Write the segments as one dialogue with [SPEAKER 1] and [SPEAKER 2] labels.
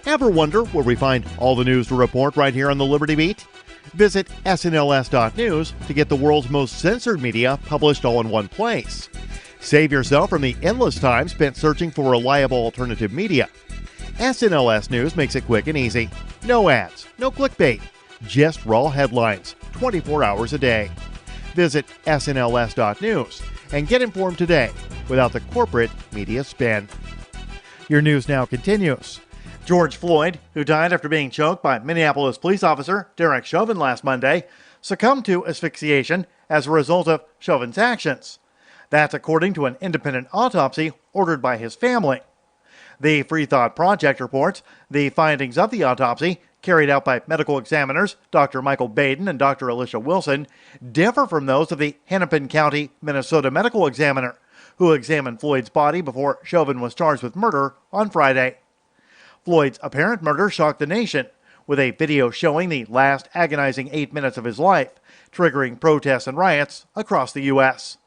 [SPEAKER 1] Ever wonder where we find all the news to report right here on the Liberty Beat? Visit snls.news to get the world's most censored media published all in one place. Save yourself from the endless time spent searching for reliable alternative media. SNLS News makes it quick and easy. No ads, no clickbait, just raw headlines, 24 hours a day. Visit snls.news and get informed today without the corporate media spin. Your news now continues. George Floyd, who died after being choked by Minneapolis police officer Derek Chauvin last Monday, succumbed to asphyxiation as a result of Chauvin's actions. That's according to an independent autopsy ordered by his family. The Free Thought Project reports the findings of the autopsy, carried out by medical examiners Dr. Michael Baden and Dr. Alicia Wilson, differ from those of the Hennepin County, Minnesota medical examiner, who examined Floyd's body before Chauvin was charged with murder on Friday. Floyd's apparent murder shocked the nation, with a video showing the last agonizing 8 minutes of his life, triggering protests and riots across the U.S.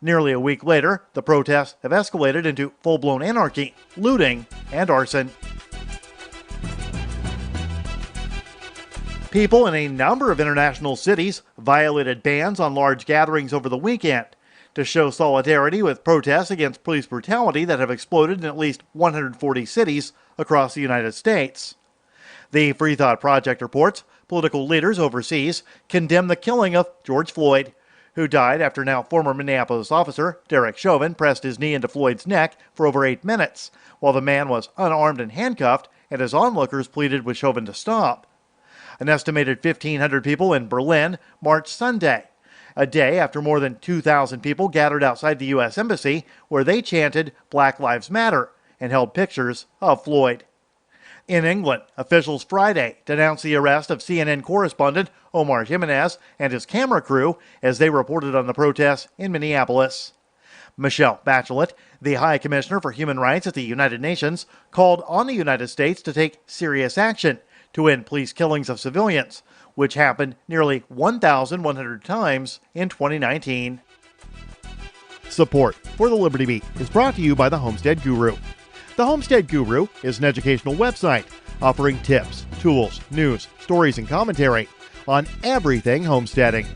[SPEAKER 1] Nearly a week later, the protests have escalated into full-blown anarchy, looting, and arson. People in a number of international cities violated bans on large gatherings over the weekend to show solidarity with protests against police brutality that have exploded in at least 140 cities across the United States. The Free Thought Project reports political leaders overseas condemn the killing of George Floyd, who died after now former Minneapolis officer Derek Chauvin pressed his knee into Floyd's neck for over 8 minutes, while the man was unarmed and handcuffed, and his onlookers pleaded with Chauvin to stop. An estimated 1,500 people in Berlin marched Sunday, a day after more than 2,000 people gathered outside the U.S. Embassy, where they chanted Black Lives Matter and held pictures of Floyd. In England, officials Friday denounced the arrest of CNN correspondent Omar Jimenez and his camera crew as they reported on the protests in Minneapolis. Michelle Bachelet, the High Commissioner for Human Rights at the United Nations, called on the United States to take serious action to end police killings of civilians, which happened nearly 1,100 times in 2019. Support for the Liberty Beat is brought to you by the Homestead Guru. The Homestead Guru is an educational website offering tips, tools, news, stories, and commentary on everything homesteading.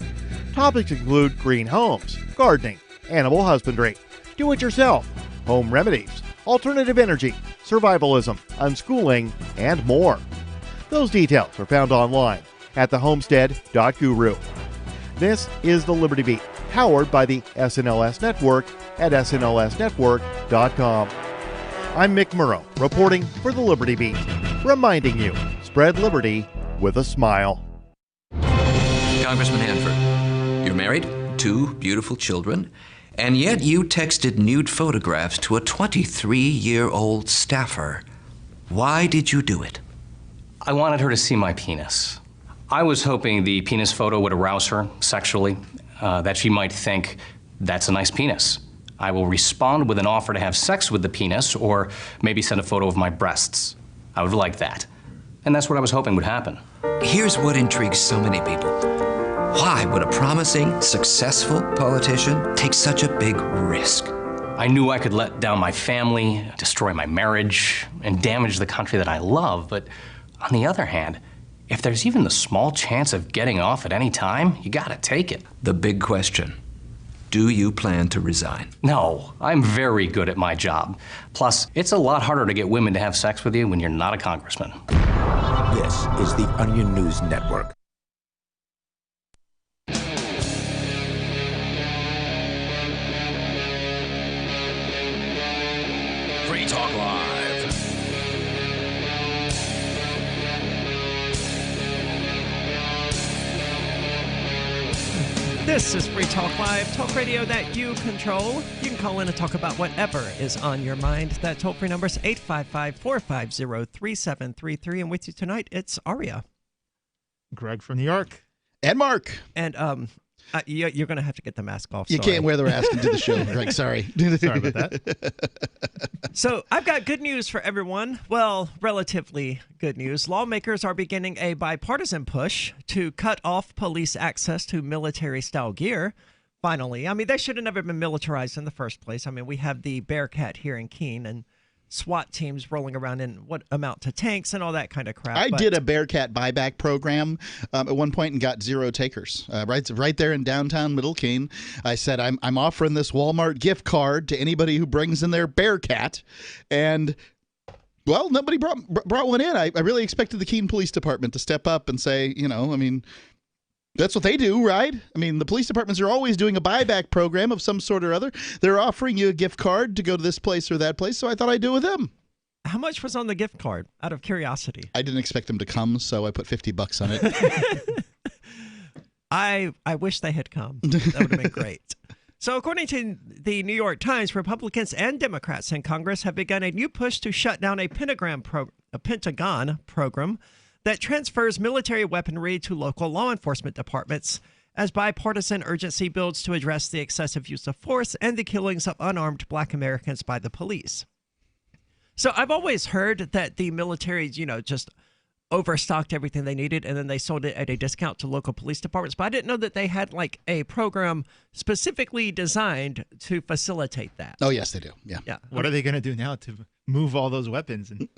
[SPEAKER 1] Topics include green homes, gardening, animal husbandry, do-it-yourself, home remedies, alternative energy, survivalism, unschooling, and more. Those details are found online at thehomestead.guru. This is the Liberty Beat, powered by the SNLS Network at snlsnetwork.com. I'm Mick Murrow, reporting for the Liberty Beat, reminding you, spread liberty with a smile.
[SPEAKER 2] Congressman Hanford, you're married, 2 beautiful children, and yet you texted nude photographs to a 23-year-old staffer. Why did you do it?
[SPEAKER 3] I wanted her to see my penis. I was hoping the penis photo would arouse her sexually, that she might think, that's a nice penis. I will respond with an offer to have sex with the penis, or maybe send a photo of my breasts. I would like that. And that's what I was hoping would happen.
[SPEAKER 2] Here's what intrigues so many people. Why would a promising, successful politician take such a big risk?
[SPEAKER 3] I knew I could let down my family, destroy my marriage, and damage the country that I love, but on the other hand, if there's even the small chance of getting off at any time, you gotta take it.
[SPEAKER 2] The big question. Do you plan to resign?
[SPEAKER 3] No, I'm very good at my job. Plus, it's a lot harder to get women to have sex with you when you're not a congressman.
[SPEAKER 4] This is the Onion News Network.
[SPEAKER 5] Free Talk Live.
[SPEAKER 6] This is Free Talk Live, talk radio that you control. You can call in and talk about whatever is on your mind. That toll-free number is 855-450-3733. And with you tonight, it's Aria.
[SPEAKER 7] Greg from the Ark. And Mark.
[SPEAKER 6] And you're going to have to get the mask off.
[SPEAKER 7] You can't wear the mask into the show, Greg. Sorry. Sorry about that.
[SPEAKER 6] So I've got good news for everyone. Well, relatively good news. Lawmakers are beginning a bipartisan push to cut off police access to military-style gear. Finally. I mean, they should have never been militarized in the first place. I mean, we have the Bearcat here in Keene, and SWAT teams rolling around in what amount to tanks and all that kind of crap.
[SPEAKER 7] I did a Bearcat buyback program at one point and got 0 takers. Right there in downtown Middle Keene, I said I'm offering this Walmart gift card to anybody who brings in their Bearcat, and well, nobody brought one in. I really expected the Keene Police Department to step up and say, that's what they do, right? I mean, the police departments are always doing a buyback program of some sort or other. They're offering you a gift card to go to this place or that place, so I thought I'd do it with them.
[SPEAKER 6] How much was on the gift card, out of curiosity?
[SPEAKER 7] I didn't expect them to come, so I put $50 on it.
[SPEAKER 6] I wish they had come. That would have been great. So according to the New York Times, Republicans and Democrats in Congress have begun a new push to shut down a Pentagon program that transfers military weaponry to local law enforcement departments as bipartisan urgency builds to address the excessive use of force and the killings of unarmed Black Americans by the police. So I've always heard that the military, just overstocked everything they needed and then they sold it at a discount to local police departments. But I didn't know that they had like a program specifically designed to facilitate that.
[SPEAKER 7] Oh, yes, they do. Yeah.
[SPEAKER 8] What are they going to do now to move all those weapons? And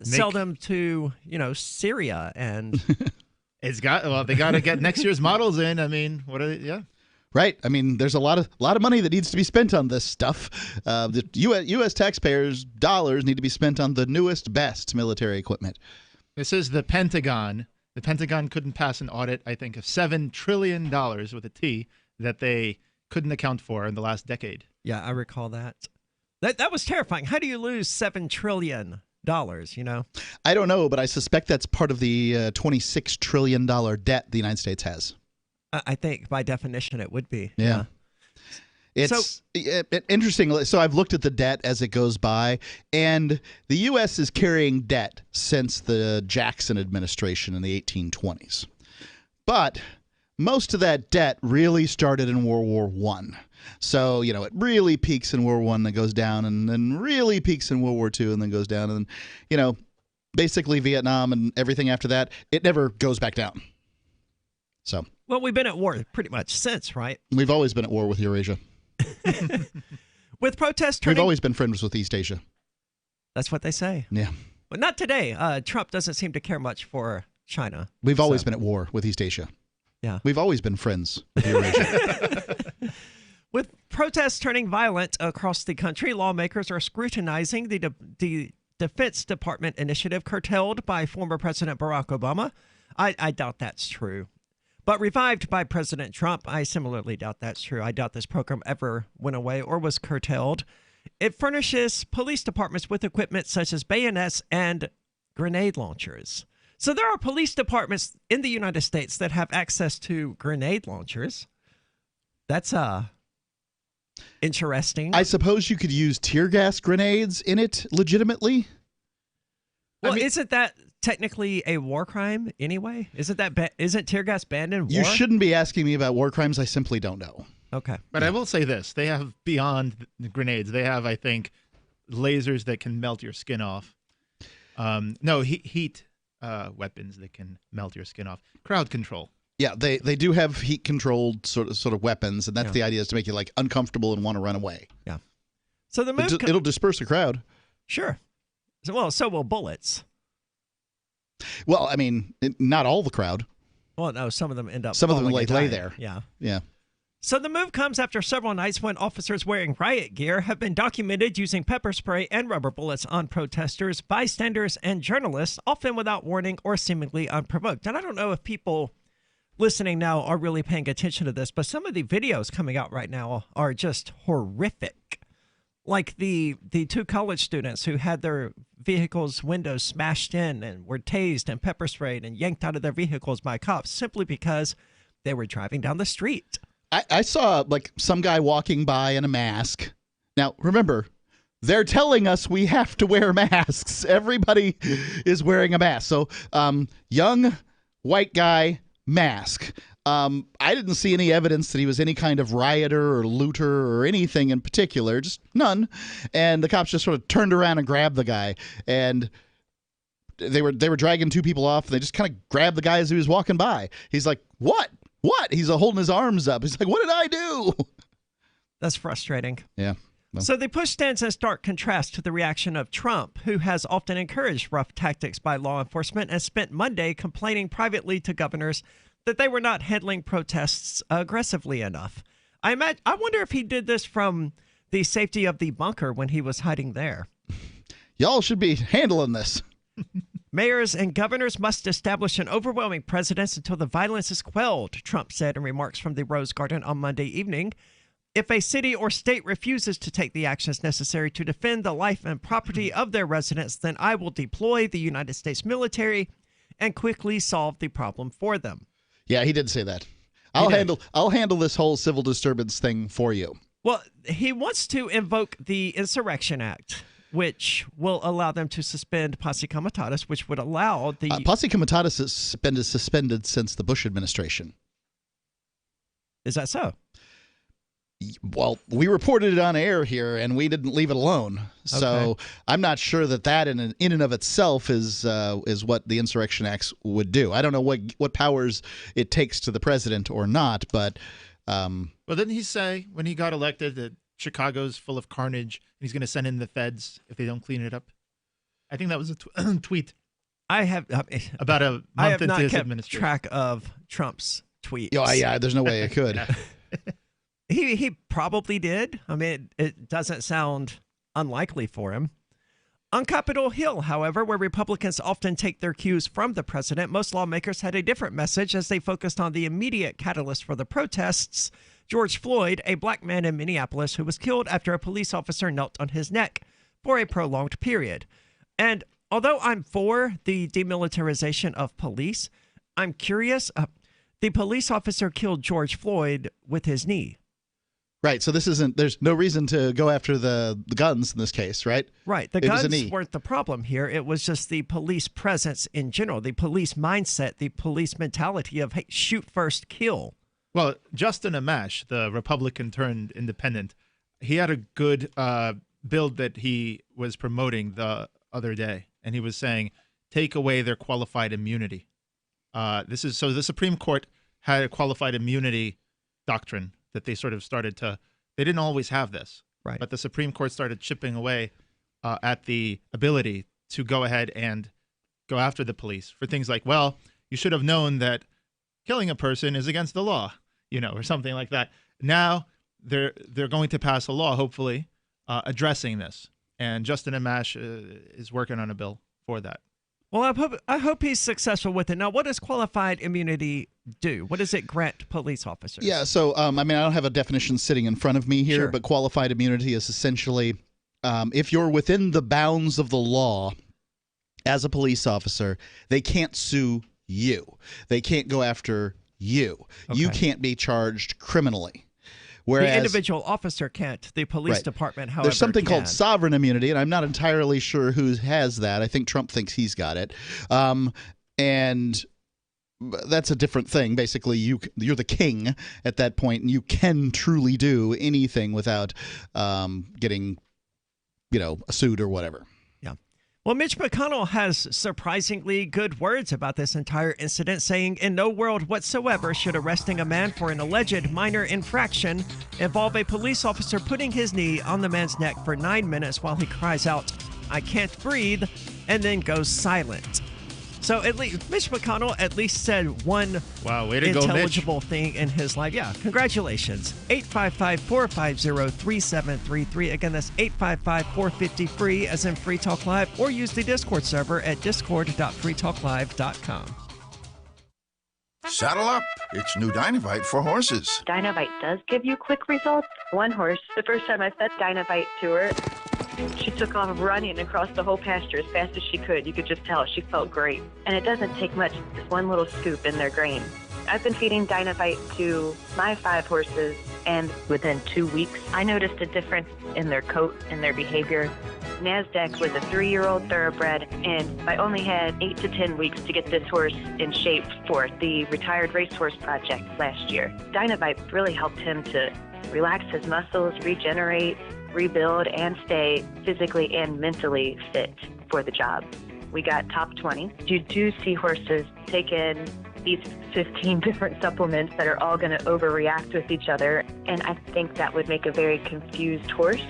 [SPEAKER 6] sell them to, Syria and...
[SPEAKER 8] they got to get next year's models in. I mean, what are they? Yeah.
[SPEAKER 7] Right. I mean, there's a lot of money that needs to be spent on this stuff. The U.S. taxpayers' dollars need to be spent on the newest, best military equipment.
[SPEAKER 8] This is the Pentagon. The Pentagon couldn't pass an audit, I think, of $7 trillion with a T that they couldn't account for in the last decade.
[SPEAKER 6] Yeah, I recall that. That was terrifying. How do you lose $7 trillion,
[SPEAKER 7] I don't know, but I suspect that's part of the $26 trillion debt the United States has.
[SPEAKER 6] I think by definition it would be.
[SPEAKER 7] Yeah. It's interesting. So I've looked at the debt as it goes by, and the U.S. is carrying debt since the Jackson administration in the 1820s. But most of that debt really started in World War I. So, it really peaks in World War I and then goes down, and then really peaks in World War II and then goes down. And, basically Vietnam and everything after that, it never goes back down. So.
[SPEAKER 6] Well, we've been at war pretty much since, right?
[SPEAKER 7] We've always been at war with Eurasia.
[SPEAKER 6] With protests turning...
[SPEAKER 7] We've always been friends with East Asia.
[SPEAKER 6] That's what they say.
[SPEAKER 7] Yeah.
[SPEAKER 6] But not today. Trump doesn't seem to care much for China.
[SPEAKER 7] We've always been at war with East Asia.
[SPEAKER 6] Yeah.
[SPEAKER 7] We've always been friends with Eurasia.
[SPEAKER 6] With protests turning violent across the country, lawmakers are scrutinizing the Defense Department initiative curtailed by former President Barack Obama. I doubt that's true. But revived by President Trump, I similarly doubt that's true. I doubt this program ever went away or was curtailed. It furnishes police departments with equipment such as bayonets and grenade launchers. So there are police departments in the United States that have access to grenade launchers. That's interesting.
[SPEAKER 7] I suppose you could use tear gas grenades in it legitimately.
[SPEAKER 6] Well, isn't that technically a war crime anyway? Isn't tear gas banned in war?
[SPEAKER 7] You shouldn't be asking me about war crimes. I simply don't know.
[SPEAKER 6] Okay.
[SPEAKER 8] But I will say this. They have beyond the grenades. They have, I think, lasers that can melt your skin off. Heat weapons that can melt your skin off. Crowd control.
[SPEAKER 7] Yeah, they do have heat-controlled sort of weapons, and that's the idea, is to make you uncomfortable and want to run away.
[SPEAKER 6] Yeah. So the move
[SPEAKER 7] it'll disperse a crowd.
[SPEAKER 6] Sure. So will bullets.
[SPEAKER 7] Well, not all the crowd.
[SPEAKER 6] Well, no, some of them end up.
[SPEAKER 7] Some of them lay
[SPEAKER 6] dying.
[SPEAKER 7] there.
[SPEAKER 6] Yeah.
[SPEAKER 7] Yeah.
[SPEAKER 6] So the move comes after several nights when officers wearing riot gear have been documented using pepper spray and rubber bullets on protesters, bystanders, and journalists, often without warning or seemingly unprovoked. And I don't know if people listening now are really paying attention to this, but some of the videos coming out right now are just horrific. Like the two college students who had their vehicles' windows smashed in and were tased and pepper sprayed and yanked out of their vehicles by cops simply because they were driving down the street.
[SPEAKER 7] I saw some guy walking by in a mask. Now, remember, they're telling us we have to wear masks. Everybody is wearing a mask. So, young white guy, mask. I didn't see any evidence that he was any kind of rioter or looter or anything in particular, just none. And the cops just sort of turned around and grabbed the guy, and they were dragging two people off. And they just kind of grabbed the guy as he was walking by. He's like, "What? What?" He's holding his arms up. He's like, "What did I do?"
[SPEAKER 6] That's frustrating.
[SPEAKER 7] Yeah.
[SPEAKER 6] So the push stands in stark contrast to the reaction of Trump, who has often encouraged rough tactics by law enforcement and spent Monday complaining privately to governors that they were not handling protests aggressively enough. I wonder if he did this from the safety of the bunker when he was hiding there.
[SPEAKER 7] Y'all should be handling this.
[SPEAKER 6] Mayors and governors must establish an overwhelming precedence until the violence is quelled, Trump said in remarks from the Rose Garden on Monday evening. If a city or state refuses to take the actions necessary to defend the life and property of their residents, then I will deploy the United States military and quickly solve the problem for them.
[SPEAKER 7] Yeah, he did say that. I'll handle this whole civil disturbance thing for you.
[SPEAKER 6] Well, he wants to invoke the Insurrection Act, which will allow them to suspend posse comitatus, which would allow the
[SPEAKER 7] posse comitatus is suspended since the Bush administration.
[SPEAKER 6] Is that so?
[SPEAKER 7] Well, we reported it on air here, and we didn't leave it alone. So I'm not sure that in and of itself is what the Insurrection Acts would do. I don't know what powers it takes to the president or not, but
[SPEAKER 8] well, didn't he say when he got elected that Chicago's full of carnage and he's going to send in the feds if they don't clean it up? I think that was a tweet. About a month into his administration.
[SPEAKER 6] Track of Trump's tweets.
[SPEAKER 7] Oh, yeah, there's no way I could.
[SPEAKER 6] He probably did. I mean, it doesn't sound unlikely for him. On Capitol Hill, however, where Republicans often take their cues from the president, most lawmakers had a different message as they focused on the immediate catalyst for the protests, George Floyd, a black man in Minneapolis who was killed after a police officer knelt on his neck for a prolonged period. And although I'm for the demilitarization of police, I'm curious. The police officer killed George Floyd with his knee.
[SPEAKER 7] Right, so there's no reason to go after the guns in this case, right?
[SPEAKER 6] Right, the guns weren't the problem here. It was just the police presence in general, the police mindset, the police mentality of, hey, shoot first, kill.
[SPEAKER 8] Well, Justin Amash, the Republican turned independent, he had a good bill that he was promoting the other day, and he was saying, take away their qualified immunity. So the Supreme Court had a qualified immunity doctrine that they sort of started to, they didn't always have this,
[SPEAKER 6] right?
[SPEAKER 8] But the Supreme Court started chipping away at the ability to go ahead and go after the police for things like, well, you should have known that killing a person is against the law, or something like that. Now they're going to pass a law, hopefully, addressing this. And Justin Amash is working on a bill for that.
[SPEAKER 6] Well, I hope he's successful with it. Now, what does qualified immunity do? What does it grant police officers?
[SPEAKER 7] Yeah, so, I don't have a definition sitting in front of me here,
[SPEAKER 6] Sure.
[SPEAKER 7] But qualified immunity is essentially if you're within the bounds of the law as a police officer, they can't sue you. They can't go after you.
[SPEAKER 6] Okay.
[SPEAKER 7] You can't be charged criminally. Whereas,
[SPEAKER 6] the individual officer can't. The police department, however,
[SPEAKER 7] there's something
[SPEAKER 6] can.
[SPEAKER 7] called sovereign immunity, and I'm not entirely sure who has that. I think Trump thinks he's got it. And that's a different thing. Basically, you're the king at that point, and you can truly do anything without getting, sued or whatever.
[SPEAKER 6] Yeah. Well, Mitch McConnell has surprisingly good words about this entire incident, saying, in no world whatsoever should arresting a man for an alleged minor infraction involve a police officer putting his knee on the man's neck for 9 minutes while he cries out, I can't breathe, and then goes silent. So at least Mitch McConnell at least said one
[SPEAKER 8] way to
[SPEAKER 6] intelligible
[SPEAKER 8] go,
[SPEAKER 6] thing in his life. Yeah, congratulations. 855-450-3733. Again, that's 855-450-FREE as in Free Talk Live, or use the Discord server at discord.freetalklive.com.
[SPEAKER 9] Saddle up. It's new Dynavite for horses.
[SPEAKER 10] Dynavite does give you quick results. One horse, the first time I fed Dynavite to her, she took off running across the whole pasture as fast as she could. You could just tell she felt great. And it doesn't take much, just one little scoop in their grain. I've been feeding Dynavite to my 5 horses, and within 2 weeks, I noticed a difference in their coat and their behavior. NASDAQ was a 3-year-old thoroughbred, and I only had 8 to 10 weeks to get this horse in shape for the Retired Racehorse Project last year. Dynavite really helped him to relax his muscles, regenerate, rebuild, and stay physically and mentally fit for the job. We got top 20. You do see horses take in these 15 different supplements that are all going to overreact with each other, and I think that would make a very confused horse.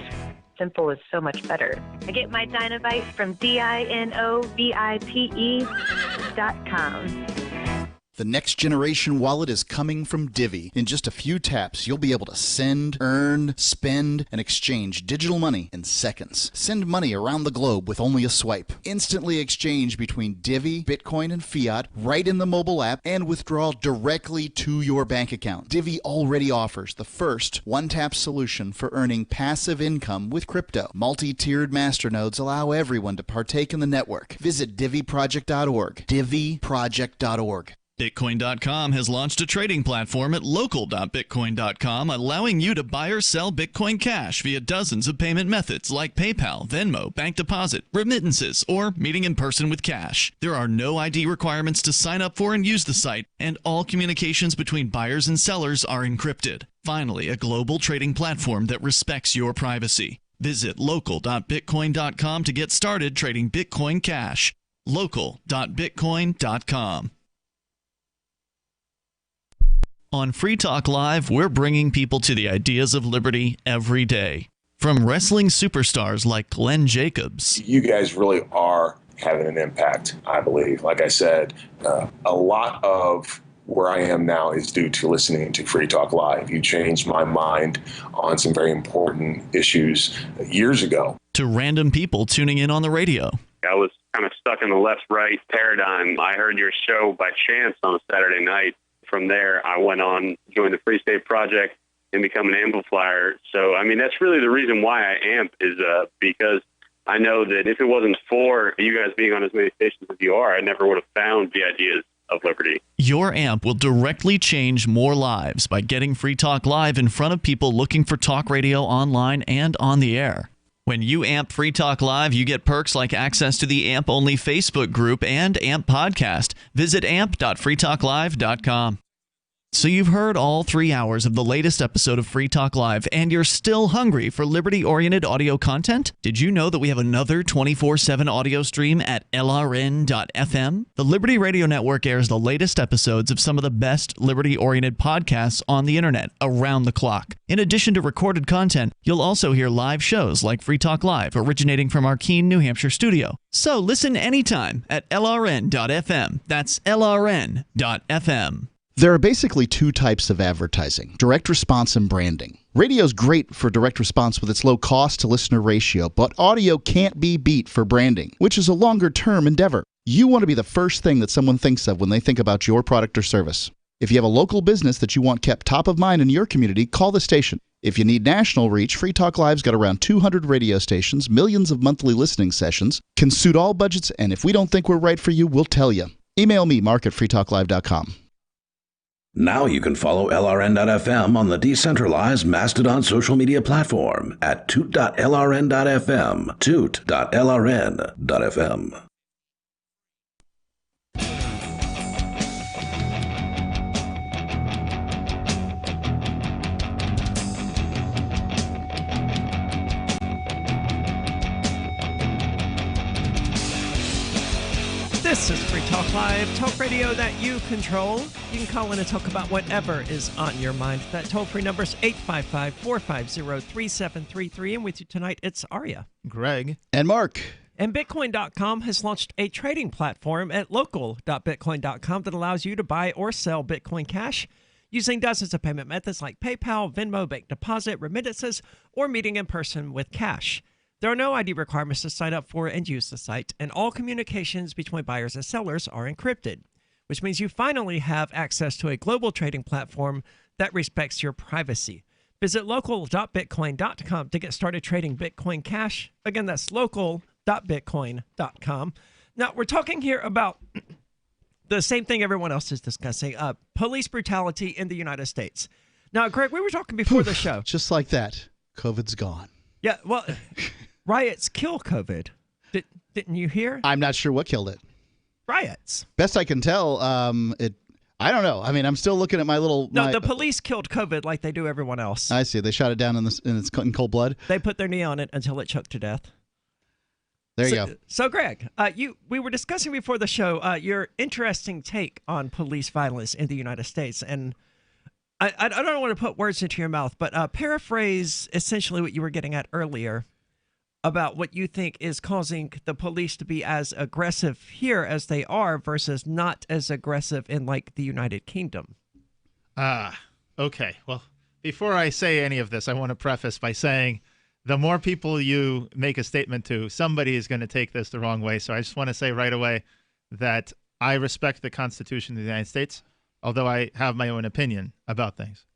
[SPEAKER 10] Simple is so much better. I get my Dinovite from DINOVIPE.com.
[SPEAKER 7] The next generation wallet is coming from Divvy. In just a few taps, you'll be able to send, earn, spend, and exchange digital money in seconds. Send money around the globe with only a swipe. Instantly exchange between Divvy, Bitcoin, and fiat right in the mobile app and withdraw directly to your bank account. Divvy already offers the first one-tap solution for earning passive income with crypto. Multi-tiered masternodes allow everyone to partake in the network. Visit DivvyProject.org. DivvyProject.org.
[SPEAKER 11] Bitcoin.com has launched a trading platform at local.bitcoin.com, allowing you to buy or sell Bitcoin Cash via dozens of payment methods like PayPal, Venmo, bank deposit, remittances, or meeting in person with cash. There are no ID requirements to sign up for and use the site, and all communications between buyers and sellers are encrypted. Finally, a global trading platform that respects your privacy. Visit local.bitcoin.com to get started trading Bitcoin Cash. local.bitcoin.com. On Free Talk Live, we're bringing people to the ideas of liberty every day. From wrestling superstars like Glenn Jacobs.
[SPEAKER 12] You guys really are having an impact, I believe. Like I said, a lot of where I am now is due to listening to Free Talk Live. You changed my mind on some very important issues years ago.
[SPEAKER 11] To random people tuning in on the radio.
[SPEAKER 13] I was kind of stuck in the left-right paradigm. I heard your show by chance on a Saturday night. From there, I went on, joined the Free State Project, and become an amplifier. So, I mean, that's really the reason why I amp is because I know that if it wasn't for you guys being on as many stations as you are, I never would have found the ideas of liberty.
[SPEAKER 11] Your amp will directly change more lives by getting Free Talk Live in front of people looking for talk radio online and on the air. When you amp Free Talk Live, you get perks like access to the AMP-only Facebook group and AMP podcast. Visit amp.freetalklive.com. So you've heard all 3 hours of the latest episode of Free Talk Live, and you're still hungry for liberty-oriented audio content? Did you know that we have another 24/7 audio stream at LRN.FM? The Liberty Radio Network airs the latest episodes of some of the best liberty-oriented podcasts on the internet around the clock. In addition to recorded content, you'll also hear live shows like Free Talk Live, originating from our Keene, New Hampshire studio. So listen anytime at LRN.FM. That's LRN.FM.
[SPEAKER 7] There are basically two types of advertising, direct response and branding. Radio's great for direct response with its low cost to listener ratio, but audio can't be beat for branding, which is a longer term endeavor. You want to be the first thing that someone thinks of when they think about your product or service. If you have a local business that you want kept top of mind in your community, call the station. If you need national reach, Free Talk Live's got around 200 radio stations, millions of monthly listening sessions, can suit all budgets, and if we don't think we're right for you, we'll tell you. Email me, mark@freetalklive.com.
[SPEAKER 5] Now you can follow LRN.FM on the decentralized Mastodon social media platform at toot.lrn.fm, toot.lrn.fm.
[SPEAKER 6] This is Free Talk Live, talk radio that you control. You can call in and talk about whatever is on your mind. That toll-free number is 855-450-3733. And with you tonight, it's Aria,
[SPEAKER 8] Greg,
[SPEAKER 7] and Mark.
[SPEAKER 6] And Bitcoin.com has launched a trading platform at local.bitcoin.com that allows you to buy or sell Bitcoin Cash using dozens of payment methods like PayPal, Venmo, bank deposit, remittances, or meeting in person with cash. There are no ID requirements to sign up for and use the site, and all communications between buyers and sellers are encrypted, which means you finally have access to a global trading platform that respects your privacy. Visit local.bitcoin.com to get started trading Bitcoin Cash. Again, that's local.bitcoin.com. Now, we're talking here about the same thing everyone else is discussing, police brutality in the United States. Now, Greg, we were talking before the show.
[SPEAKER 7] Just like that, COVID's gone.
[SPEAKER 6] Yeah, well, riots kill COVID. Didn't you hear?
[SPEAKER 7] I'm not sure what killed it.
[SPEAKER 6] Riots.
[SPEAKER 7] Best I can tell, I don't know. I mean, I'm still looking at my little...
[SPEAKER 6] No, the police killed COVID like they do everyone else.
[SPEAKER 7] I see. They shot it down in cold blood.
[SPEAKER 6] They put their knee on it until it choked to death.
[SPEAKER 7] There you go.
[SPEAKER 6] So, Greg, we were discussing before the show your interesting take on police violence in the United States, and I don't want to put words into your mouth, but paraphrase essentially what you were getting at earlier. about what you think is causing the police to be as aggressive here as they are versus not as aggressive in like the United Kingdom.
[SPEAKER 8] Okay. Well, before I say any of this, I want to preface by saying the more people you make a statement to, somebody is going to take this the wrong way. So I just want to say right away that I respect the Constitution of the United States, although I have my own opinion about things.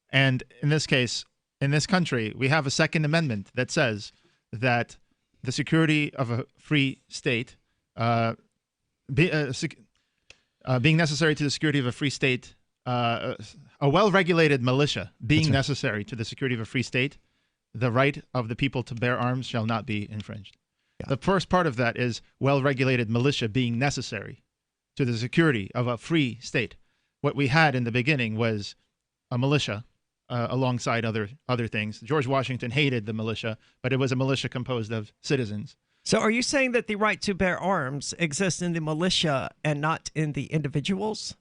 [SPEAKER 8] And in this case, in this country, we have a Second Amendment that says that the security of a free state, being necessary to the security of a free state, a well-regulated militia being necessary to the security of a free state, the right of the people to bear arms shall not be infringed. Yeah. The first part of that is well-regulated militia being necessary to the security of a free state. What we had in the beginning was a militia alongside other things. George Washington hated the militia, but it was a militia composed of citizens.
[SPEAKER 6] So are you saying that the right to bear arms exists in the militia and not in the individuals?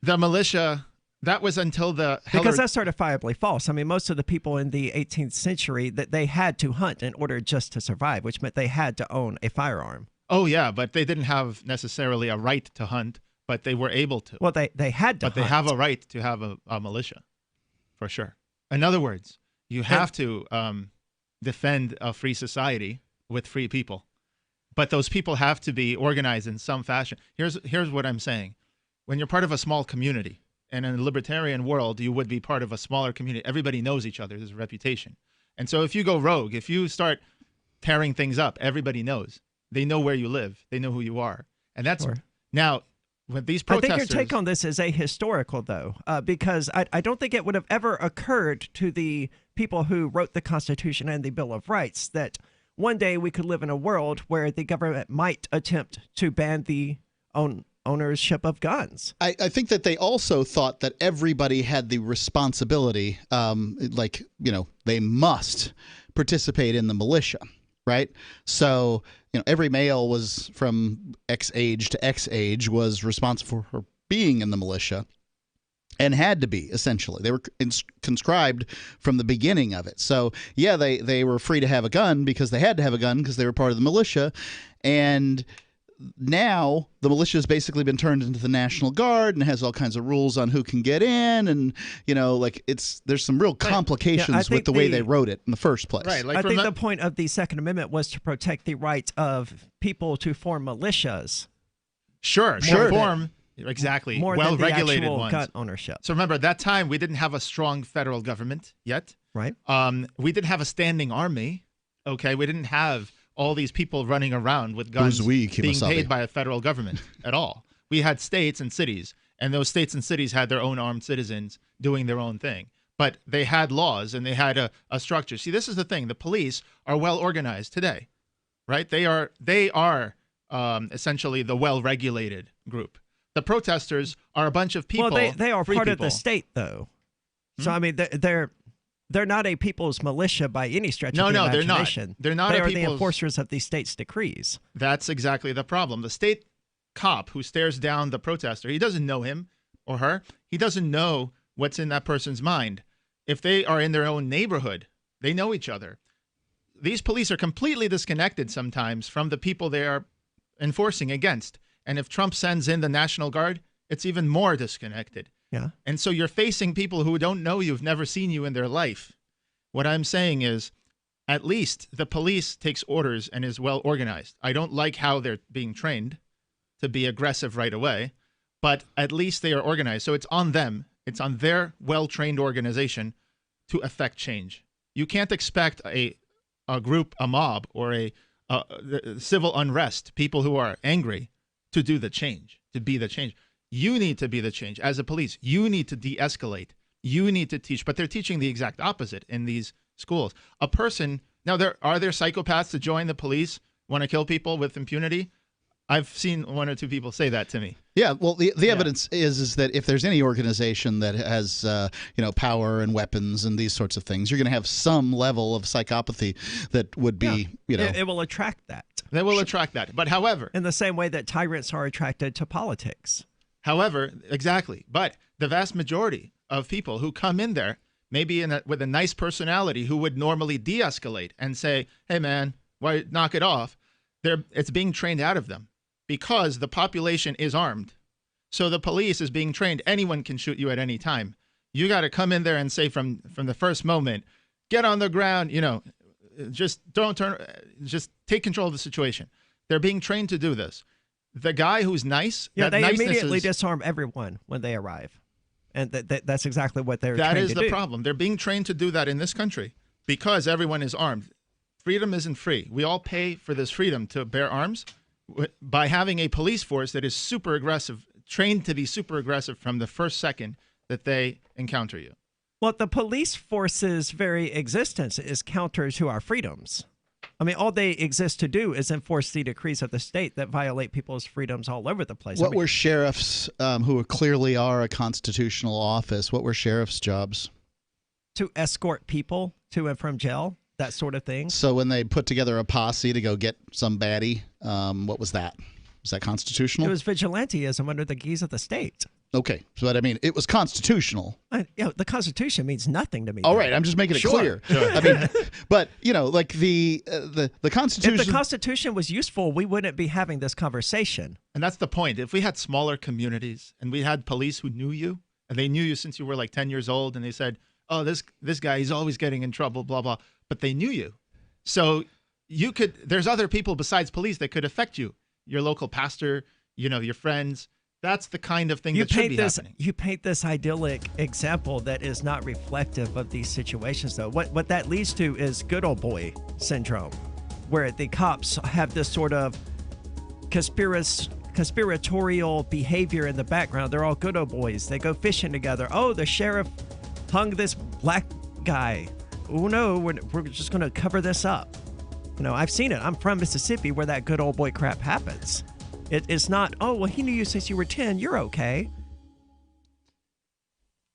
[SPEAKER 8] The militia, that was until the...
[SPEAKER 6] Because that's certifiably false. I mean, most of the people in the 18th century, that they had to hunt in order just to survive, which meant they had to own a firearm.
[SPEAKER 8] Oh, yeah, but they didn't have necessarily a right to hunt, but they were able to.
[SPEAKER 6] Well, they had to
[SPEAKER 8] But they have a right to have a militia, for sure. In other words, you have to defend a free society with free people. But those people have to be organized in some fashion. Here's what I'm saying. When you're part of a small community, and in a libertarian world, you would be part of a smaller community. Everybody knows each other. There's a reputation. And so if you go rogue, if you start tearing things up, everybody knows. They know where you live. They know who you are. And that's... Now, with these protesters...
[SPEAKER 6] I think your take on this is ahistorical, though, because I don't think it would have ever occurred to the people who wrote the Constitution and the Bill of Rights that one day we could live in a world where the government might attempt to ban the ownership of guns.
[SPEAKER 7] I think that they also thought that everybody had the responsibility, they must participate in the militia, right? So, every male was from X age to X age was responsible for being in the militia and had to be, essentially. They were conscribed from the beginning of it. So, yeah, they were free to have a gun because they had to have a gun because they were part of the militia. And now the militia has basically been turned into the National Guard and has all kinds of rules on who can get in, and there's some real complications with the way they wrote it in the first place.
[SPEAKER 8] Right,
[SPEAKER 6] I think the point of the Second Amendment was to protect the right of people to form militias.
[SPEAKER 8] Sure. Exactly.
[SPEAKER 6] More
[SPEAKER 8] well-regulated
[SPEAKER 6] than the actual
[SPEAKER 8] ones.
[SPEAKER 6] gun ownership.
[SPEAKER 8] So remember, at that time, we didn't have a strong federal government yet.
[SPEAKER 6] Right.
[SPEAKER 8] We didn't have a standing army. Okay. We didn't have all these people running around with guns being paid by a federal government at all. We had states and cities, and those states and cities had their own armed citizens doing their own thing. But they had laws and they had a structure. See, this is the thing. The police are well organized today, right? They are essentially the well-regulated group. The protesters are a bunch of people.
[SPEAKER 6] Well, they are part of the state, though. So, I mean, they're not a people's militia by any stretch of the imagination.
[SPEAKER 8] They're not.
[SPEAKER 6] They are the enforcers of the state's decrees.
[SPEAKER 8] That's exactly the problem. The state cop who stares down the protester, he doesn't know him or her. He doesn't know what's in that person's mind. If they are in their own neighborhood, they know each other. These police are completely disconnected sometimes from the people they are enforcing against. And if Trump sends in the National Guard, it's even more disconnected.
[SPEAKER 6] Yeah.
[SPEAKER 8] And so you're facing people who don't know you, have never seen you in their life. What I'm saying is, at least the police takes orders and is well organized. I don't like how they're being trained to be aggressive right away, but at least they are organized. So it's on them. It's on their well-trained organization to affect change. You can't expect a group, a mob, or a civil unrest, people who are angry, to do the change, to be the change. You need to be the change. As a police, you need to de-escalate. You need to teach. But they're teaching the exact opposite in these schools. A person, now are there psychopaths that join the police, want to kill people with impunity? I've seen one or two people say that to me.
[SPEAKER 7] Yeah, well, the evidence is that if there's any organization that has power and weapons and these sorts of things, you're going to have some level of psychopathy that would be
[SPEAKER 6] it will attract that.
[SPEAKER 8] They will attract that. But however,
[SPEAKER 6] in the same way that tyrants are attracted to politics.
[SPEAKER 8] However, exactly. But the vast majority of people who come in there, maybe with a nice personality, who would normally de-escalate and say, "Hey, man, Why knock it off? It's being trained out of them because the population is armed. So the police is being trained. Anyone can shoot you at any time. You got to come in there and say from the first moment, get on the ground, just don't turn, just take control of the situation. They're being trained to do this. The guy who's nice,
[SPEAKER 6] they immediately disarm everyone when they arrive. And that's exactly what they're trained to do.
[SPEAKER 8] That is the problem. They're being trained to do that in this country because everyone is armed. Freedom isn't free. We all pay for this freedom to bear arms by having a police force that is super aggressive, trained to be super aggressive from the first second that they encounter you.
[SPEAKER 6] Well, the police force's very existence is counter to our freedoms. I mean, all they exist to do is enforce the decrees of the state that violate people's freedoms all over the place.
[SPEAKER 7] What were sheriffs, who clearly are a constitutional office, what were sheriffs' jobs?
[SPEAKER 6] To escort people to and from jail, that sort of thing.
[SPEAKER 7] So when they put together a posse to go get some baddie, what was that? Was that constitutional?
[SPEAKER 6] It was vigilantism under the guise of the state.
[SPEAKER 7] Okay, so I mean, it was constitutional.
[SPEAKER 6] The Constitution means nothing to me.
[SPEAKER 7] All right, I'm just making it clear. Sure. I mean, but like the Constitution.
[SPEAKER 6] If the Constitution was useful, we wouldn't be having this conversation.
[SPEAKER 8] And that's the point. If we had smaller communities and we had police who knew you, and they knew you since you were like 10 years old, and they said, "Oh, this guy, he's always getting in trouble," blah blah. But they knew you, so you could. There's other people besides police that could affect you. Your local pastor, your friends. That's the kind of thing that should be happening.
[SPEAKER 6] You paint this idyllic example that is not reflective of these situations, though. What that leads to is good old boy syndrome, where the cops have this sort of conspiratorial behavior in the background. They're all good old boys. They go fishing together. Oh, the sheriff hung this black guy. Oh, no, we're just going to cover this up. I've seen it. I'm from Mississippi where that good old boy crap happens. It's not, oh, well, he knew you since you were 10. You're okay.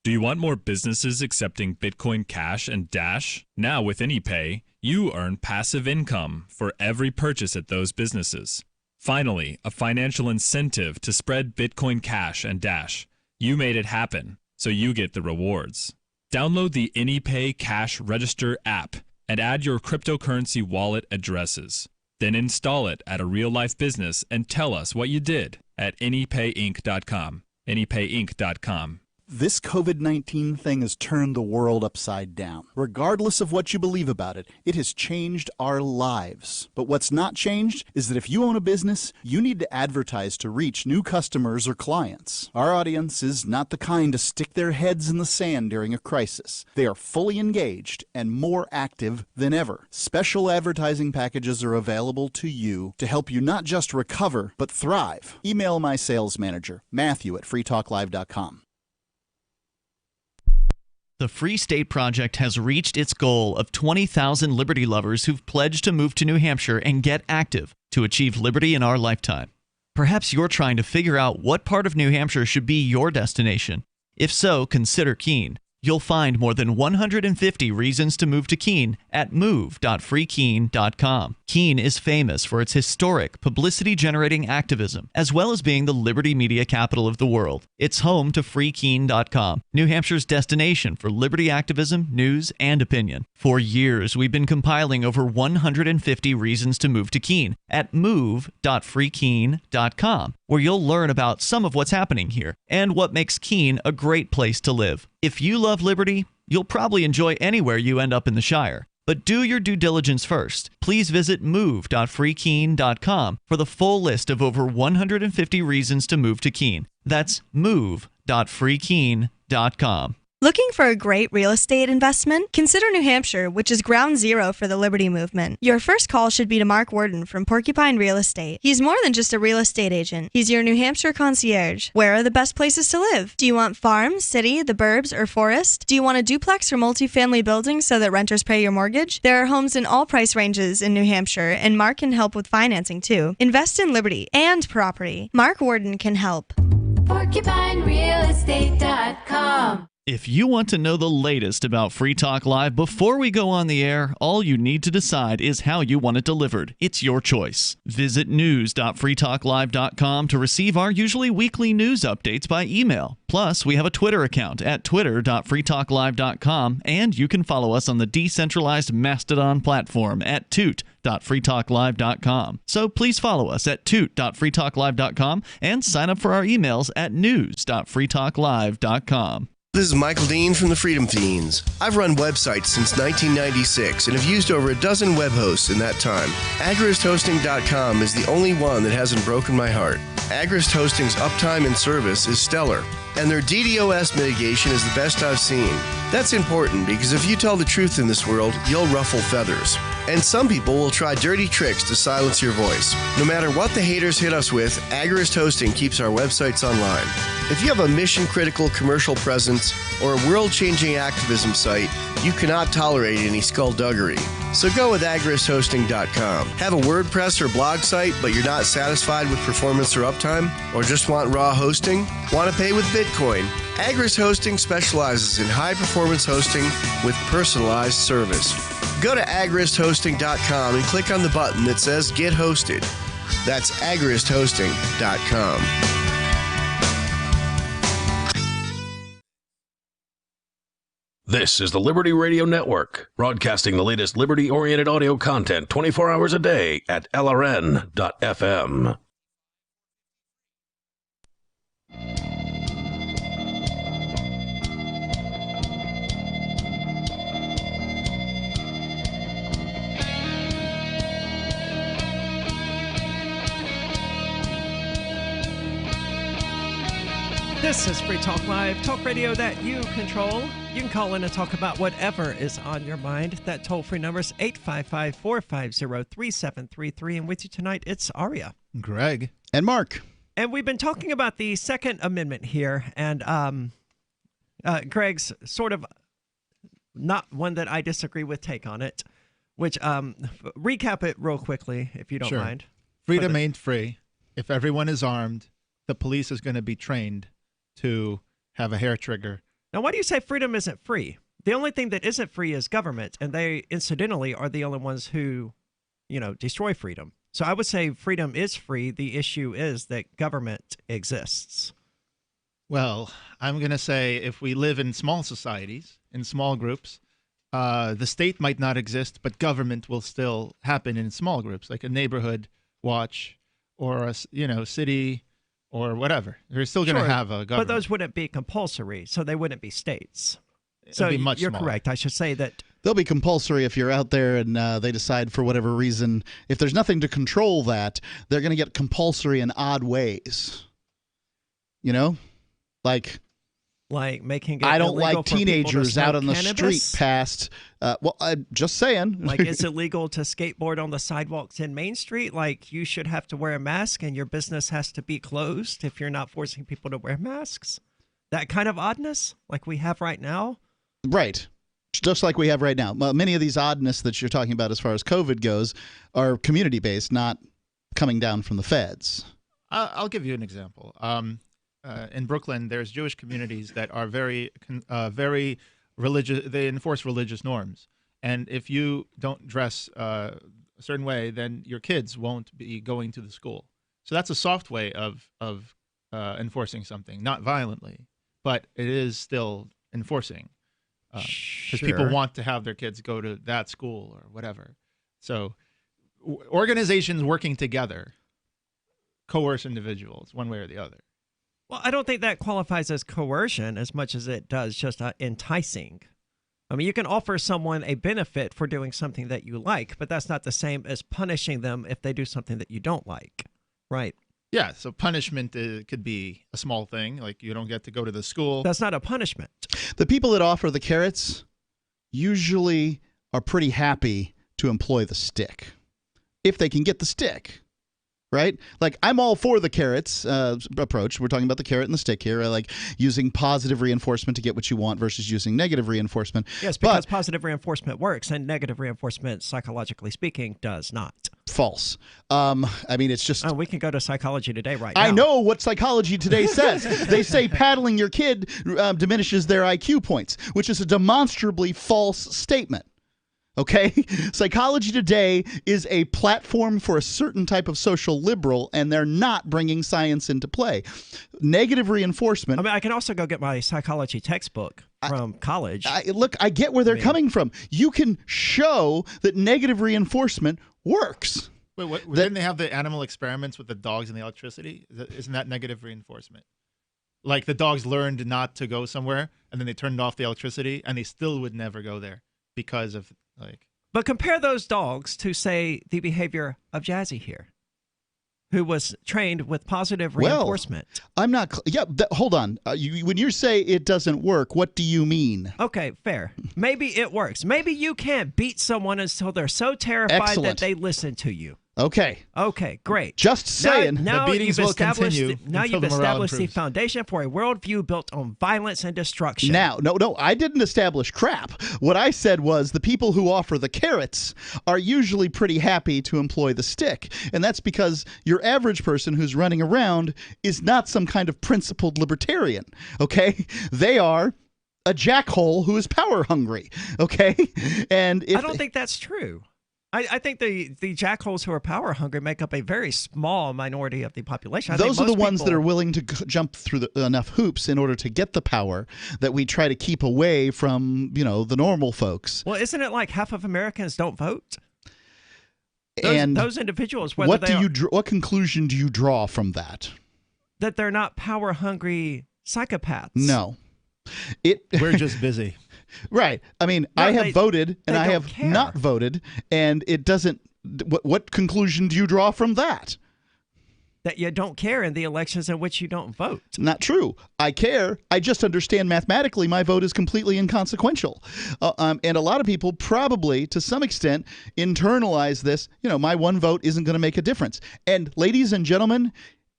[SPEAKER 14] Do you want more businesses accepting Bitcoin Cash and Dash? Now with AnyPay, you earn passive income for every purchase at those businesses. Finally, a financial incentive to spread Bitcoin Cash and Dash. You made it happen, so you get the rewards. Download the AnyPay Cash Register app and add your cryptocurrency wallet addresses. Then install it at a real-life business and tell us what you did at anypayinc.com. anypayinc.com.
[SPEAKER 15] This COVID-19 thing has turned the world upside down. Regardless of what you believe about it, it has changed our lives. But what's not changed is that if you own a business, you need to advertise to reach new customers or clients. Our audience is not the kind to stick their heads in the sand during a crisis. They are fully engaged and more active than ever. Special advertising packages are available to you to help you not just recover, but thrive. Email my sales manager, Matthew at freetalklive.com.
[SPEAKER 11] The Free State Project has reached its goal of 20,000 liberty lovers who've pledged to move to New Hampshire and get active to achieve liberty in our lifetime. Perhaps you're trying to figure out what part of New Hampshire should be your destination. If so, consider Keene. You'll find more than 150 reasons to move to Keene at move.freekeene.com. Keene is famous for its historic, publicity-generating activism, as well as being the liberty media capital of the world. It's home to freekeene.com, New Hampshire's destination for liberty activism, news, and opinion. For years, we've been compiling over 150 reasons to move to Keene at move.freekeene.com, where you'll learn about some of what's happening here and what makes Keene a great place to live. If you love liberty, you'll probably enjoy anywhere you end up in the Shire. But do your due diligence first. Please visit move.freekeene.com for the full list of over 150 reasons to move to Keene. That's move.freekeene.com.
[SPEAKER 16] Looking for a great real estate investment? Consider New Hampshire, which is ground zero for the Liberty Movement. Your first call should be to Mark Worden from Porcupine Real Estate. He's more than just a real estate agent. He's your New Hampshire concierge. Where are the best places to live? Do you want farm, city, the burbs, or forest? Do you want a duplex or multifamily building so that renters pay your mortgage? There are homes in all price ranges in New Hampshire, and Mark can help with financing too. Invest in liberty and property. Mark Worden can help.
[SPEAKER 17] PorcupineRealestate.com.
[SPEAKER 11] If you want to know the latest about Free Talk Live before we go on the air, all you need to decide is how you want it delivered. It's your choice. Visit news.freetalklive.com to receive our usually weekly news updates by email. Plus, we have a Twitter account at twitter.freetalklive.com, and you can follow us on the decentralized Mastodon platform at toot.freetalklive.com. So please follow us at toot.freetalklive.com and sign up for our emails at news.freetalklive.com.
[SPEAKER 17] This is Michael Dean from the Freedom Fiends. I've run websites since 1996 and have used over a dozen web hosts in that time. AgristHosting.com is the only one that hasn't broken my heart. Agrist Hosting's uptime and service is stellar, and their DDoS mitigation is the best I've seen. That's important because if you tell the truth in this world, you'll ruffle feathers. And some people will try dirty tricks to silence your voice. No matter what the haters hit us with, Agrist Hosting keeps our websites online. If you have a mission-critical commercial presence or a world-changing activism site, you cannot tolerate any skullduggery. So go with agristhosting.com. Have a WordPress or blog site, but you're not satisfied with performance or uptime? Or just want raw hosting? Want to pay with Bitcoin? Agrist Hosting specializes in high-performance hosting with personalized service. Go to agristhosting.com and click on the button that says Get Hosted. That's agristhosting.com.
[SPEAKER 5] This is the Liberty Radio Network, broadcasting the latest liberty-oriented audio content 24 hours a day at LRN.FM.
[SPEAKER 6] This is Free Talk Live, talk radio that you control. You can call in and talk about whatever is on your mind. That toll-free number is 855-450-3733. And with you tonight, it's Aria.
[SPEAKER 8] Greg.
[SPEAKER 7] And Mark.
[SPEAKER 6] And we've been talking about the Second Amendment here. And Greg's sort of not one that I disagree with take on it. Which, recap it real quickly, if you don't mind.
[SPEAKER 8] Freedom ain't free. If everyone is armed, the police is going to be trained to have a hair trigger.
[SPEAKER 6] Now, why do you say freedom isn't free? The only thing that isn't free is government, and they, incidentally, are the only ones who, destroy freedom. So I would say freedom is free. The issue is that government exists.
[SPEAKER 8] Well, I'm going to say if we live in small societies, in small groups, the state might not exist, but government will still happen in small groups, like a neighborhood watch or a city or whatever. They're still going to have a government.
[SPEAKER 6] But those wouldn't be compulsory, so they wouldn't be states.
[SPEAKER 8] So you're
[SPEAKER 6] correct. I should say that
[SPEAKER 7] they'll be compulsory if you're out there and they decide for whatever reason, if there's nothing to control that, they're going to get compulsory in odd ways. Like
[SPEAKER 6] making it
[SPEAKER 7] I don't
[SPEAKER 6] illegal
[SPEAKER 7] like
[SPEAKER 6] for
[SPEAKER 7] teenagers
[SPEAKER 6] people to
[SPEAKER 7] out on the
[SPEAKER 6] cannabis?
[SPEAKER 7] street past. I'm just saying.
[SPEAKER 6] Like it's illegal to skateboard on the sidewalks in Main Street. Like you should have to wear a mask and your business has to be closed if you're not forcing people to wear masks. That kind of oddness like we have right now.
[SPEAKER 7] Right. Just like we have right now. Many of these oddness that you're talking about as far as COVID goes are community-based, not coming down from the feds.
[SPEAKER 8] I'll give you an example. In Brooklyn, there's Jewish communities that are very religious. They enforce religious norms. And if you don't dress a certain way, then your kids won't be going to the school. So that's a soft way of enforcing something, not violently, but it is still enforcing. Because people want to have their kids go to that school or whatever. So organizations working together coerce individuals one way or the other.
[SPEAKER 6] Well, I don't think that qualifies as coercion as much as it does just enticing. I mean, you can offer someone a benefit for doing something that you like, but that's not the same as punishing them if they do something that you don't like, right?
[SPEAKER 8] Yeah, so punishment could be a small thing, like you don't get to go to the school.
[SPEAKER 6] That's not a punishment.
[SPEAKER 7] The people that offer the carrots usually are pretty happy to employ the stick, if they can get the stick. Right? Like, I'm all for the carrots approach. We're talking about the carrot and the stick here. I like using positive reinforcement to get what you want versus using negative reinforcement.
[SPEAKER 6] Yes, because positive reinforcement works and negative reinforcement, psychologically speaking, does not.
[SPEAKER 7] false. I mean, it's just.
[SPEAKER 6] Oh, we can go to Psychology Today right now.
[SPEAKER 7] I know what Psychology Today says. They say paddling your kid diminishes their IQ points, which is a demonstrably false statement. Okay? Psychology Today is a platform for a certain type of social liberal, and they're not bringing science into play. Negative reinforcement.
[SPEAKER 6] I mean, I can also go get my psychology textbook from college.
[SPEAKER 7] Look, I get where they're coming from. You can show that negative reinforcement works.
[SPEAKER 8] Wait, didn't they have the animal experiments with the dogs and the electricity? Isn't that negative reinforcement? Like the dogs learned not to go somewhere, and then they turned off the electricity, and they still would never go there because of
[SPEAKER 6] But compare those dogs to, say, the behavior of Jazzy here, who was trained with positive reinforcement.
[SPEAKER 7] I'm not. Hold on. When you say it doesn't work, what do you mean?
[SPEAKER 6] Okay, fair. Maybe it works. Maybe you can't beat someone until they're so terrified that they listen to you.
[SPEAKER 7] Okay.
[SPEAKER 6] Okay, great.
[SPEAKER 7] Just saying.
[SPEAKER 6] Now
[SPEAKER 8] the beatings will continue.
[SPEAKER 6] Now
[SPEAKER 8] until
[SPEAKER 6] you've
[SPEAKER 8] the morale
[SPEAKER 6] established the
[SPEAKER 8] improves.
[SPEAKER 6] foundation for a worldview built on violence and destruction.
[SPEAKER 7] Now, no, I didn't establish crap. What I said was the people who offer the carrots are usually pretty happy to employ the stick. And that's because your average person who's running around is not some kind of principled libertarian, okay? They are a jackhole who is power hungry, okay? And
[SPEAKER 6] I don't think that's true. I think the jackholes who are power hungry make up a very small minority of the population.
[SPEAKER 7] Those are the ones that are willing to jump through enough hoops in order to get the power that we try to keep away from, the normal folks.
[SPEAKER 6] Well, isn't it like half of Americans don't vote? Those individuals,
[SPEAKER 7] what conclusion do you draw from that?
[SPEAKER 6] That they're not power hungry psychopaths.
[SPEAKER 7] No.
[SPEAKER 8] We're just busy.
[SPEAKER 7] Right. I mean, I have voted and I have not voted, and it doesn't. What conclusion do you draw from that?
[SPEAKER 6] That you don't care in the elections in which you don't vote.
[SPEAKER 7] Not true. I care. I just understand mathematically my vote is completely inconsequential. And a lot of people probably, to some extent, internalize this. My one vote isn't going to make a difference. And ladies and gentlemen,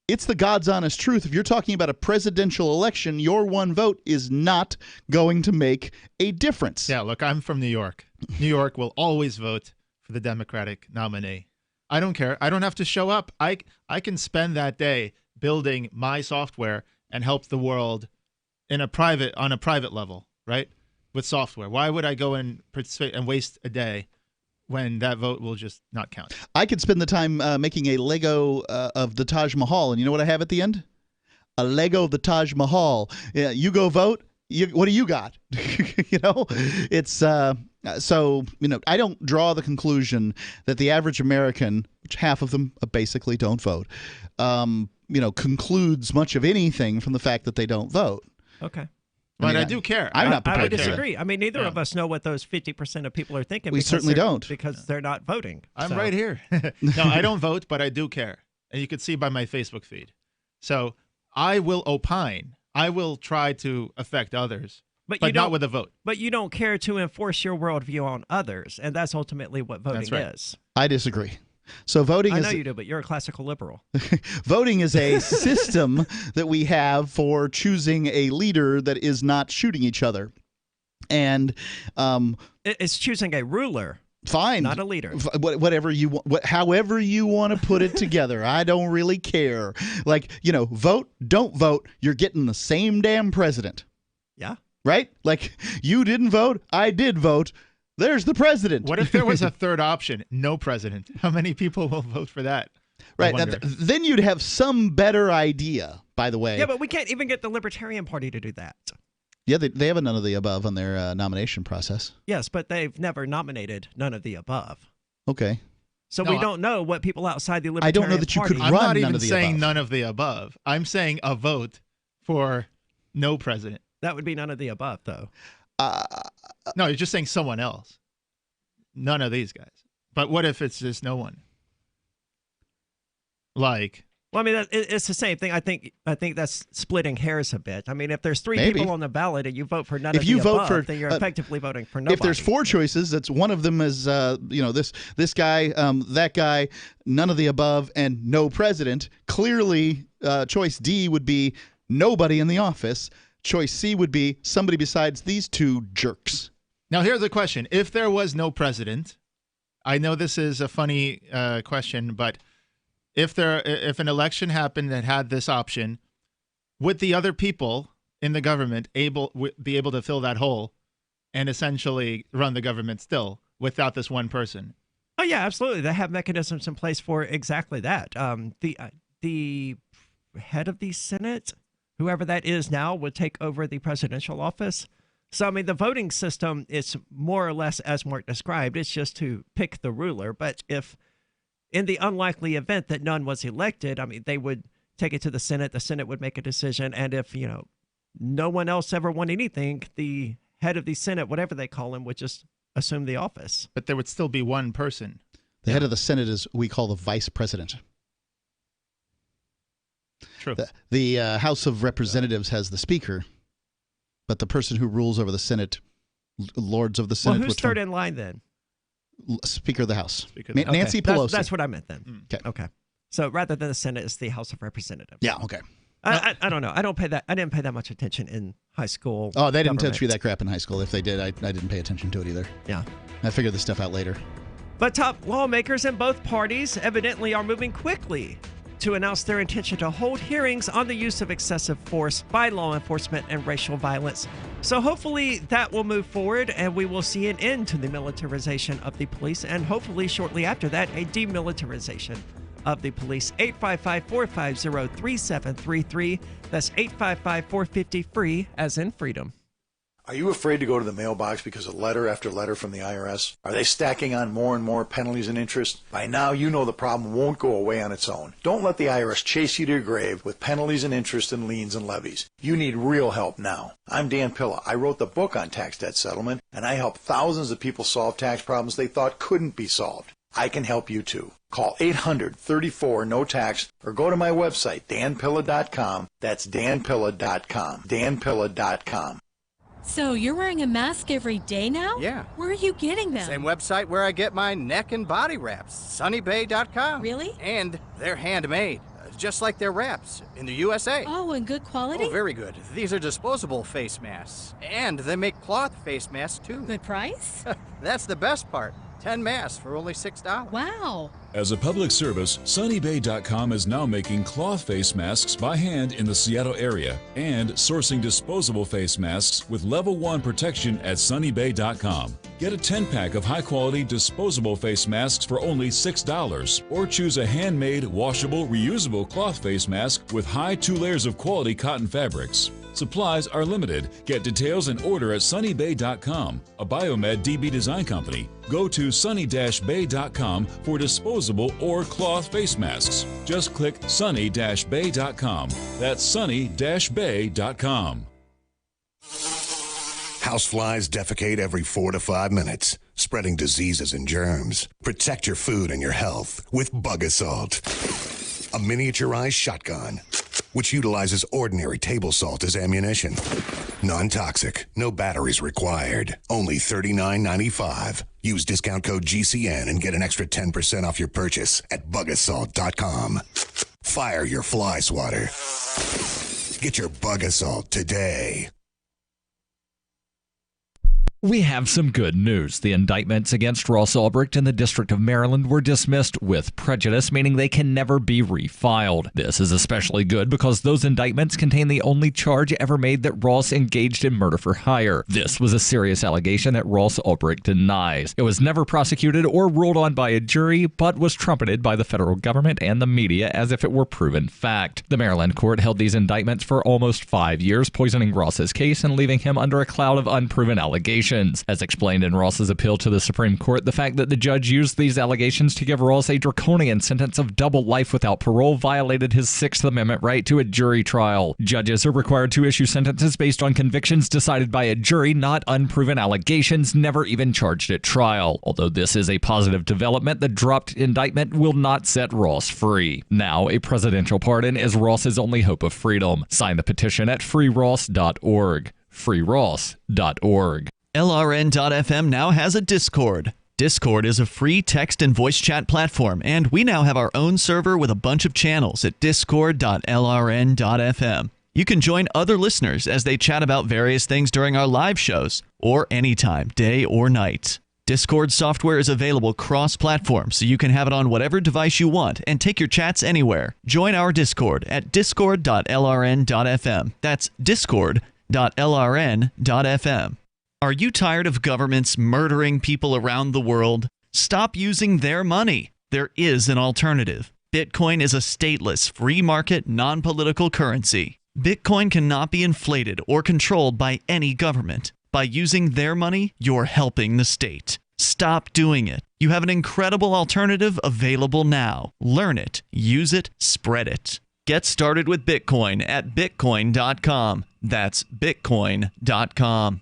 [SPEAKER 7] it's the God's honest truth. If you're talking about a presidential election, your one vote is not going to make a difference.
[SPEAKER 8] Yeah, look, I'm from New York. New York will always vote for the Democratic nominee. I don't care. I don't have to show up. I can spend that day building my software and help the world on a private level, right? With software. Why would I go and participate and waste a day when that vote will just not count?
[SPEAKER 7] I could spend the time making a Lego of the Taj Mahal, and you know what I have at the end? A Lego of the Taj Mahal. You go vote. What do you got? It's so I don't draw the conclusion that the average American, which half of them basically don't vote, concludes much of anything from the fact that they don't vote.
[SPEAKER 6] Okay.
[SPEAKER 8] But I do care.
[SPEAKER 7] I'm not prepared
[SPEAKER 6] I would
[SPEAKER 7] to
[SPEAKER 6] disagree. I mean, neither of us know what those 50% of people are thinking.
[SPEAKER 7] We certainly don't.
[SPEAKER 6] Because they're not voting.
[SPEAKER 8] I'm right here. No, I don't vote, but I do care. And you can see by my Facebook feed. So I will opine. I will try to affect others, but not with a vote.
[SPEAKER 6] But you don't care to enforce your worldview on others. And that's ultimately what voting is.
[SPEAKER 7] I disagree. So voting
[SPEAKER 6] I
[SPEAKER 7] is.
[SPEAKER 6] know you do, but you're a classical liberal.
[SPEAKER 7] Voting is a system that we have for choosing a leader that is not shooting each other. And
[SPEAKER 6] it's choosing a ruler.
[SPEAKER 7] Fine.
[SPEAKER 6] Not a leader.
[SPEAKER 7] Whatever you want, however you want to put it together. I don't really care. Like, vote, don't vote. You're getting the same damn president.
[SPEAKER 6] Yeah.
[SPEAKER 7] Right? Like, you didn't vote. I did vote. There's the president.
[SPEAKER 8] What if there was a third option? No president. How many people will vote for that?
[SPEAKER 7] Right. Now, then you'd have some better idea, by the way.
[SPEAKER 6] Yeah, but we can't even get the Libertarian Party to do that.
[SPEAKER 7] Yeah, they have a none of the above on their nomination process.
[SPEAKER 6] Yes, but they've never nominated none of the above.
[SPEAKER 7] Okay.
[SPEAKER 6] So we don't know what people outside the Libertarian
[SPEAKER 7] I don't know that you
[SPEAKER 6] Party.
[SPEAKER 7] could
[SPEAKER 8] I'm
[SPEAKER 7] run
[SPEAKER 8] not
[SPEAKER 7] none
[SPEAKER 8] even
[SPEAKER 7] of the
[SPEAKER 8] saying
[SPEAKER 7] above.
[SPEAKER 8] none of the above. I'm saying a vote for no president.
[SPEAKER 6] That would be none of the above, though.
[SPEAKER 8] No, you're just saying someone else. None of these guys. But what if it's just no one? Like,
[SPEAKER 6] well, I mean, it's the same thing. I think that's splitting hairs a bit. I mean, if there's three
[SPEAKER 7] Maybe.
[SPEAKER 6] people on the ballot and you vote for none of
[SPEAKER 7] If you
[SPEAKER 6] the
[SPEAKER 7] vote
[SPEAKER 6] above,
[SPEAKER 7] for,
[SPEAKER 6] then you're effectively voting for nobody.
[SPEAKER 7] If there's four choices, that's one of them is this guy, that guy, none of the above, and no president. Clearly, choice D would be nobody in the office. Choice C would be somebody besides these two jerks.
[SPEAKER 8] now here's the question. If there was no president, I know this is a funny question, but if an election happened that had this option, would the other people in the government be able to fill that hole and essentially run the government still without this one person?
[SPEAKER 6] Oh yeah, absolutely. They have mechanisms in place for exactly that. The head of the Senate, whoever that is now, would take over the presidential office. So, I mean, the voting system is more or less as Mark described. It's just to pick the ruler. But if in the unlikely event that none was elected, I mean, they would take it to the Senate would make a decision. And if, no one else ever won anything, the head of the Senate, whatever they call him, would just assume the office.
[SPEAKER 8] But there would still be one person.
[SPEAKER 7] The head of the Senate is we call the vice president.
[SPEAKER 8] True.
[SPEAKER 7] The House of Representatives has the speaker, but the person who rules over the Senate, lords of the Senate.
[SPEAKER 6] Well, who's third in line then?
[SPEAKER 7] Speaker of the House.
[SPEAKER 6] Okay.
[SPEAKER 7] Nancy Pelosi.
[SPEAKER 6] That's what I meant then. Okay. So rather than the Senate, it's the House of Representatives.
[SPEAKER 7] Yeah. Okay.
[SPEAKER 6] I don't know. I didn't pay that much attention in high school.
[SPEAKER 7] Oh, they didn't teach me that crap in high school. If they did, I didn't pay attention to it either.
[SPEAKER 6] Yeah.
[SPEAKER 7] I figured this stuff out later.
[SPEAKER 6] But top lawmakers in both parties evidently are moving quickly to announce their intention to hold hearings on the use of excessive force by law enforcement and racial violence. So hopefully that will move forward and we will see an end to the militarization of the police, and hopefully shortly after that, a demilitarization of the police. 855-450-3733. That's 855-450-FREE, as in freedom.
[SPEAKER 18] Are you afraid to go to the mailbox because of letter after letter from the IRS? Are they stacking on more and more penalties and interest? By now, you know the problem won't go away on its own. Don't let the IRS chase you to your grave with penalties and interest and liens and levies. You need real help now. I'm Dan Pilla. I wrote the book on tax debt settlement, and I help thousands of people solve tax problems they thought couldn't be solved. I can help you too. Call 800-34-NO-TAX or go to my website, danpilla.com. That's danpilla.com. danpilla.com.
[SPEAKER 19] So you're wearing a mask every day now?
[SPEAKER 20] Yeah.
[SPEAKER 19] Where are you getting them?
[SPEAKER 20] Same website where I get my neck and body wraps, sunnybay.com.
[SPEAKER 19] Really?
[SPEAKER 20] And they're handmade, just like their wraps, in the USA.
[SPEAKER 19] Oh, and good quality?
[SPEAKER 20] Oh, very good. These are disposable face masks. And they make cloth face masks, too.
[SPEAKER 19] Good price?
[SPEAKER 20] That's the best part. 10 masks for only $6.
[SPEAKER 19] Wow.
[SPEAKER 21] As a public service, sunnybay.com is now making cloth face masks by hand in the Seattle area and sourcing disposable face masks with level 1 protection at sunnybay.com. Get a 10-pack of high-quality disposable face masks for only $6, or choose a handmade, washable, reusable cloth face mask with high 2 layers of quality cotton fabrics. Supplies are limited. Get details and order at sunnybay.com, a Biomed DB design company. Go to sunny-bay.com for disposable or cloth face masks. Just click sunny-bay.com. That's sunny-bay.com.
[SPEAKER 22] Houseflies defecate every 4 to 5 minutes, spreading diseases and germs. Protect your food and your health with Bug Assault, a miniaturized shotgun which utilizes ordinary table salt as ammunition. Non-toxic, no batteries required. Only $39.95. Use discount code GCN and get an extra 10% off your purchase at bugassault.com. Fire your fly swatter. Get your Bug Assault today.
[SPEAKER 11] We have some good news. The indictments against Ross Ulbricht in the District of Maryland were dismissed with prejudice, meaning they can never be refiled. This is especially good because those indictments contain the only charge ever made that Ross engaged in murder for hire. This was a serious allegation that Ross Ulbricht denies. It was never prosecuted or ruled on by a jury, but was trumpeted by the federal government and the media as if it were proven fact. The Maryland court held these indictments for almost 5 years, poisoning Ross's case and leaving him under a cloud of unproven allegations. As explained in Ross's appeal to the Supreme Court, the fact that the judge used these allegations to give Ross a draconian sentence of double life without parole violated his Sixth Amendment right to a jury trial. Judges are required to issue sentences based on convictions decided by a jury, not unproven allegations never even charged at trial. Although this is a positive development, the dropped indictment will not set Ross free. Now, a presidential pardon is Ross's only hope of freedom. Sign the petition at freeross.org. freeross.org.
[SPEAKER 23] LRN.FM now has a Discord. Discord is a free text and voice chat platform, and we now have our own server with a bunch of channels at discord.lrn.fm. You can join other listeners as they chat about various things during our live shows, or anytime, day or night.
[SPEAKER 11] Discord software is available cross-platform, so you can have it on whatever device you want and take your chats anywhere. Join our Discord at discord.lrn.fm. That's discord.lrn.fm. Are you tired of governments murdering people around the world? Stop using their money. There is an alternative. Bitcoin is a stateless, free market, non-political currency. Bitcoin cannot be inflated or controlled by any government. By using their money, you're helping the state. Stop doing it. You have an incredible alternative available now. Learn it, use it, spread it. Get started with Bitcoin at bitcoin.com. That's bitcoin.com.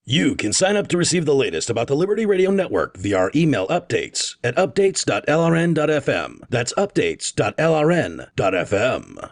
[SPEAKER 5] You can sign up to receive the latest about the Liberty Radio Network via our email updates at updates.lrn.fm. That's updates.lrn.fm.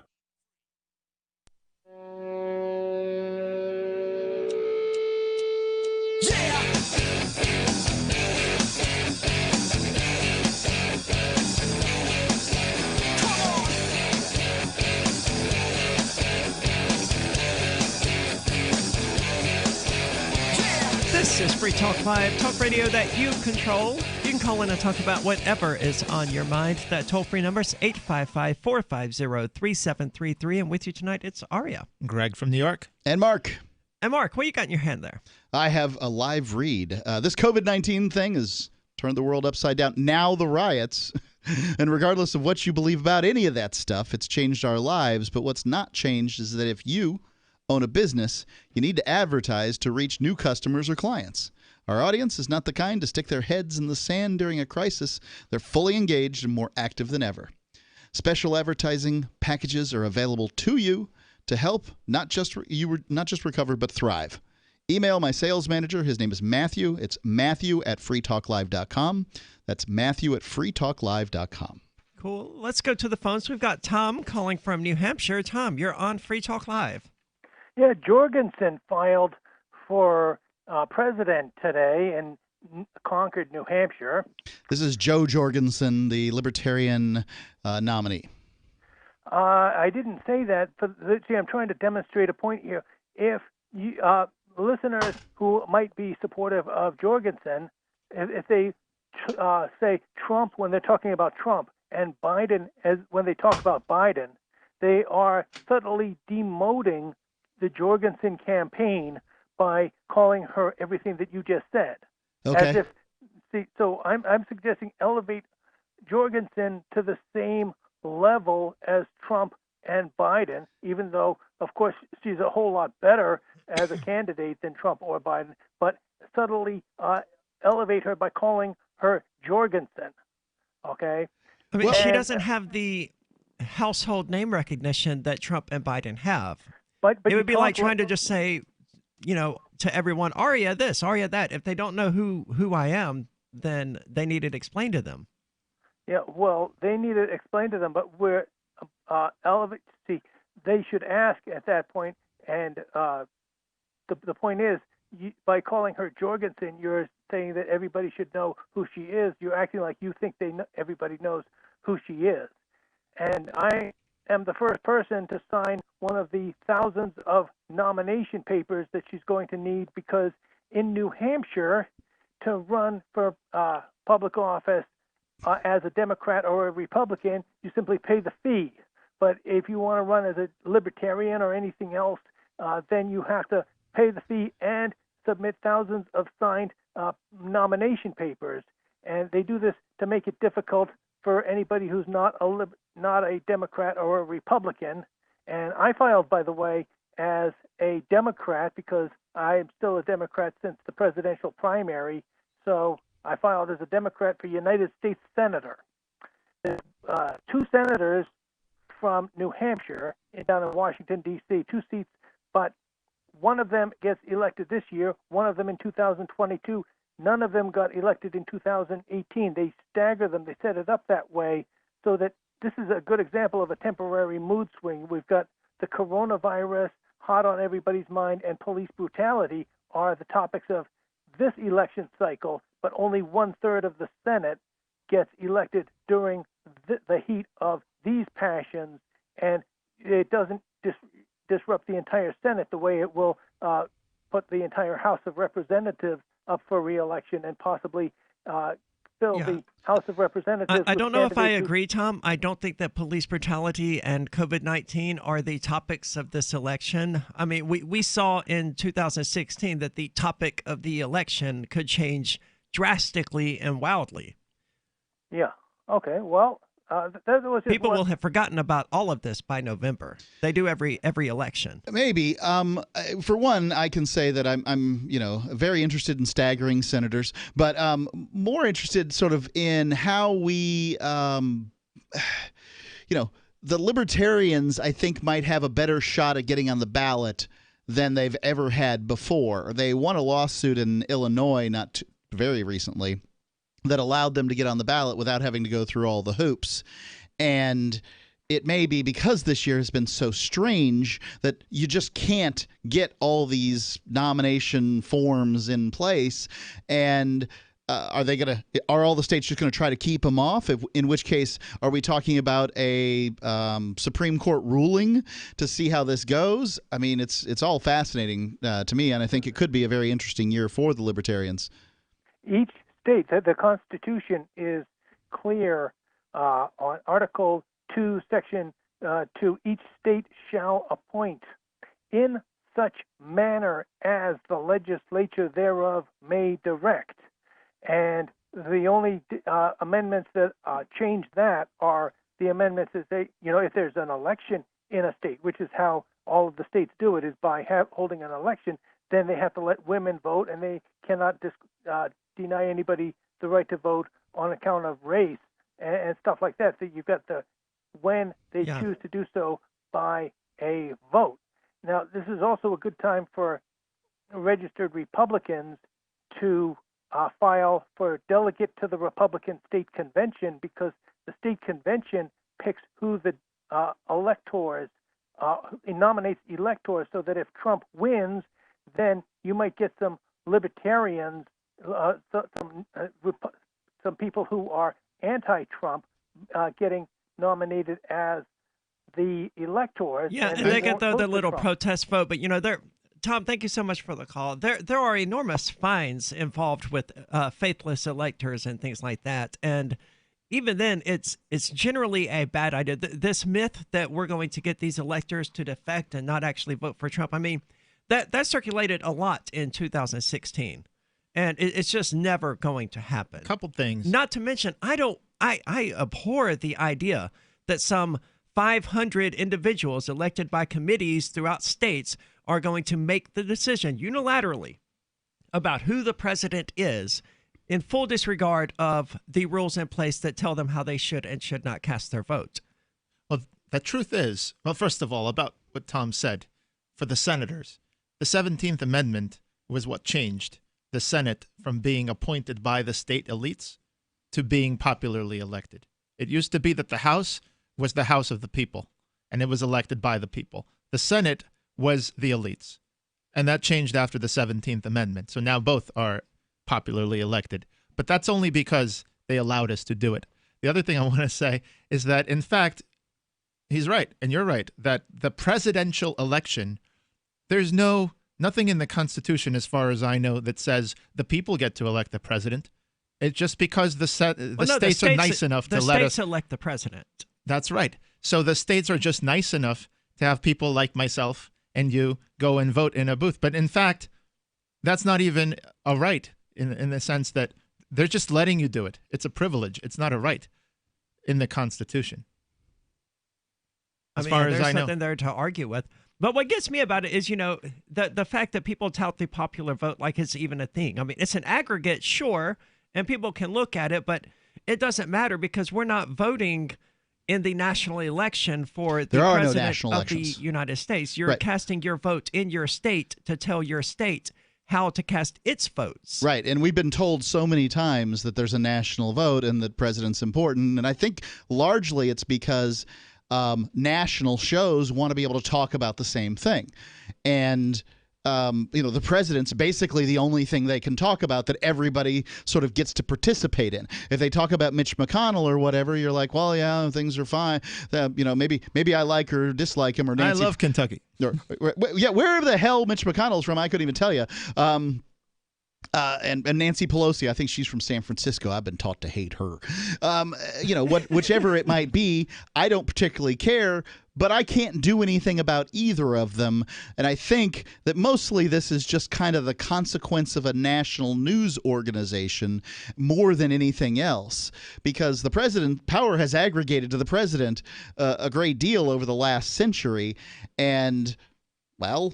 [SPEAKER 6] This is Free Talk Live, talk radio that you control. You can call in and talk about whatever is on your mind. That toll-free number is 855-450-3733. And with you tonight, it's Aria.
[SPEAKER 8] Greg from New York.
[SPEAKER 7] And Mark.
[SPEAKER 6] And Mark, what you got in your hand there?
[SPEAKER 7] I have a live read. This COVID-19 thing has turned the world upside down. Now the riots. And regardless of what you believe about any of that stuff, it's changed our lives. But what's not changed is that if you own a business, you need to advertise to reach new customers or clients. Our audience is not the kind to stick their heads in the sand during a crisis. They're fully engaged and more active than ever. Special advertising packages are available to you to help not just recover but thrive. Email my sales manager. His name is Matthew. It's Matthew@freetalklive.com. That's Matthew@freetalklive.com.
[SPEAKER 6] Cool. Let's go to the phones. We've got Tom calling from New Hampshire. Tom, you're on Free Talk Live.
[SPEAKER 1] Yeah, Jorgensen filed for president today in Concord, New Hampshire.
[SPEAKER 7] This is Joe Jorgensen, the Libertarian nominee.
[SPEAKER 1] I didn't say that. See, I'm trying to demonstrate a point here. If you, listeners who might be supportive of Jorgensen, if they say Trump when they're talking about Trump and Biden when they talk about Biden, they are subtly demoting the Jorgensen campaign by calling her everything that you just said.
[SPEAKER 7] Okay.
[SPEAKER 1] As if, so I'm suggesting elevate Jorgensen to the same level as Trump and Biden, even though, of course, she's a whole lot better as a candidate than Trump or Biden, but subtly elevate her by calling her Jorgensen. Okay?
[SPEAKER 6] I mean, she doesn't have the household name recognition that Trump and Biden have.
[SPEAKER 1] But
[SPEAKER 6] it would be like trying to just say, to everyone, Aria this, Aria that. If they don't know who I am, then they need it explained to them.
[SPEAKER 1] Yeah, well, they need it explained to them, but we're see, they should ask at that point, and the point is, by calling her Jorgensen, you're saying that everybody should know who she is. You're acting like you think everybody knows who she is. And I am the first person to sign one of the thousands of nomination papers that she's going to need, because in New Hampshire, to run for public office as a Democrat or a Republican, you simply pay the fee. But if you want to run as a Libertarian or anything else, then you have to pay the fee and submit thousands of signed nomination papers. And they do this to make it difficult for anybody who's not a Democrat or a Republican. And I filed, by the way, as a Democrat because I'm still a Democrat since the presidential primary. So I filed as a Democrat for United States Senator. Two senators from New Hampshire down in Washington, D.C., 2 seats, but one of them gets elected this year, one of them in 2022. None of them got elected in 2018. They stagger them. They set it up that way so that this is a good example of a temporary mood swing. We've got the coronavirus hot on everybody's mind, and police brutality are the topics of this election cycle, but only 1/3 of the Senate gets elected during the heat of these passions, and it doesn't disrupt the entire Senate the way it will put the entire House of Representatives up for re-election and possibly fill the House of Representatives.
[SPEAKER 6] I don't know if I
[SPEAKER 1] candidates who-
[SPEAKER 6] agree, Tom. I don't think that police brutality and COVID-19 are the topics of this election. I mean, we saw in 2016 that the topic of the election could change drastically and wildly.
[SPEAKER 1] Yeah. Okay. Well, that was just
[SPEAKER 6] People
[SPEAKER 1] one-
[SPEAKER 6] will have forgotten about all of this by November. They do every election.
[SPEAKER 7] Maybe. For one, I can say that I'm very interested in staggering senators, but more interested sort of in how we, the libertarians, I think, might have a better shot at getting on the ballot than they've ever had before. They won a lawsuit in Illinois not very recently that allowed them to get on the ballot without having to go through all the hoops. And it may be because this year has been so strange that you just can't get all these nomination forms in place. And are all the states just going to try to keep them off? In which case, are we talking about a Supreme Court ruling to see how this goes? I mean, it's all fascinating to me, and I think it could be a very interesting year for the libertarians.
[SPEAKER 1] Each state, the Constitution is clear on Article 2, Section 2. Each state shall appoint in such manner as the legislature thereof may direct. And the only amendments that change that are the amendments that say, if there's an election in a state, which is how all of the states do it, is by holding an election, then they have to let women vote, and they cannot deny anybody the right to vote on account of race and stuff like that. So you've got when they choose to do so by a vote. Now, this is also a good time for registered Republicans to file for delegate to the Republican State Convention, because the State Convention picks who the electors, it nominates electors, so that if Trump wins, then you might get some libertarians, some people who are anti-Trump getting nominated as the electors.
[SPEAKER 6] Yeah, and they get the little protest vote. But, Tom, thank you so much for the call. There are enormous fines involved with faithless electors and things like that. And even then, it's generally a bad idea. This myth that we're going to get these electors to defect and not actually vote for Trump, I mean, that circulated a lot in 2016. And it's just never going to happen.
[SPEAKER 8] Couple things.
[SPEAKER 6] Not to mention, I abhor the idea that some 500 individuals elected by committees throughout states are going to make the decision unilaterally about who the president is, in full disregard of the rules in place that tell them how they should and should not cast their vote.
[SPEAKER 8] Well, the truth is, first of all, about what Tom said, for the senators, the 17th Amendment was what changed the Senate from being appointed by the state elites to being popularly elected. It used to be that the House was the House of the people, and it was elected by the people. The Senate was the elites, and that changed after the 17th Amendment. So now both are popularly elected. But that's only because they allowed us to do it. The other thing I want to say is that, in fact, he's right, and you're right, that the presidential election, there's nothing in the Constitution, as far as I know, that says the people get to elect the president. It's just because the states are nice enough to let us...
[SPEAKER 6] The states elect the president.
[SPEAKER 8] That's right. So the states are just nice enough to have people like myself and you go and vote in a booth. But in fact, that's not even a right in the sense that they're just letting you do it. It's a privilege. It's not a right in the Constitution. As far as I know.
[SPEAKER 6] There's something there to argue with. But what gets me about it is, the fact that people tout the popular vote like it's even a thing. I mean, it's an aggregate, sure, and people can look at it, but it doesn't matter because we're not voting in the national election for the president of the United States. You're casting your vote in your state to tell your state how to cast its votes.
[SPEAKER 7] Right, and we've been told so many times that there's a national vote and that president's important, and I think largely it's because national shows want to be able to talk about the same thing. And, the president's basically the only thing they can talk about that everybody sort of gets to participate in. If they talk about Mitch McConnell or whatever, you're like, well, yeah, things are fine. Maybe I like or dislike him or Nancy.
[SPEAKER 8] I love Kentucky.
[SPEAKER 7] Yeah, wherever the hell Mitch McConnell's from, I couldn't even tell you. And Nancy Pelosi, I think she's from San Francisco. I've been taught to hate her. Whichever it might be, I don't particularly care, but I can't do anything about either of them. And I think that mostly this is just kind of the consequence of a national news organization more than anything else, because the president, power has aggregated to the president a great deal over the last century. And, well,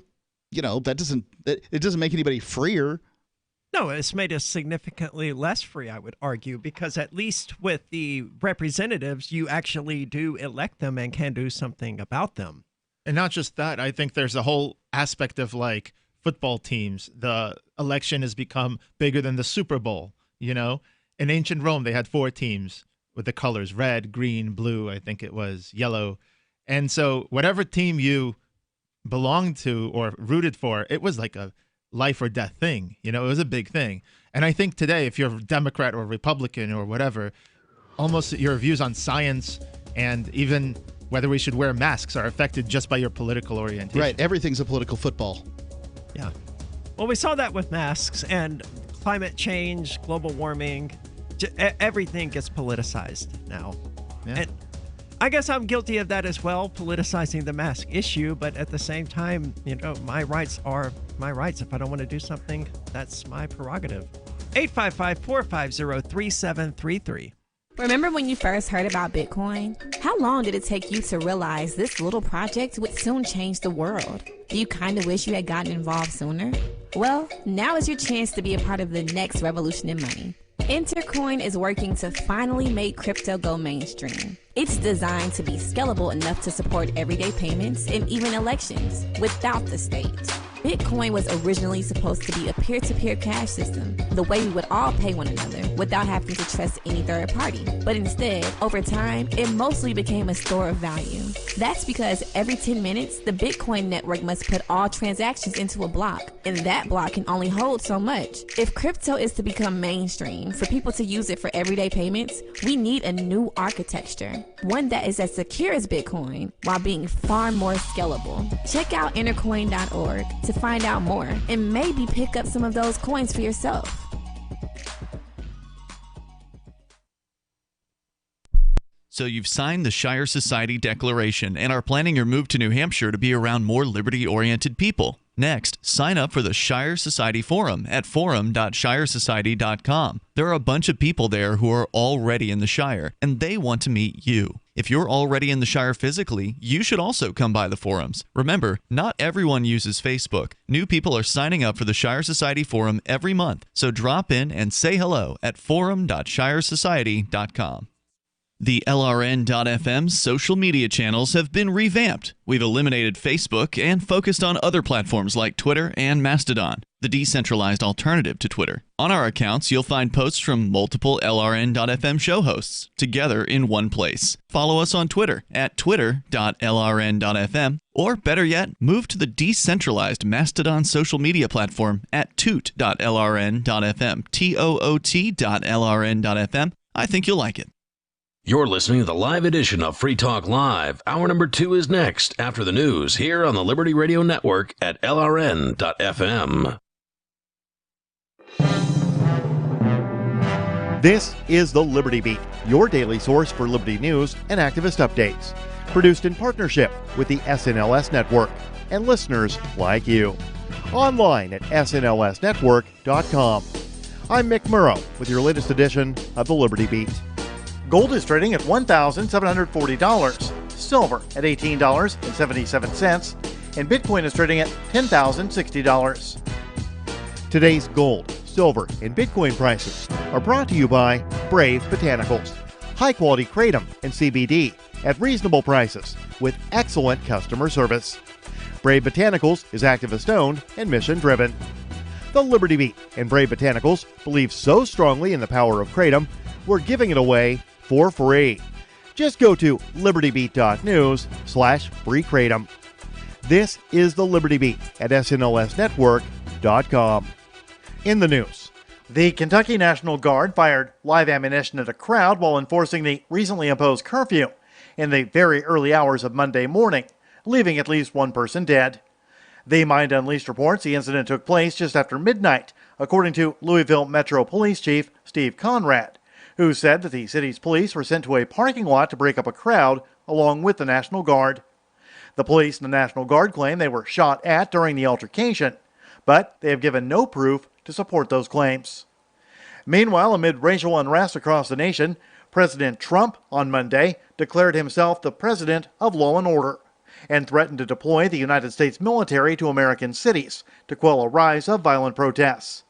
[SPEAKER 7] it doesn't make anybody freer.
[SPEAKER 6] No, it's made us significantly less free, I would argue, because at least with the representatives, you actually do elect them and can do something about them.
[SPEAKER 8] And not just that, I think there's a whole aspect of like football teams. The election has become bigger than the Super Bowl, In ancient Rome, they had 4 teams with the colors red, green, blue, I think it was yellow. And so whatever team you belonged to or rooted for, it was like a life or death thing. It was a big thing. And I think today, if you're a Democrat or Republican or whatever, almost your views on science and even whether we should wear masks are affected just by your political orientation.
[SPEAKER 7] Right. Everything's a political football.
[SPEAKER 6] Yeah. Well, we saw that with masks and climate change, global warming. Everything gets politicized now.
[SPEAKER 8] Yeah.
[SPEAKER 6] And I guess I'm guilty of that as well, politicizing the mask issue. But at the same time, my rights are my rights. If I don't want to do something, that's my prerogative. 855-450-3733.
[SPEAKER 2] Remember when you first heard about Bitcoin? How long did it take you to realize this little project would soon change the world? Do you kind of wish you had gotten involved sooner? Well, now is your chance to be a part of the next revolution in money. Intercoin is working to finally make crypto go mainstream. It's designed to be scalable enough to support everyday payments and even elections without the state. Bitcoin was originally supposed to be a peer-to-peer cash system, the way we would all pay one another without having to trust any third party. But instead, over time, it mostly became a store of value. That's because every 10 minutes, the Bitcoin network must put all transactions into a block, and that block can only hold so much. If crypto is to become mainstream, for people to use it for everyday payments, we need a new architecture, one that is as secure as Bitcoin while being far more scalable. Check out intercoin.org to find out more and maybe pick up some of those coins for yourself.
[SPEAKER 11] So you've signed the Shire Society Declaration and are planning your move to New Hampshire to be around more liberty-oriented people. Next, sign up for the Shire Society Forum at forum.shiresociety.com. There are a bunch of people there who are already in the Shire, and they want to meet you. If you're already in the Shire physically, you should also come by the forums. Remember, not everyone uses Facebook. New people are signing up for the Shire Society Forum every month, so drop in and say hello at forum.shiresociety.com. The LRN.FM social media channels have been revamped. We've eliminated Facebook and focused on other platforms like Twitter and Mastodon, the decentralized alternative to Twitter. On our accounts, you'll find posts from multiple LRN.FM show hosts together in one place. Follow us on Twitter at twitter.lrn.fm, or better yet, move to the decentralized Mastodon social media platform at toot.lrn.fm, toot.lrn.fm. I think you'll like it.
[SPEAKER 5] You're listening to the live edition of Free Talk Live. Hour number 2 is next after the news here on the Liberty Radio Network at LRN.FM.
[SPEAKER 3] This is the Liberty Beat, your daily source for liberty news and activist updates. Produced in partnership with the SNLS Network and listeners like you. Online at snlsnetwork.com. I'm Mick Murrow with your latest edition of the Liberty Beat. Gold is trading at $1,740, silver at $18.77, and Bitcoin is trading at $10,060. Today's gold, silver, and Bitcoin prices are brought to you by Brave Botanicals, high-quality kratom and CBD at reasonable prices with excellent customer service. Brave Botanicals is activist-owned and mission-driven. The Liberty Beat and Brave Botanicals believe so strongly in the power of kratom, we're giving it away for free. Just go to libertybeat.news/free kratom. This is the Liberty Beat at snlsnetwork.com. In the news, the Kentucky National Guard fired live ammunition at a crowd while enforcing the recently imposed curfew in the very early hours of Monday morning, leaving at least one person dead. The Mind Unleashed reports the incident took place just after midnight, according to Louisville Metro Police Chief Steve Conrad, who said that the city's police were sent to a parking lot to break up a crowd along with the National Guard. The police and the National Guard claim they were shot at during the altercation, but they have given no proof to support those claims. Meanwhile, amid racial unrest across the nation, President Trump on Monday declared himself the president of law and order and threatened to deploy the United States military to American cities to quell a rise of violent protests.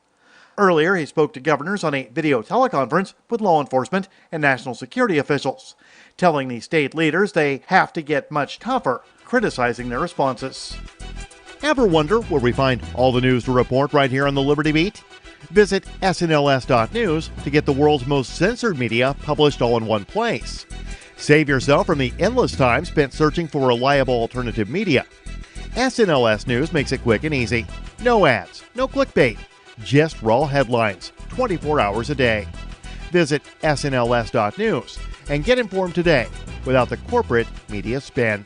[SPEAKER 3] Earlier, he spoke to governors on a video teleconference with law enforcement and national security officials, telling the state leaders they have to get much tougher, criticizing their responses. Ever wonder where we find all the news to report right here on the Liberty Beat? Visit snls.news to get the world's most censored media published all in one place. Save yourself from the endless time spent searching for reliable alternative media. SNLS News makes it quick and easy. No ads, no clickbait, just raw headlines, 24 hours a day. Visit snls.news and get informed today without the corporate media spin.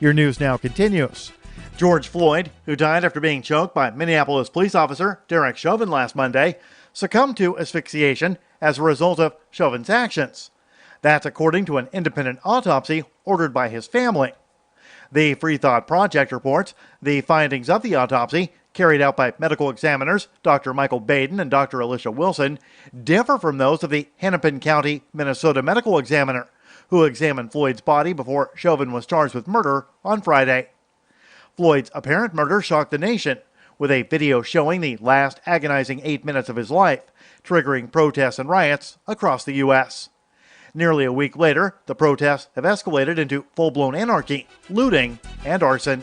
[SPEAKER 3] Your news now continues. George Floyd, who died after being choked by Minneapolis police officer Derek Chauvin last Monday, succumbed to asphyxiation as a result of Chauvin's actions. That's according to an independent autopsy ordered by his family. The Free Thought Project reports the findings of the autopsy, carried out by medical examiners Dr. Michael Baden and Dr. Alicia Wilson, differ from those of the Hennepin County, Minnesota medical examiner, who examined Floyd's body before Chauvin was charged with murder on Friday. Floyd's apparent murder shocked the nation, with a video showing the last agonizing 8 minutes of his life, triggering protests and riots across the U.S. Nearly a week later, the protests have escalated into full-blown anarchy, looting, and arson.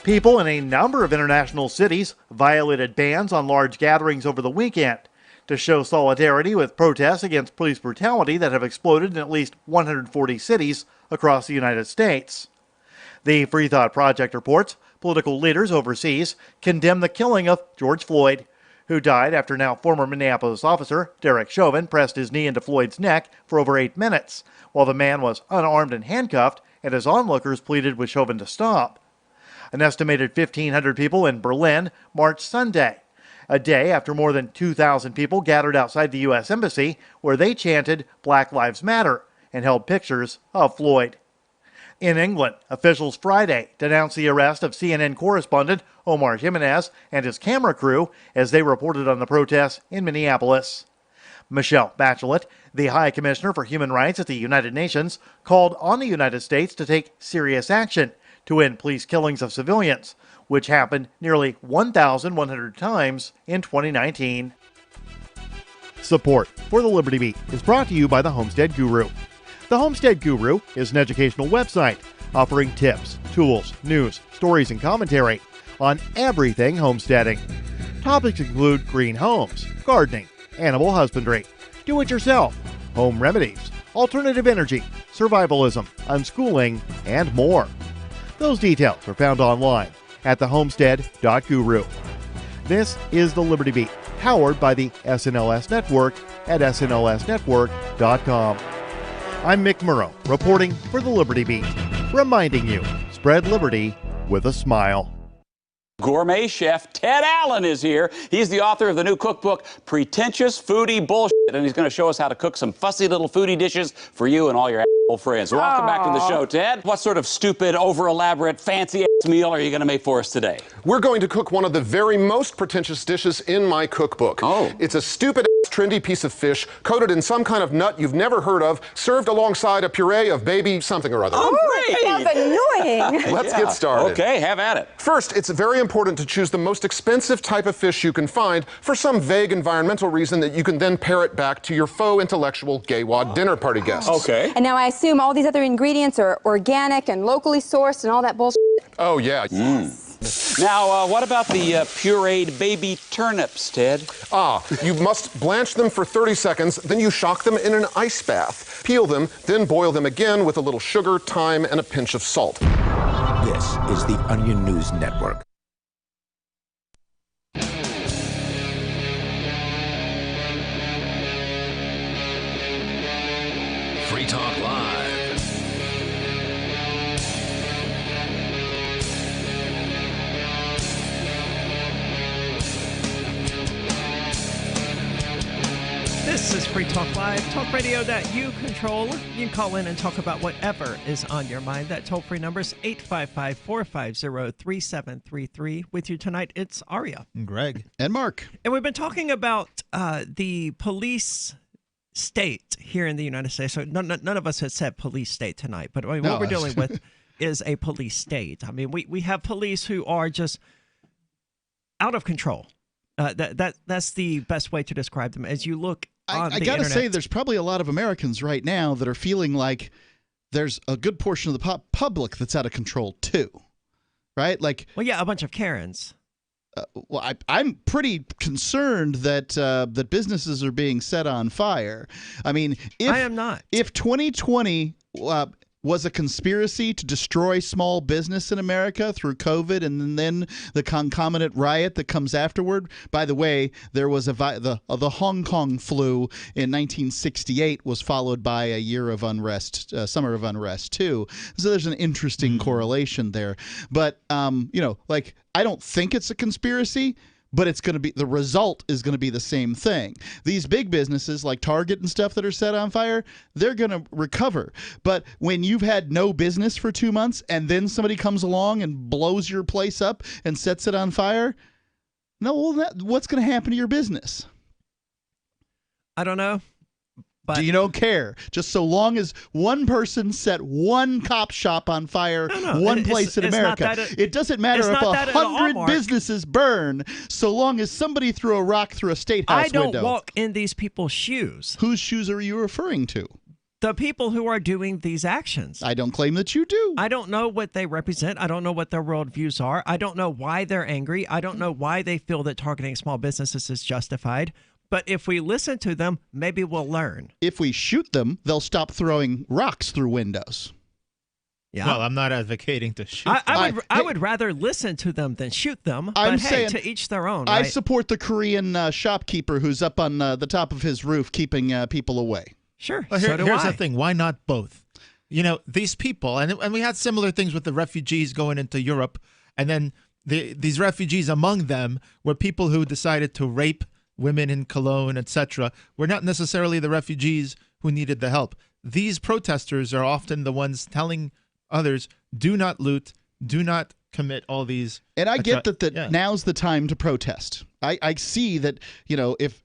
[SPEAKER 3] People in a number of international cities violated bans on large gatherings over the weekend to show solidarity with protests against police brutality that have exploded in at least 140 cities across the United States. The Free Thought Project reports political leaders overseas condemn the killing of George Floyd, who died after now former Minneapolis officer Derek Chauvin pressed his knee into Floyd's neck for over 8 minutes, while the man was unarmed and handcuffed, and his onlookers pleaded with Chauvin to stop. An estimated 1,500 people in Berlin marched Sunday, a day after more than 2,000 people gathered outside the U.S. Embassy, where they chanted Black Lives Matter and held pictures of Floyd. In England, officials Friday denounced the arrest of CNN correspondent Omar Jimenez and his camera crew as they reported on the protests in Minneapolis. Michelle Bachelet, the High Commissioner for Human Rights at the United Nations, called on the United States to take serious action to end police killings of civilians, which happened nearly 1,100 times in 2019. Support for the Liberty Beat is brought to you by the Homestead Guru. The Homestead Guru is an educational website offering tips, tools, news, stories, and commentary on everything homesteading. Topics include green homes, gardening, animal husbandry, do-it-yourself, home remedies, alternative energy, survivalism, unschooling, and more. Those details are found online at thehomestead.guru. This is the Liberty Beat, powered by the SNLS Network at snlsnetwork.com. I'm Mick Murrow, reporting for the Liberty Beat, reminding you, spread liberty with a smile.
[SPEAKER 4] Gourmet chef Ted Allen is here. He's the author of the new cookbook, Pretentious Foodie Bullshit, and he's going to show us how to cook some fussy little foodie dishes for you and all your asshole friends. Welcome back to the show, Ted. What sort of stupid, over-elaborate, fancy-ass meal are you going to make for us today?
[SPEAKER 9] We're going to cook one of the very most pretentious dishes in my cookbook.
[SPEAKER 4] Oh.
[SPEAKER 9] It's a stupid, trendy piece of fish coated in some kind of nut you've never heard of, served alongside a puree of baby something or other.
[SPEAKER 4] Oh, great!
[SPEAKER 10] Sounds annoying.
[SPEAKER 9] Let's get started.
[SPEAKER 4] Okay, have at it.
[SPEAKER 9] First, it's very important to choose the most expensive type of fish you can find for some vague environmental reason that you can then parrot back to your faux intellectual gay wad dinner party guests.
[SPEAKER 4] Okay.
[SPEAKER 10] And now I assume all these other ingredients are organic and locally sourced and all that bullshit.
[SPEAKER 9] Oh, yeah.
[SPEAKER 4] Now, what about the pureed baby turnips, Ted?
[SPEAKER 9] You must blanch them for 30 seconds, then you shock them in an ice bath. Peel them, then boil them again with a little sugar, thyme, and a pinch of salt.
[SPEAKER 24] This is the Onion News Network.
[SPEAKER 5] Free Talk Live.
[SPEAKER 6] Free Talk Live, talk radio that you control. You can call in and talk about whatever is on your mind. That toll-free number is 855-450-3733. With you tonight, it's Aria.
[SPEAKER 8] And Greg.
[SPEAKER 7] And Mark.
[SPEAKER 6] And we've been talking about the police state here in the United States. So none of us has said police state tonight, but what we're dealing with is a police state. I mean, we have police who are just out of control. That's the best way to describe them. As you look on the
[SPEAKER 7] gotta
[SPEAKER 6] internet,
[SPEAKER 7] say, there's probably a lot of Americans right now that are feeling like there's a good portion of the public that's out of control too, right? Like,
[SPEAKER 6] well, yeah, a bunch of Karens.
[SPEAKER 7] Well, I'm pretty concerned that that businesses are being set on fire. I mean,
[SPEAKER 6] I am not.
[SPEAKER 7] If 2020 was a conspiracy to destroy small business in America through COVID and then the concomitant riot that comes afterward. By the way, there was the Hong Kong flu in 1968 was followed by a year of unrest, summer of unrest too. So there's an interesting correlation there. But like, I don't think it's a conspiracy, but it's going to be, the result is going to be the same thing. These big businesses like Target and stuff that are set on fire, they're going to recover. But when you've had no business for 2 months and then somebody comes along and blows your place up and sets it on fire, what's going to happen to your business?
[SPEAKER 6] I don't know. But
[SPEAKER 7] you don't care. Just so long as one person set one cop shop on fire, one place in America. It doesn't matter if 100 businesses burn, so long as somebody threw a rock through a state house window.
[SPEAKER 6] I don't walk in these people's shoes.
[SPEAKER 7] Whose shoes are you referring to?
[SPEAKER 6] The people who are doing these actions.
[SPEAKER 7] I don't claim that you do.
[SPEAKER 6] I don't know what they represent. I don't know what their worldviews are. I don't know why they're angry. I don't know why they feel that targeting small businesses is justified. But if we listen to them, maybe we'll learn.
[SPEAKER 7] If we shoot them, they'll stop throwing rocks through windows.
[SPEAKER 6] Yeah.
[SPEAKER 8] Well, I'm not advocating to shoot them.
[SPEAKER 6] I would rather listen to them than shoot them. But
[SPEAKER 7] I'm
[SPEAKER 6] hey,
[SPEAKER 7] saying,
[SPEAKER 6] to each their own.
[SPEAKER 7] I
[SPEAKER 6] right?
[SPEAKER 7] support the Korean shopkeeper who's up on the top of his roof keeping people away.
[SPEAKER 6] Sure.
[SPEAKER 8] Well, here's the thing. Why not both? These people, and we had similar things with the refugees going into Europe, and then these refugees, among them were people who decided to rape women in Cologne, etc., were not necessarily the refugees who needed the help. These protesters are often the ones telling others, do not loot, do not commit all these.
[SPEAKER 7] And I get that now's the time to protest. I see that, if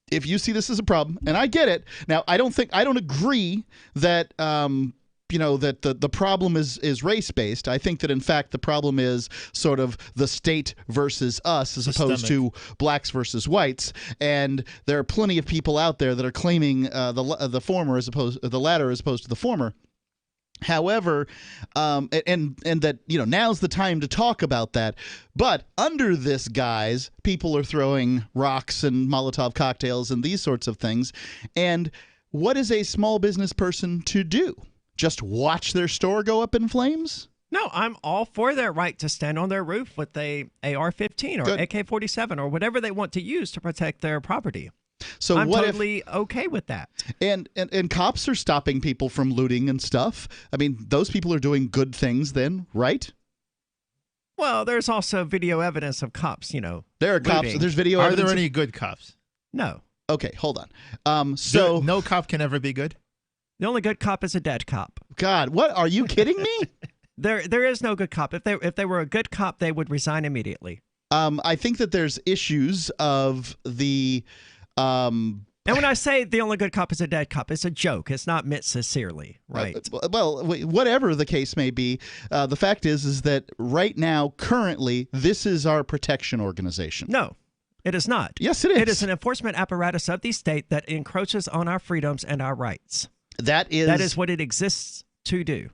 [SPEAKER 7] you see this as a problem, and I get it. Now, I don't agree that that the problem is race-based. I think that, in fact, the problem is sort of the state versus us as opposed to blacks versus whites. And there are plenty of people out there that are claiming the former the latter as opposed to the former. However, and that, now's the time to talk about that. But under this guise, people are throwing rocks and Molotov cocktails and these sorts of things. And what is a small business person to do? Just watch their store go up in flames?
[SPEAKER 6] No, I'm all for their right to stand on their roof with a AR-15 or AK-47 or whatever they want to use to protect their property.
[SPEAKER 7] So
[SPEAKER 6] I'm totally okay with that.
[SPEAKER 7] And cops are stopping people from looting and stuff. I mean, those people are doing good things then, right?
[SPEAKER 6] Well, there's also video evidence of cops,
[SPEAKER 7] There are cops.
[SPEAKER 6] looting.
[SPEAKER 7] There's video
[SPEAKER 8] Are
[SPEAKER 7] evidence.
[SPEAKER 8] there any good cops?
[SPEAKER 6] No.
[SPEAKER 7] Okay, hold on. So
[SPEAKER 8] no cop can ever be good?
[SPEAKER 6] The only good cop is a dead cop.
[SPEAKER 7] God, what? Are you kidding me?
[SPEAKER 6] There is no good cop. If they were a good cop, they would resign immediately.
[SPEAKER 7] I think that there's issues of the.
[SPEAKER 6] And when I say the only good cop is a dead cop, it's a joke. It's not meant sincerely, right?
[SPEAKER 7] Well, whatever the case may be, the fact is that right now, currently, this is our protection organization.
[SPEAKER 6] No. It is not.
[SPEAKER 7] Yes, it is.
[SPEAKER 6] It is an enforcement apparatus of the state that encroaches on our freedoms and our rights.
[SPEAKER 7] That is what
[SPEAKER 6] it exists to do.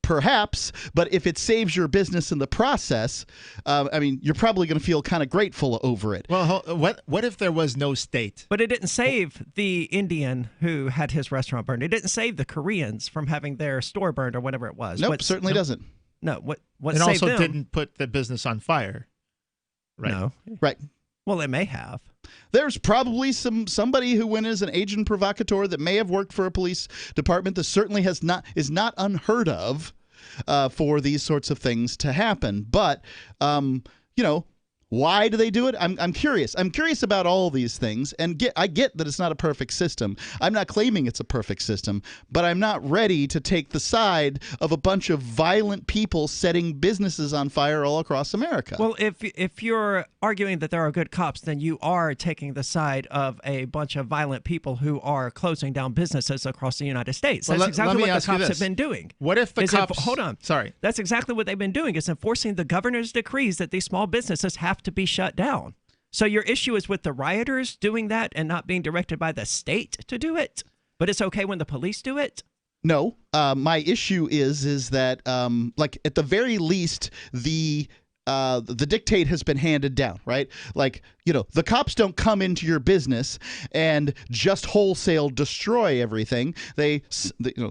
[SPEAKER 7] Perhaps, but if it saves your business in the process, you're probably going to feel kind of grateful over it.
[SPEAKER 8] Well, what if there was no state?
[SPEAKER 6] But it didn't save the Indian who had his restaurant burned. It didn't save the Koreans from having their store burned or whatever it was.
[SPEAKER 7] Nope, certainly doesn't.
[SPEAKER 6] No, what
[SPEAKER 8] it
[SPEAKER 6] saved
[SPEAKER 8] also
[SPEAKER 6] them,
[SPEAKER 8] didn't put the business on fire. Right.
[SPEAKER 6] No.
[SPEAKER 7] Right.
[SPEAKER 6] Well, it may have.
[SPEAKER 7] There's probably somebody who went as an agent provocateur that may have worked for a police department that certainly is not unheard of for these sorts of things to happen. But Why do they do it? I'm curious. I'm curious about all these things, and I get that it's not a perfect system. I'm not claiming it's a perfect system, but I'm not ready to take the side of a bunch of violent people setting businesses on fire all across America.
[SPEAKER 6] Well, if you're arguing that there are good cops, then you are taking the side of a bunch of violent people who are closing down businesses across the United States. That's exactly what the cops have been doing.
[SPEAKER 8] What if the cops...
[SPEAKER 6] Hold on.
[SPEAKER 8] Sorry.
[SPEAKER 6] That's exactly what they've been doing, is enforcing the governor's decrees that these small businesses have to be shut down. So your issue is with the rioters doing that and not being directed by the state to do it, but it's okay when the police do it?
[SPEAKER 7] No. My issue is that, like, at the very least, the dictate has been handed down, right? Like, the cops don't come into your business and just wholesale destroy everything.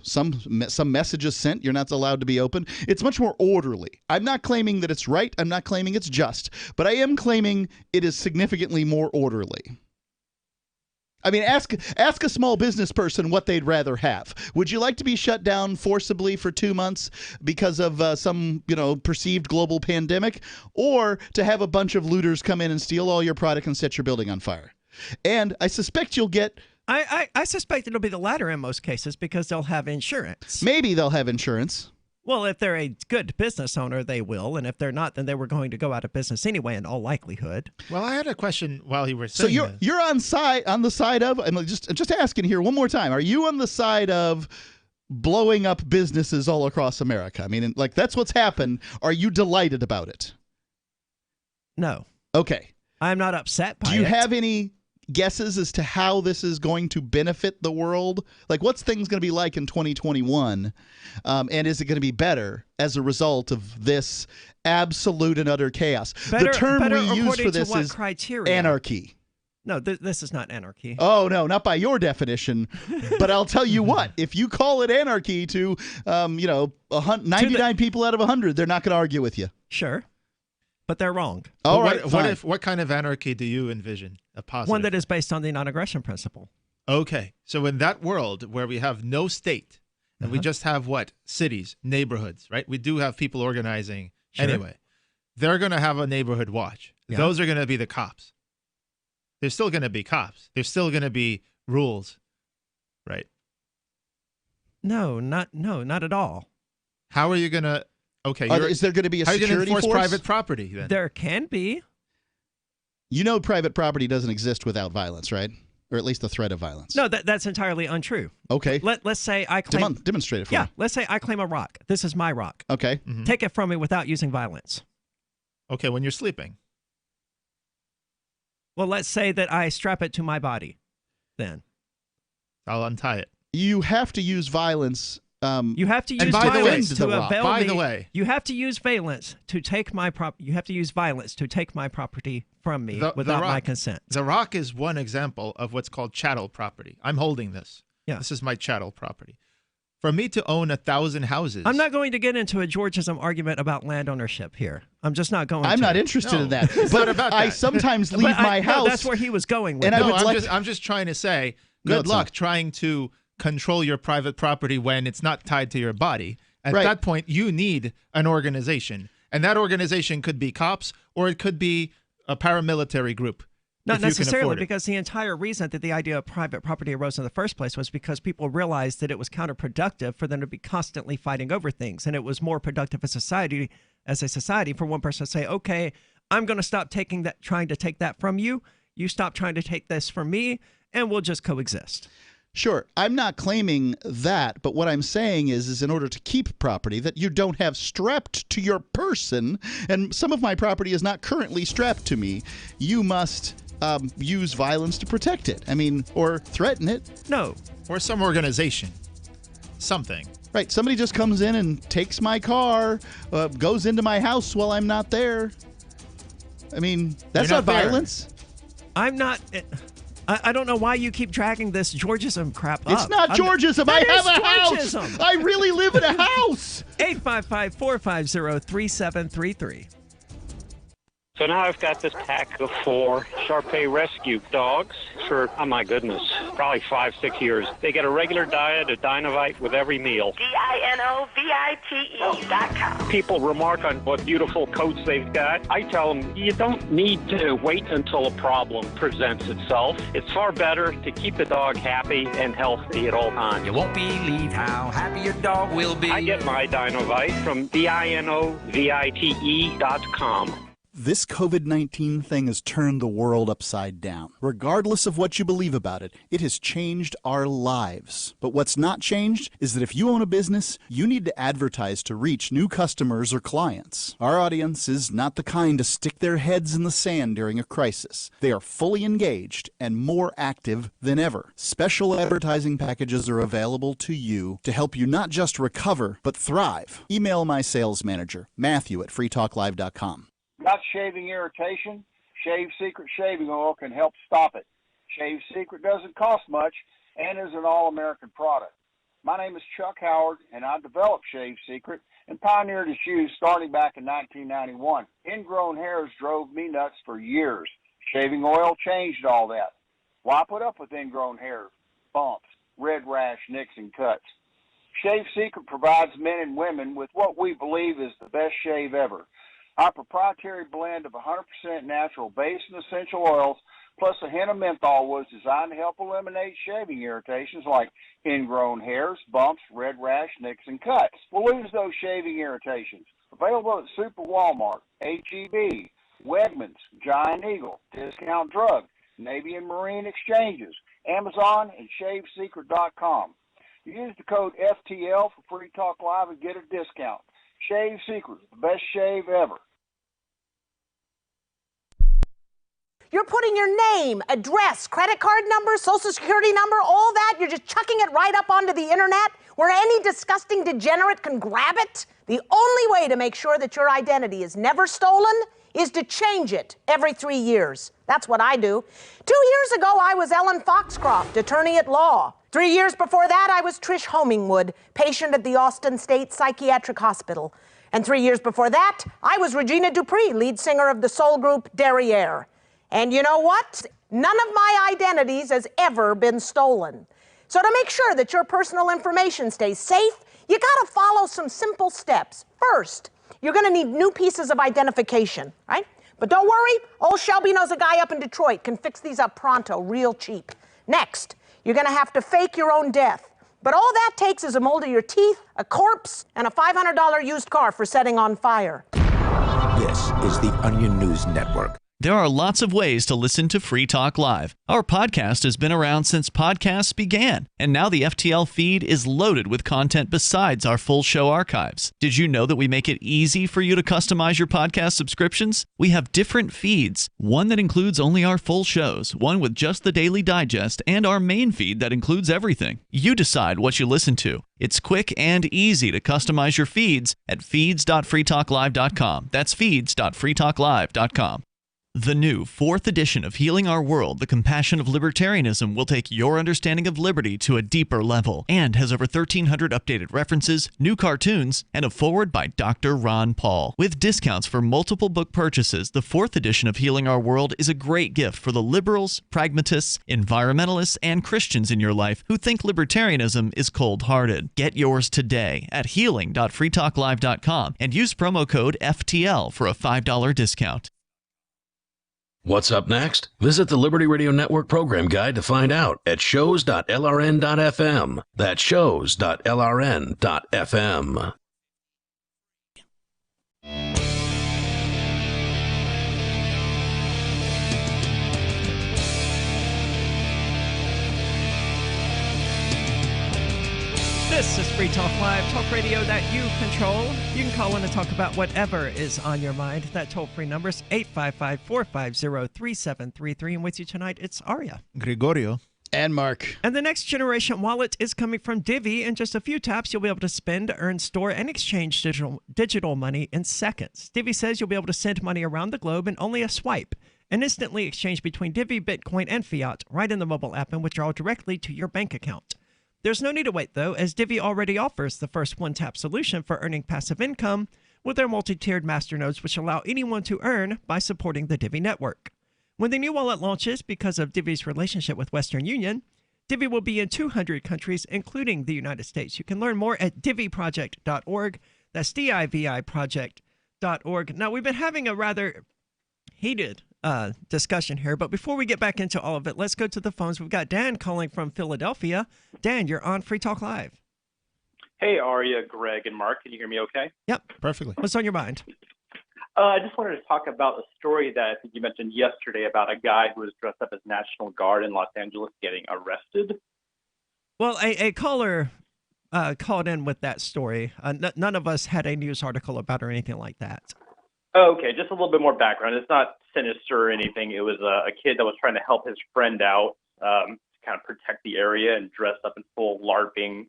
[SPEAKER 7] Some messages sent, you're not allowed to be open. It's much more orderly. I'm not claiming that it's right. I'm not claiming it's just, but I am claiming it is significantly more orderly. I mean, ask a small business person what they'd rather have. Would you like to be shut down forcibly for 2 months because of some, perceived global pandemic, or to have a bunch of looters come in and steal all your product and set your building on fire? And I suspect you'll get...
[SPEAKER 6] I suspect it'll be the latter in most cases because they'll have insurance.
[SPEAKER 7] Maybe they'll have insurance.
[SPEAKER 6] Well, if they're a good business owner, they will. And if they're not, then they were going to go out of business anyway, in all likelihood.
[SPEAKER 8] Well, I had a question while you were saying
[SPEAKER 7] So you're on the side of, I'm just asking here one more time, are you on the side of blowing up businesses all across America? I mean, like, that's what's happened. Are you delighted about it?
[SPEAKER 6] No.
[SPEAKER 7] Okay.
[SPEAKER 6] I'm not upset by it.
[SPEAKER 7] Do you have any guesses as to how this is going to benefit the world? Like, what's things going to be like in 2021? And is it going to be better as a result of this absolute and utter chaos?
[SPEAKER 6] The
[SPEAKER 7] term we use for this is
[SPEAKER 6] criteria?
[SPEAKER 7] Anarchy.
[SPEAKER 6] No, this is not anarchy.
[SPEAKER 7] Oh, no, not by your definition. But I'll tell you what, if you call it anarchy to, 99 people out of 100, they're not going to argue with you.
[SPEAKER 6] Sure. But they're wrong.
[SPEAKER 7] All right.
[SPEAKER 8] What kind of anarchy do you envision? A positive
[SPEAKER 6] one that is based on the non-aggression principle.
[SPEAKER 8] Okay, so in that world where we have no state and we just have cities, neighborhoods, right? We do have people organizing anyway. They're going to have a neighborhood watch. Yeah. Those are going to be the cops. There's still going to be cops. There's still going to be rules, right?
[SPEAKER 6] No, not at all.
[SPEAKER 8] How are you going to? Okay,
[SPEAKER 7] is there going to be a security force?
[SPEAKER 8] How are you going to enforce private property then?
[SPEAKER 6] There can be.
[SPEAKER 7] Private property doesn't exist without violence, right? Or at least the threat of violence.
[SPEAKER 6] No, that's entirely untrue.
[SPEAKER 7] Okay.
[SPEAKER 6] Let's say I claim...
[SPEAKER 7] Demonstrate it for me.
[SPEAKER 6] Yeah, let's say I claim a rock. This is my rock.
[SPEAKER 7] Okay.
[SPEAKER 8] Mm-hmm.
[SPEAKER 6] Take it from me without using violence.
[SPEAKER 8] Okay, when you're sleeping.
[SPEAKER 6] Well, let's say that I strap it to my body. Then.
[SPEAKER 8] I'll untie it.
[SPEAKER 7] You have to use violence...
[SPEAKER 6] you have to use violence to avail me. You have to use violence to take my You have to use violence to take my property from me without my consent.
[SPEAKER 8] The rock is one example of what's called chattel property. I'm holding this.
[SPEAKER 6] Yeah.
[SPEAKER 8] This is my chattel property. For me to own 1,000 houses,
[SPEAKER 6] I'm not going to get into a Georgism argument about land ownership here. I'm just not going.
[SPEAKER 7] I'm not interested in that. But
[SPEAKER 8] about
[SPEAKER 7] I
[SPEAKER 8] that.
[SPEAKER 7] sometimes leave my house.
[SPEAKER 6] No, that's where he was going with.
[SPEAKER 7] And
[SPEAKER 6] it.
[SPEAKER 8] I'm just trying to say, good luck trying to control your private property when it's not tied to your body. At that point, you need an organization. And that organization could be cops or it could be a paramilitary group.
[SPEAKER 6] Not necessarily, because the entire reason that the idea of private property arose in the first place was because people realized that it was counterproductive for them to be constantly fighting over things. And it was more productive as a society for one person to say, okay, I'm going to stop trying to take that from you. You stop trying to take this from me, and we'll just coexist.
[SPEAKER 7] Sure, I'm not claiming that, but what I'm saying is in order to keep property that you don't have strapped to your person, and some of my property is not currently strapped to me, you must use violence to protect it. I mean, or threaten it.
[SPEAKER 6] No.
[SPEAKER 8] Or some organization. Something.
[SPEAKER 7] Right, somebody just comes in and takes my car, goes into my house while I'm not there. I mean, that's not violence.
[SPEAKER 6] I'm not... I don't know why you keep dragging this Georgism crap up.
[SPEAKER 7] It's not Georgism. I have a
[SPEAKER 6] Georgism.
[SPEAKER 7] house. I really live in a house.
[SPEAKER 6] 855-450-3733.
[SPEAKER 12] So now I've got this pack of 4 Shar-Pei rescue dogs for, oh my goodness, probably 5-6 years. They get a regular diet of Dinovite with every meal.
[SPEAKER 13] DINOVITE.com.
[SPEAKER 12] People remark on what beautiful coats they've got. I tell them, you don't need to wait until a problem presents itself. It's far better to keep the dog happy and healthy at all times.
[SPEAKER 24] You won't believe how happy your dog will be.
[SPEAKER 12] I get my Dinovite from DINOVITE.com.
[SPEAKER 14] This COVID-19 thing has turned the world upside down. Regardless of what you believe about it, it has changed our lives. But what's not changed is that if you own a business, you need to advertise to reach new customers or clients. Our audience is not the kind to stick their heads in the sand during a crisis. They are fully engaged and more active than ever. Special advertising packages are available to you to help you not just recover, but thrive. Email my sales manager, Matthew at freetalklive.com.
[SPEAKER 15] Got shaving irritation? Shave Secret Shaving Oil can help stop it. Shave Secret doesn't cost much and is an all-American product. My name is Chuck Howard, and I developed Shave Secret and pioneered its use starting back in 1991. Ingrown hairs drove me nuts for years. Shaving oil changed all that. Why put up with ingrown hair, bumps, red rash, nicks, and cuts? Shave Secret provides men and women with what we believe is the best shave ever. Our proprietary blend of 100% natural base and essential oils, plus a hint of menthol, was designed to help eliminate shaving irritations like ingrown hairs, bumps, red rash, nicks, and cuts. We'll lose those shaving irritations. Available at Super Walmart, H-E-B, Wegmans, Giant Eagle, Discount Drug, Navy and Marine Exchanges, Amazon, and ShaveSecret.com. Use the code FTL for Free Talk Live and get a discount. Shave Secret, the best shave ever.
[SPEAKER 25] You're putting your name, address, credit card number, social security number, all that. You're just chucking it right up onto the internet where any disgusting degenerate can grab it. The only way to make sure that your identity is never stolen is to change it every 3 years. That's what I do. 2 years ago, I was Ellen Foxcroft, attorney at law. 3 years before that, I was Trish Homingwood, patient at the Austin State Psychiatric Hospital. And 3 years before that, I was Regina Dupree, lead singer of the soul group Derriere. And you know what? None of my identities has ever been stolen. So to make sure that your personal information stays safe, you gotta follow some simple steps. First, you're gonna need new pieces of identification, right? But don't worry, old Shelby knows a guy up in Detroit, can fix these up pronto, real cheap. Next, you're gonna have to fake your own death. But all that takes is a mold of your teeth, a corpse, and a $500 used car for setting on fire.
[SPEAKER 24] This is the Onion News Network.
[SPEAKER 11] There are lots of ways to listen to Free Talk Live. Our podcast has been around since podcasts began, and now the FTL feed is loaded with content besides our full show archives. Did you know that we make it easy for you to customize your podcast subscriptions? We have different feeds, one that includes only our full shows, one with just the Daily Digest, and our main feed that includes everything. You decide what you listen to. It's quick and easy to customize your feeds at feeds.freetalklive.com. That's feeds.freetalklive.com. The new 4th edition of Healing Our World, The Compassion of Libertarianism, will take your understanding of liberty to a deeper level and has over 1,300 updated references, new cartoons, and a foreword by Dr. Ron Paul. With discounts for multiple book purchases, the 4th edition of Healing Our World is a great gift for the liberals, pragmatists, environmentalists, and Christians in your life who think libertarianism is cold-hearted. Get yours today at healing.freetalklive.com and use promo code FTL for a $5 discount.
[SPEAKER 5] What's up next? Visit the Liberty Radio Network program guide to find out at shows.lrn.fm. That's shows.lrn.fm.
[SPEAKER 6] This is Free Talk Live, talk radio that you control. You can call in and talk about whatever is on your mind. That toll-free number is 855-450-3733. And with you tonight, it's Aria.
[SPEAKER 8] Gregorio.
[SPEAKER 7] And Mark.
[SPEAKER 6] And the next generation wallet is coming from Divvy. In just a few taps, you'll be able to spend, earn, store, and exchange digital money in seconds. Divvy says you'll be able to send money around the globe in only a swipe and instantly exchange between Divvy, Bitcoin, and fiat right in the mobile app and withdraw directly to your bank account. There's no need to wait, though, as Divvy already offers the first one-tap solution for earning passive income with their multi-tiered masternodes, which allow anyone to earn by supporting the Divi network. When the new wallet launches, because of Divi's relationship with Western Union, Divi will be in 200 countries, including the United States. You can learn more at diviproject.org. That's DIVI project.org. Now, we've been having a rather heated discussion here, but before we get back into all of it, let's go to the phones. We've got Dan calling from Philadelphia. Dan, you're on Free Talk Live.
[SPEAKER 13] Hey, Aria, Greg, and Mark. Can you hear me okay?
[SPEAKER 6] Yep.
[SPEAKER 8] Perfectly.
[SPEAKER 6] What's on your mind?
[SPEAKER 13] I just wanted to talk about a story that I think you mentioned yesterday about a guy who was dressed up as National Guard in Los Angeles getting arrested.
[SPEAKER 6] Well, a caller called in with that story. None of us had a news article about or anything like that.
[SPEAKER 13] Okay, just a little bit more background. It's not sinister or anything. It was a kid that was trying to help his friend out to kind of protect the area and dressed up in full LARPing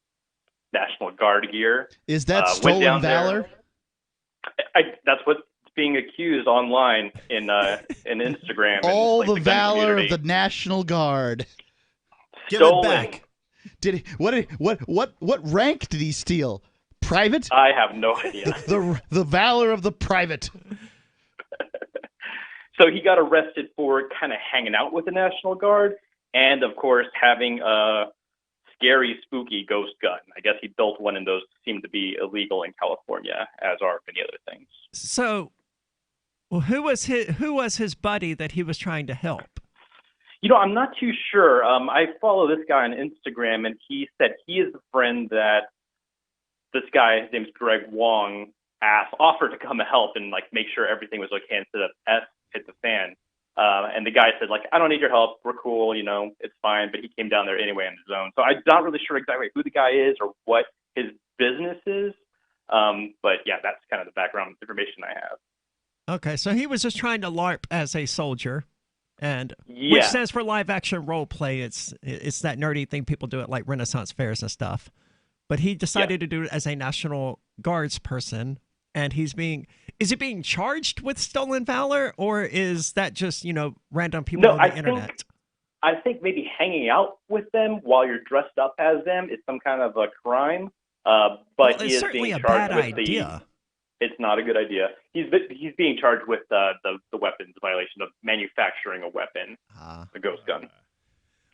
[SPEAKER 13] National Guard gear.
[SPEAKER 7] Is that stolen valor?
[SPEAKER 13] That's what's being accused online in Instagram.
[SPEAKER 7] All
[SPEAKER 13] and,
[SPEAKER 7] the
[SPEAKER 13] gun
[SPEAKER 7] valor
[SPEAKER 13] community.
[SPEAKER 7] of the National Guard.
[SPEAKER 13] Stolen.
[SPEAKER 7] Give it back. What rank did he steal? Private?
[SPEAKER 13] I have no idea.
[SPEAKER 7] The valor of the private.
[SPEAKER 13] So he got arrested for kind of hanging out with the National Guard and, of course, having a scary, spooky ghost gun. I guess he built one, and those seem to be illegal in California, as are many other things.
[SPEAKER 6] So, well, who was his buddy that he was trying to help?
[SPEAKER 13] You know, I'm not too sure. I follow this guy on Instagram, and he said he is the friend that this guy, his name's Greg Wong, offered to come and help and like make sure everything was okay instead of S hit the fan. And the guy said, like, I don't need your help. We're cool. You know, it's fine. But he came down there anyway on his own. So I'm not really sure exactly who the guy is or what his business is. But yeah, that's kind of the background information I have.
[SPEAKER 6] Okay, so he was just trying to LARP as a soldier, and
[SPEAKER 13] Yeah.
[SPEAKER 6] which stands for live action role play. It's that nerdy thing people do at like Renaissance fairs and stuff. But he decided to do it as a National Guards person, and is he being charged with stolen valor, or is that just, random people on the internet?
[SPEAKER 13] I think maybe hanging out with them while you're dressed up as them is some kind of a crime. But he is being charged with
[SPEAKER 6] idea.
[SPEAKER 13] It's not a good idea. He's being charged with the weapons violation of manufacturing a weapon, a ghost gun.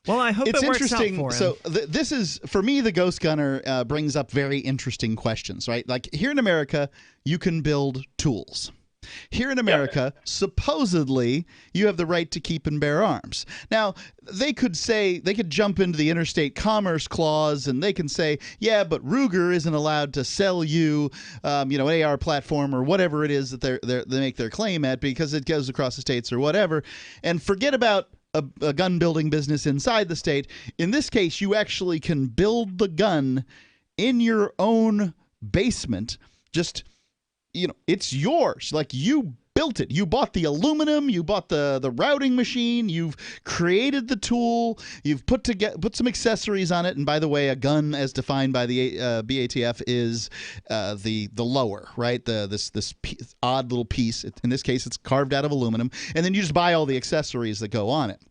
[SPEAKER 6] Well, I hope
[SPEAKER 7] it's
[SPEAKER 6] it works
[SPEAKER 7] interesting.
[SPEAKER 6] out for him.
[SPEAKER 7] So this is, for me, the Ghost Gunner brings up very interesting questions, right? Like here in America, you can build tools. Here in America, supposedly, you have the right to keep and bear arms. Now, they could jump into the Interstate Commerce Clause, and they can say, yeah, but Ruger isn't allowed to sell you, an AR platform or whatever it is that they make their claim at because it goes across the states or whatever, and forget about a gun building business inside the state. In this case, you actually can build the gun in your own basement. Just, it's yours. Like you built it. You bought the aluminum. You bought the routing machine. You've created the tool. You've put some accessories on it. And by the way, a gun, as defined by the BATF, is the lower, right? This odd little piece. In this case, it's carved out of aluminum. And then you just buy all the accessories that go on it.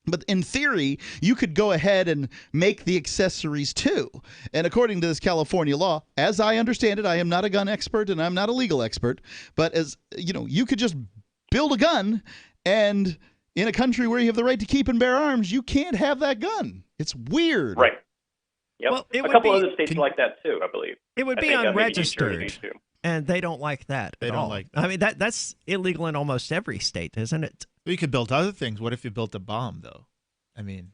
[SPEAKER 7] But in theory, you could go ahead and make the accessories too. And according to this California law, as I understand it, I am not a gun expert and I'm not a legal expert, but as you could just build a gun, and in a country where you have the right to keep and bear arms, you can't have that gun. It's weird.
[SPEAKER 13] Right. Yep.
[SPEAKER 6] Well,
[SPEAKER 13] a couple other states like that too, I believe.
[SPEAKER 6] It would be unregistered, and they don't like that.
[SPEAKER 8] They don't like
[SPEAKER 6] that. I mean, that's illegal in almost every state, isn't it?
[SPEAKER 8] You could build other things. What if you built a bomb, though? I mean,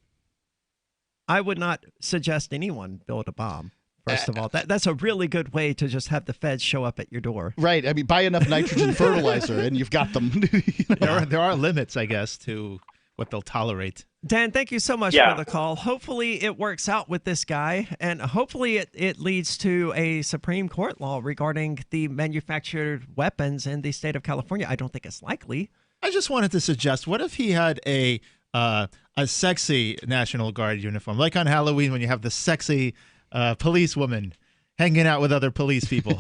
[SPEAKER 6] I would not suggest anyone build a bomb. First of all, that's a really good way to just have the feds show up at your door.
[SPEAKER 7] Right. I mean, buy enough nitrogen fertilizer and you've got them.
[SPEAKER 8] There are limits, I guess, to what they'll tolerate.
[SPEAKER 6] Dan, thank you so much for the call. Hopefully it works out with this guy, and hopefully it leads to a Supreme Court law regarding the manufactured weapons in the state of California. I don't think it's likely.
[SPEAKER 8] I just wanted to suggest, what if he had a sexy National Guard uniform, like on Halloween when you have the sexy policewoman hanging out with other police people?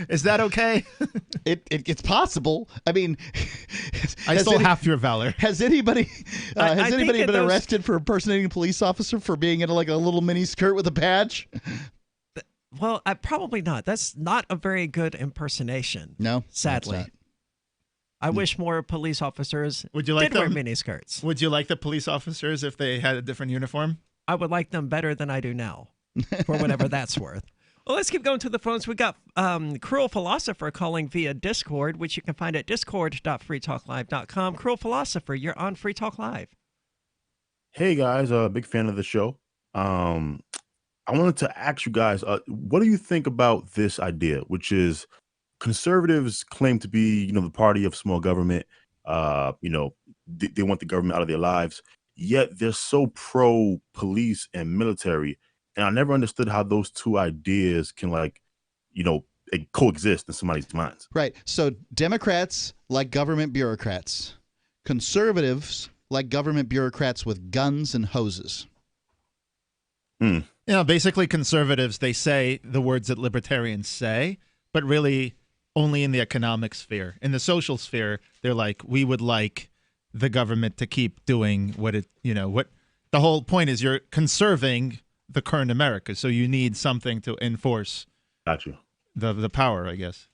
[SPEAKER 8] Is that okay?
[SPEAKER 7] It's possible. I mean,
[SPEAKER 8] I stole half your valor.
[SPEAKER 7] Has anybody been arrested for impersonating a police officer for being in like a little mini skirt with a badge?
[SPEAKER 6] Well, probably not. That's not a very good impersonation.
[SPEAKER 7] No,
[SPEAKER 6] sadly. I wish more police officers
[SPEAKER 8] Would you like
[SPEAKER 6] did wear
[SPEAKER 8] them?
[SPEAKER 6] miniskirts.
[SPEAKER 8] Would you like the police officers if they had a different uniform?
[SPEAKER 6] I would like them better than I do now, for whatever that's worth. Well, let's keep going to the phones. We got Cruel Philosopher calling via Discord, which you can find at discord.freetalklive.com. Cruel Philosopher, you're on Free Talk Live.
[SPEAKER 16] Hey guys, big fan of the show. I wanted to ask you guys, what do you think about this idea, which is conservatives claim to be, the party of small government. They want the government out of their lives, yet they're so pro police and military. And I never understood how those two ideas can coexist in somebody's minds.
[SPEAKER 7] Right. So Democrats like government bureaucrats. Conservatives like government bureaucrats with guns and hoses.
[SPEAKER 8] Basically conservatives, they say the words that libertarians say, but really only in the economic sphere. In the social sphere, they're like, we would like the government to keep doing what the whole point is, you're conserving the current America. So you need something to enforce the power, I guess.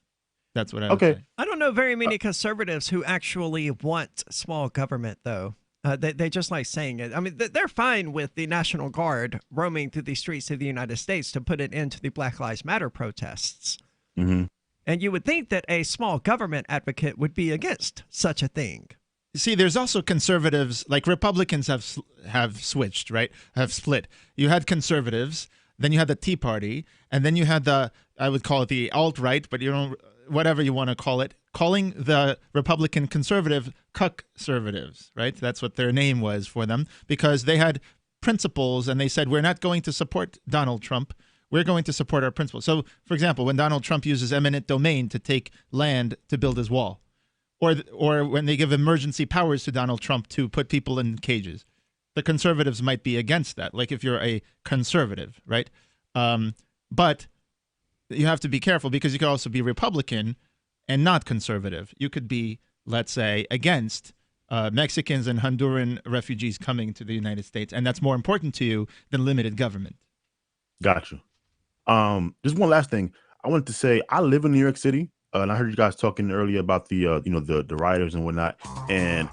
[SPEAKER 8] That's what I would say.
[SPEAKER 6] I don't know very many conservatives who actually want small government, though. They just like saying it. I mean, they're fine with the National Guard roaming through the streets of the United States to put an end to the Black Lives Matter protests.
[SPEAKER 16] Mm-hmm.
[SPEAKER 6] And you would think that a small government advocate would be against such a thing.
[SPEAKER 8] See, there's also conservatives, like Republicans have switched, right? Have split. You had conservatives, then you had the Tea Party, and then you had I would call it the alt-right, but whatever you want to call it, calling the Republican conservative Cuckservatives, right? That's what their name was for them, because they had principles and they said, we're not going to support Donald Trump. We're going to support our principles. So, for example, when Donald Trump uses eminent domain to take land to build his wall, or when they give emergency powers to Donald Trump to put people in cages, the conservatives might be against that, like if you're a conservative, right? But you have to be careful because you could also be Republican and not conservative. You could be, let's say, against Mexicans and Honduran refugees coming to the United States, and that's more important to you than limited government.
[SPEAKER 16] Gotcha. Just one last thing. I wanted to say, I live in New York City, and I heard you guys talking earlier about the rioters and whatnot. And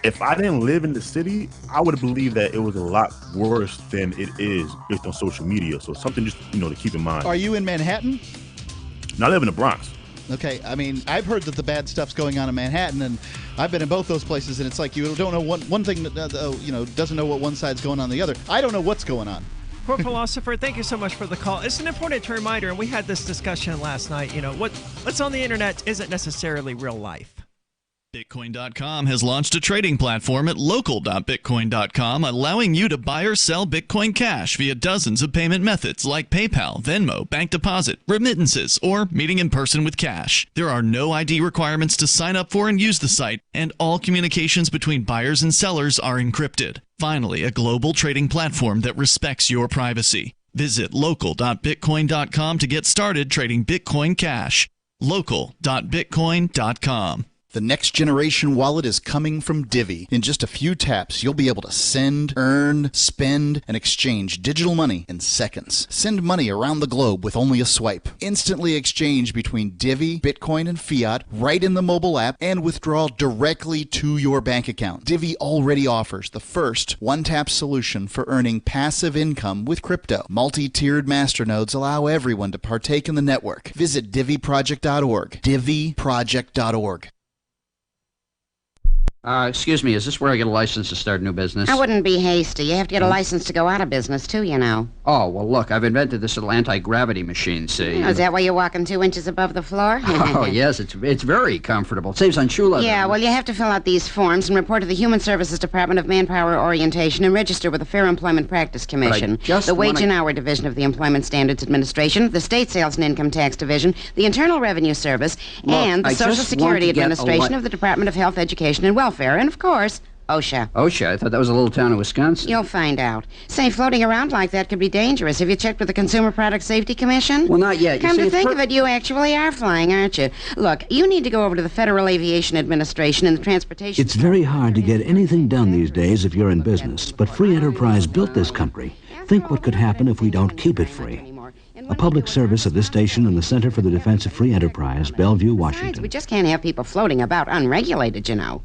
[SPEAKER 16] if I didn't live in the city, I would believe that it was a lot worse than it is based on social media. So something just to keep in mind.
[SPEAKER 7] Are you in Manhattan?
[SPEAKER 16] No, I live in the Bronx.
[SPEAKER 7] Okay, I mean, I've heard that the bad stuff's going on in Manhattan, and I've been in both those places, and it's like you don't know one thing that doesn't know what one side's going on the other. I don't know what's going on.
[SPEAKER 6] Poor Philosopher, thank you so much for the call. It's an important reminder, and we had this discussion last night. What's on the internet isn't necessarily real life.
[SPEAKER 11] Bitcoin.com has launched a trading platform at local.bitcoin.com, allowing you to buy or sell Bitcoin Cash via dozens of payment methods like PayPal, Venmo, bank deposit, remittances, or meeting in person with cash. There are no ID requirements to sign up for and use the site, and all communications between buyers and sellers are encrypted. Finally, a global trading platform that respects your privacy. Visit local.bitcoin.com to get started trading Bitcoin Cash. local.bitcoin.com.
[SPEAKER 14] The next generation wallet is coming from Divvy. In just a few taps, you'll be able to send, earn, spend, and exchange digital money in seconds. Send money around the globe with only a swipe. Instantly exchange between Divvy, Bitcoin, and fiat right in the mobile app and withdraw directly to your bank account. Divvy already offers the first one-tap solution for earning passive income with crypto. Multi-tiered masternodes allow everyone to partake in the network. Visit DivvyProject.org. DivvyProject.org.
[SPEAKER 17] Excuse me, is this where I get a license to start a new business?
[SPEAKER 18] I wouldn't be hasty. You have to get a license to go out of business, too,
[SPEAKER 17] Oh, well, look, I've invented this little anti-gravity machine, see?
[SPEAKER 18] Oh, is that why you're walking 2 inches above the floor?
[SPEAKER 17] Oh, yes, it's very comfortable. It saves on shoe leather.
[SPEAKER 18] Yeah, well, you have to fill out these forms and report to the Human Services Department of Manpower Orientation and register with the Fair Employment Practice Commission, the Wage and Hour Division of the Employment Standards Administration, the State Sales and Income Tax Division, the Internal Revenue Service, and the Social Security Administration of the Department of Health, Education, and Welfare, and, of course, OSHA.
[SPEAKER 17] OSHA? I thought that was a little town in Wisconsin.
[SPEAKER 18] You'll find out. Say, floating around like that could be dangerous. Have you checked with the Consumer Product Safety Commission?
[SPEAKER 17] Well, not yet.
[SPEAKER 18] Come to think of it, you actually are flying, aren't you? Look, you need to go over to the Federal Aviation Administration and the Transportation...
[SPEAKER 19] It's very hard to get anything done these days if you're in business, but free enterprise built this country. Think what could happen if we don't keep it free. A public service of this station and the Center for the Defense of Free Enterprise, Bellevue, Washington.
[SPEAKER 18] We just can't have people floating about unregulated, you know.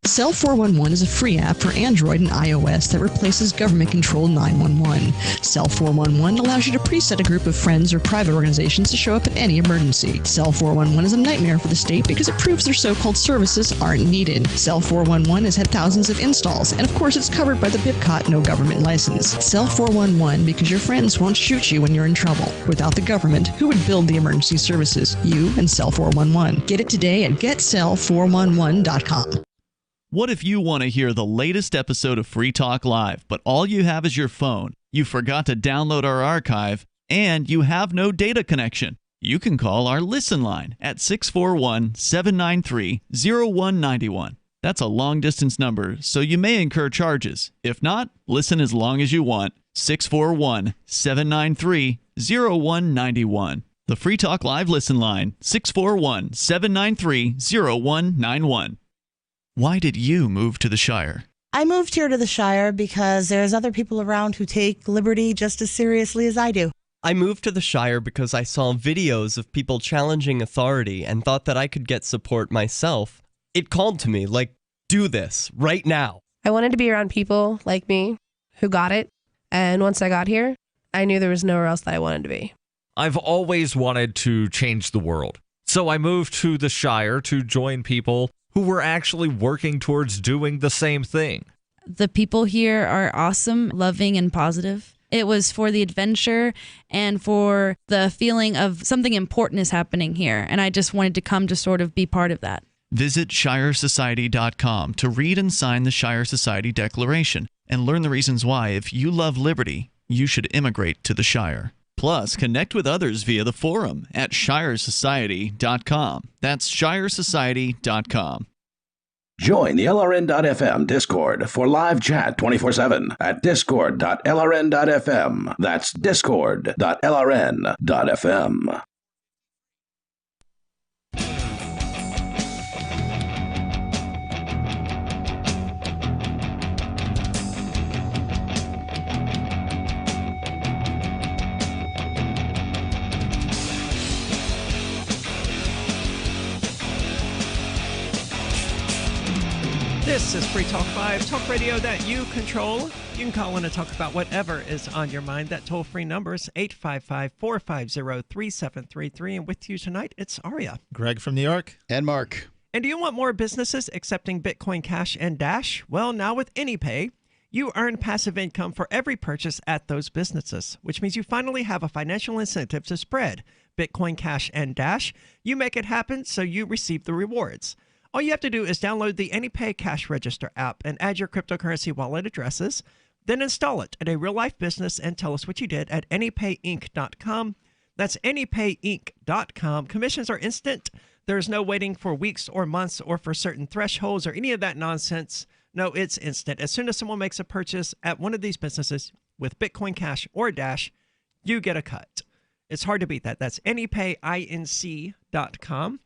[SPEAKER 1] Cell 411 is a free app for Android and iOS that replaces government-controlled 911. Cell 411 allows you to preset a group of friends or private organizations to show up at any emergency. Cell 411 is a nightmare for the state because it proves their so-called services aren't needed. Cell 411 has had thousands of installs, and of course it's covered by the BIPCOT no government license. Cell 411 because your friends won't shoot you when you're in trouble. Without the government, who would build the emergency services? You and Cell 411. Get it today at getcell411.com.
[SPEAKER 11] What if you want to hear the latest episode of Free Talk Live, but all you have is your phone, you forgot to download our archive, and you have no data connection? You can call our Listen line at 641-793-0191. That's a long-distance number, so you may incur charges. If not, listen as long as you want. 641-793-0191. The Free Talk Live Listen line, 641-793-0191. Why did you move to the Shire?
[SPEAKER 20] I moved here to the Shire because there's other people around who take liberty just as seriously as I do.
[SPEAKER 21] I moved to the Shire because I saw videos of people challenging authority and thought that I could get support myself. It called to me, like, do this right now.
[SPEAKER 22] I wanted to be around people like me who got it. And once I got here, I knew there was nowhere else that I wanted to be.
[SPEAKER 23] I've always wanted to change the world. So I moved to the Shire to join people who were actually working towards doing the same thing.
[SPEAKER 26] The people here are awesome, loving, and positive. It was for the adventure and for the feeling of something important is happening here. And I just wanted to come to sort of be part of that.
[SPEAKER 11] Visit ShireSociety.com to read and sign the Shire Society Declaration and learn the reasons why, if you love liberty, you should immigrate to the Shire. Plus, connect with others via the forum at ShireSociety.com. That's ShireSociety.com.
[SPEAKER 24] Join the LRN.FM Discord for live chat 24/7 at discord.lrn.fm. That's discord.lrn.fm.
[SPEAKER 6] This is Free Talk Live, talk radio that you control. You can call in and talk about whatever is on your mind. That toll-free number is 855-450-3733. And with you tonight, it's Aria.
[SPEAKER 8] Greg from New York.
[SPEAKER 7] And Mark.
[SPEAKER 6] And do you want more businesses accepting Bitcoin Cash and Dash? Well, now with AnyPay, you earn passive income for every purchase at those businesses, which means you finally have a financial incentive to spread Bitcoin Cash and Dash. You make it happen, so you receive the rewards. All you have to do is download the AnyPay Cash Register app and add your cryptocurrency wallet addresses. Then install it at a real-life business and tell us what you did at anypayinc.com. That's anypayinc.com. Commissions are instant. There's no waiting for weeks or months or for certain thresholds or any of that nonsense. No, it's instant. As soon as someone makes a purchase at one of these businesses with Bitcoin Cash or Dash, you get a cut. It's hard to beat that. That's anypayinc.com.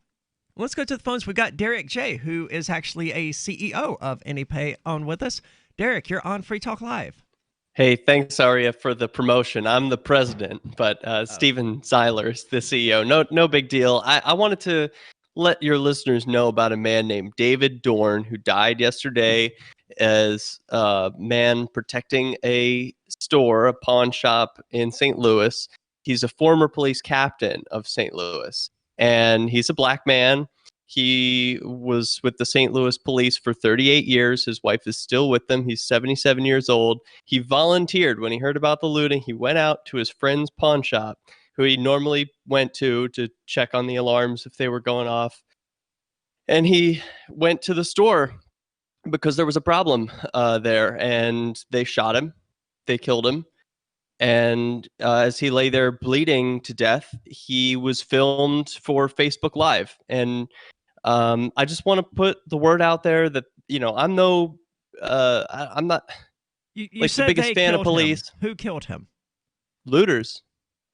[SPEAKER 6] Let's go to the phones. We've got Derek J., who is actually a CEO of AnyPay, on with us. Derek, you're on Free Talk Live.
[SPEAKER 21] Hey, thanks, Aria, for the promotion. I'm the president, but Steven Zeiler is the CEO. No big deal. I wanted to let your listeners know about a man named David Dorn, who died yesterday as a man protecting a store, a pawn shop in St. Louis. He's a former police captain of St. Louis. And he's a black man. He was with the St. Louis police for 38 years. His wife is still with them. He's 77 years old. He volunteered when he heard about the looting. He went out to his friend's pawn shop, who he normally went to check on the alarms if they were going off. And he went to the store because there was a problem there. And they shot him. They killed him. And as he lay there bleeding to death, he was filmed for Facebook Live. And I just want to put the word out there that, I'm not
[SPEAKER 6] You
[SPEAKER 21] like
[SPEAKER 6] said
[SPEAKER 21] the biggest
[SPEAKER 6] they
[SPEAKER 21] fan of
[SPEAKER 6] killed
[SPEAKER 21] police.
[SPEAKER 6] him. Who killed him?
[SPEAKER 21] Looters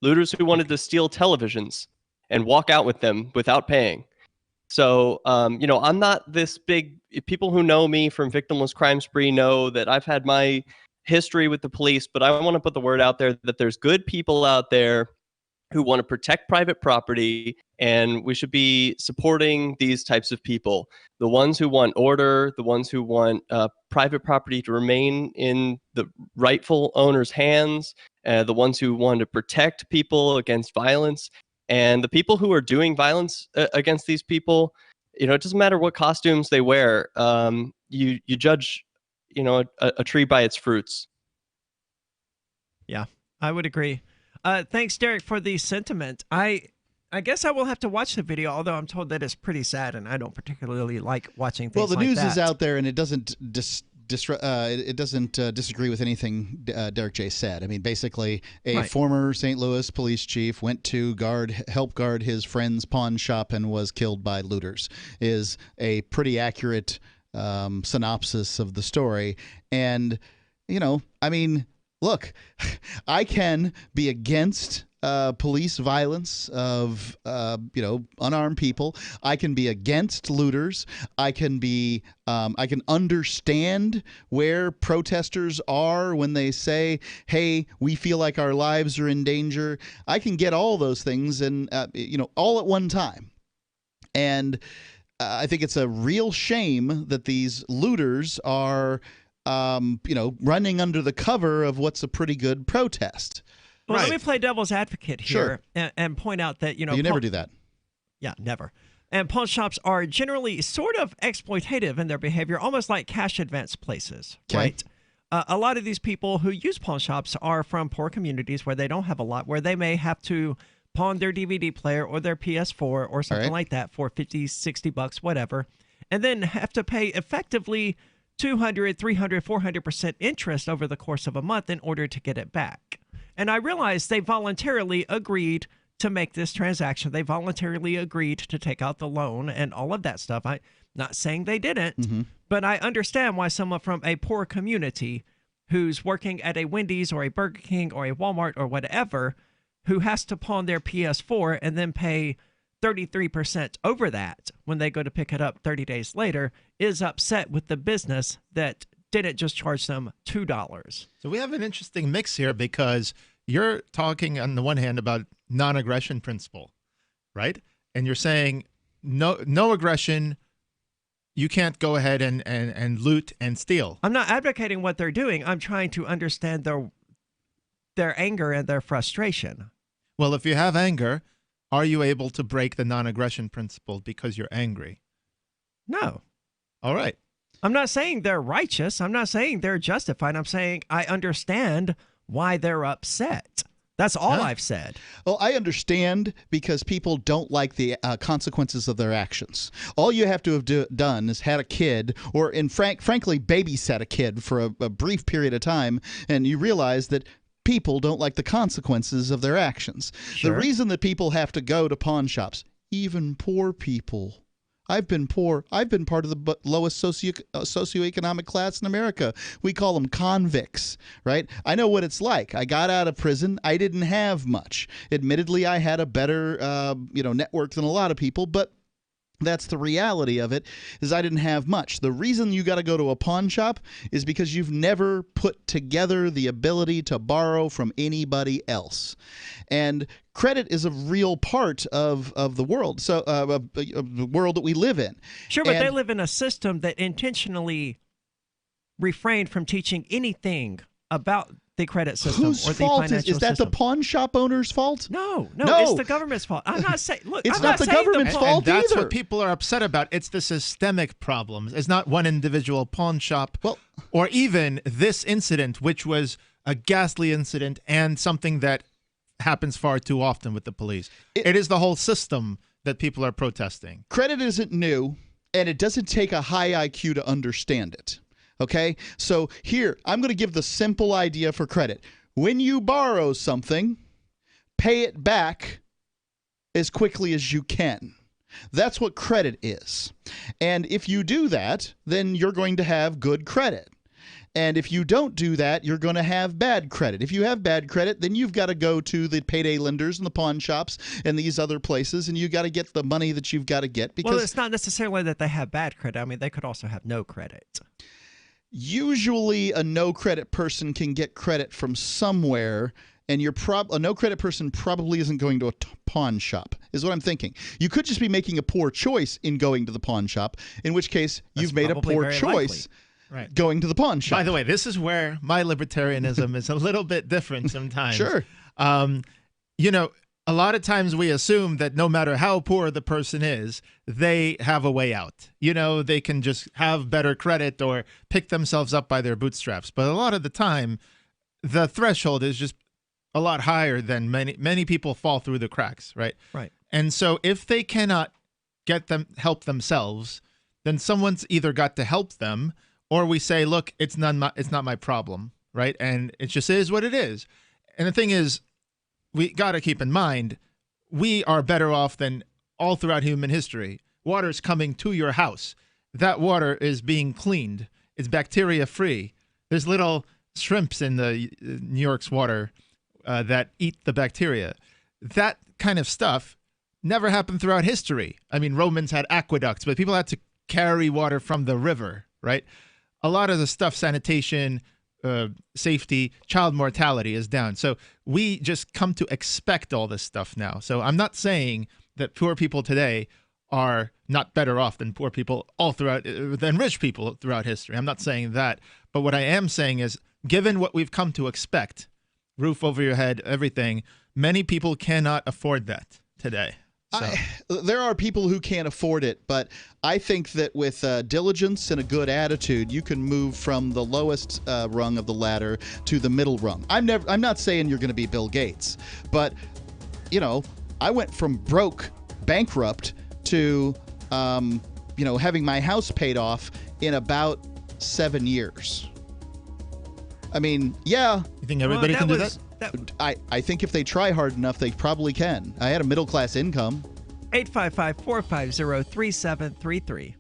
[SPEAKER 21] who wanted to steal televisions and walk out with them without paying. So, I'm not this big. People who know me from Victimless Crime Spree know that I've had my history with the police, but I want to put the word out there that there's good people out there who want to protect private property, and we should be supporting these types of people. The ones who want order, the ones who want private property to remain in the rightful owner's hands, the ones who want to protect people against violence, and the people who are doing violence against these people. You know, it doesn't matter what costumes they wear. You judge, you know, a tree by its fruits.
[SPEAKER 6] Yeah, I would agree. Thanks, Derek, for the sentiment. I guess I will have to watch the video, although I'm told that it's pretty sad, and I don't particularly like watching things like that.
[SPEAKER 7] Well, the news is out there, and it doesn't disagree with anything Derek J. said. I mean, basically, a former St. Louis police chief went to help guard his friend's pawn shop and was killed by looters, is a pretty accurate synopsis of the story. And, you know, I mean, look, I can be against police violence of unarmed people. I can be against looters. I can understand where protesters are when they say, "Hey, we feel like our lives are in danger." I can get all those things and all at one time. And I think it's a real shame that these looters are running under the cover of what's a pretty good protest.
[SPEAKER 6] Well, let me play devil's advocate here and point out that,
[SPEAKER 7] you never do that.
[SPEAKER 6] Yeah, never. And pawn shops are generally sort of exploitative in their behavior, almost like cash advance places, right? A lot of these people who use pawn shops are from poor communities where they don't have a lot, where they may have to pawn their DVD player or their PS4 or something like that for $50, $60, whatever, and then have to pay effectively 200, 300, 400% interest over the course of a month in order to get it back. And I realized they voluntarily agreed to make this transaction. They voluntarily agreed to take out the loan and all of that stuff. I'm not saying they didn't, but I understand why someone from a poor community who's working at a Wendy's or a Burger King or a Walmart or whatever, who has to pawn their PS4 and then pay 33% over that when they go to pick it up 30 days later, is upset with the business that didn't just charge them $2.
[SPEAKER 8] So we have an interesting mix here, because you're talking on the one hand about non-aggression principle, right? And you're saying no aggression, you can't go ahead and loot and steal.
[SPEAKER 6] I'm not advocating what they're doing. I'm trying to understand their anger and their frustration.
[SPEAKER 8] Well, if you have anger, are you able to break the non-aggression principle because you're angry?
[SPEAKER 6] No.
[SPEAKER 8] All right.
[SPEAKER 6] I'm not saying they're righteous. I'm not saying they're justified. I'm saying I understand why they're upset. That's all I've said.
[SPEAKER 7] Well, I understand, because people don't like the consequences of their actions. All you have to have done is had a kid, or frankly babysat a kid for a brief period of time, and you realize that people don't like the consequences of their actions.
[SPEAKER 6] Sure.
[SPEAKER 7] The reason that people have to go to pawn shops, even poor people. I've been poor. I've been part of the lowest socioeconomic class in America. We call them convicts, right? I know what it's like. I got out of prison. I didn't have much. Admittedly, I had a better network than a lot of people, but that's the reality of it, is I didn't have much. The reason you got to go to a pawn shop is because you've never put together the ability to borrow from anybody else. And credit is a real part of the world, so of the world that we live in.
[SPEAKER 6] Sure, but they live in a system that intentionally refrained from teaching anything about the credit system or the financial system.
[SPEAKER 7] Is that the pawn shop owner's fault?
[SPEAKER 6] No, it's the government's fault. I'm not saying. Look,
[SPEAKER 7] it's
[SPEAKER 6] I'm
[SPEAKER 7] not the government's fault
[SPEAKER 8] either. That's
[SPEAKER 7] either.
[SPEAKER 8] what people are upset about. It's the systemic problem. It's not one individual pawn shop, or even this incident, which was a ghastly incident and something that happens far too often with the police. It is the whole system that people are protesting.
[SPEAKER 7] Credit isn't new, and it doesn't take a high IQ to understand it. Okay, so here, I'm going to give the simple idea for credit. When you borrow something, pay it back as quickly as you can. That's what credit is. And if you do that, then you're going to have good credit. And if you don't do that, you're going to have bad credit. If you have bad credit, then you've got to go to the payday lenders and the pawn shops and these other places, and you've got to get the money that you've got to get. Because
[SPEAKER 6] well, it's not necessarily that they have bad credit. I mean, they could also have no credit.
[SPEAKER 7] Usually a no credit person can get credit from somewhere, and a no credit person probably isn't going to a pawn shop, is what I'm thinking. You could just be making a poor choice in going to the pawn shop, in which case you've made a poor choice going to the pawn shop.
[SPEAKER 8] By the way, this is where my libertarianism is a little bit different sometimes.
[SPEAKER 7] Sure.
[SPEAKER 8] A lot of times we assume that no matter how poor the person is, they have a way out. They can just have better credit or pick themselves up by their bootstraps. But a lot of the time, the threshold is just a lot higher than many people fall through the cracks, right?
[SPEAKER 6] Right.
[SPEAKER 8] And so if they cannot help themselves, then someone's either got to help them, or we say, look, it's not my problem, right? And it just is what it is. And the thing is, we got to keep in mind, we are better off than all throughout human history. Water's coming to your house. That water is being cleaned. It's bacteria free. There's little shrimps in the New York's water that eat the bacteria. That kind of stuff never happened throughout history. I mean, Romans had aqueducts, but people had to carry water from the river, right? A lot of the stuff, sanitation, safety, child mortality is down. So we just come to expect all this stuff now. So I'm not saying that poor people today are not better off than poor people than rich people throughout history. I'm not saying that. But what I am saying is, given what we've come to expect, roof over your head, everything, many people cannot afford that today. So.
[SPEAKER 7] There are people who can't afford it, but I think that with diligence and a good attitude, you can move from the lowest rung of the ladder to the middle rung. I'm not saying you're going to be Bill Gates, but I went from bankrupt to having my house paid off in about 7 years. I mean, yeah.
[SPEAKER 8] You think everybody can do that?
[SPEAKER 7] I think if they try hard enough, they probably can. I had a middle-class income.
[SPEAKER 6] 855-450-3733.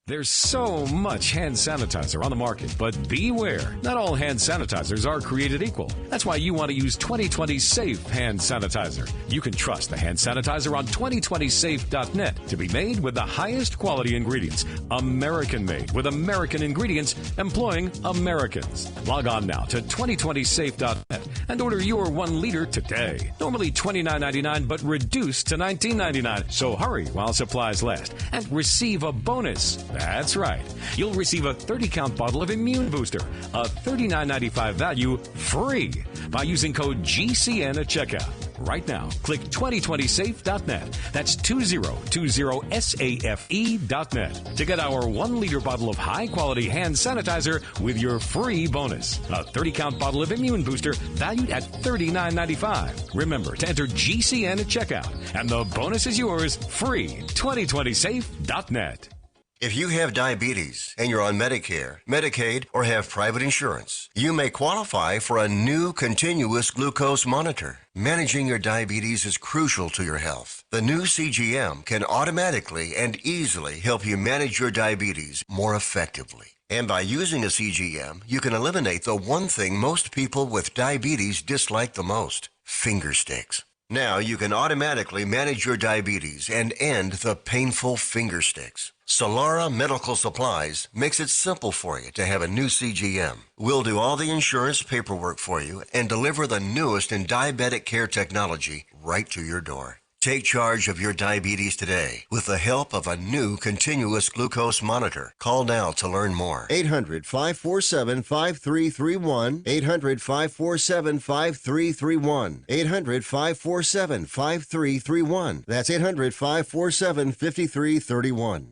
[SPEAKER 2] There's so much hand sanitizer on the market, but beware, not all hand sanitizers are created equal. That's why you want to use 2020 Safe hand sanitizer. You can trust the hand sanitizer on 2020safe.net to be made with the highest quality ingredients, American made with American ingredients, employing Americans. Log on now to 2020safe.net and order your 1 liter today. Normally $29.99, but reduced to $19.99. So hurry while supplies last and receive a bonus. That's right. You'll receive a 30-count bottle of Immune Booster, a $39.95 value, free by using code GCN at checkout. Right now, click 2020safe.net. That's 2020safe.net to get our 1 liter bottle of high-quality hand sanitizer with your free bonus. A 30-count bottle of Immune Booster valued at $39.95. Remember to enter GCN at checkout, and the bonus is yours free. 2020safe.net.
[SPEAKER 3] If you have diabetes and you're on Medicare, Medicaid, or have private insurance, you may qualify for a new continuous glucose monitor. Managing your diabetes is crucial to your health. The new CGM can automatically and easily help you manage your diabetes more effectively. And by using a CGM, you can eliminate the one thing most people with diabetes dislike the most: finger sticks. Now you can automatically manage your diabetes and end the painful finger sticks. Solara Medical Supplies makes it simple for you to have a new CGM. We'll do all the insurance paperwork for you and deliver the newest in diabetic care technology right to your door. Take charge of your diabetes today with the help of a new continuous glucose monitor. Call now to learn more. 800-547-5331. 800-547-5331. 800-547-5331. That's 800-547-5331.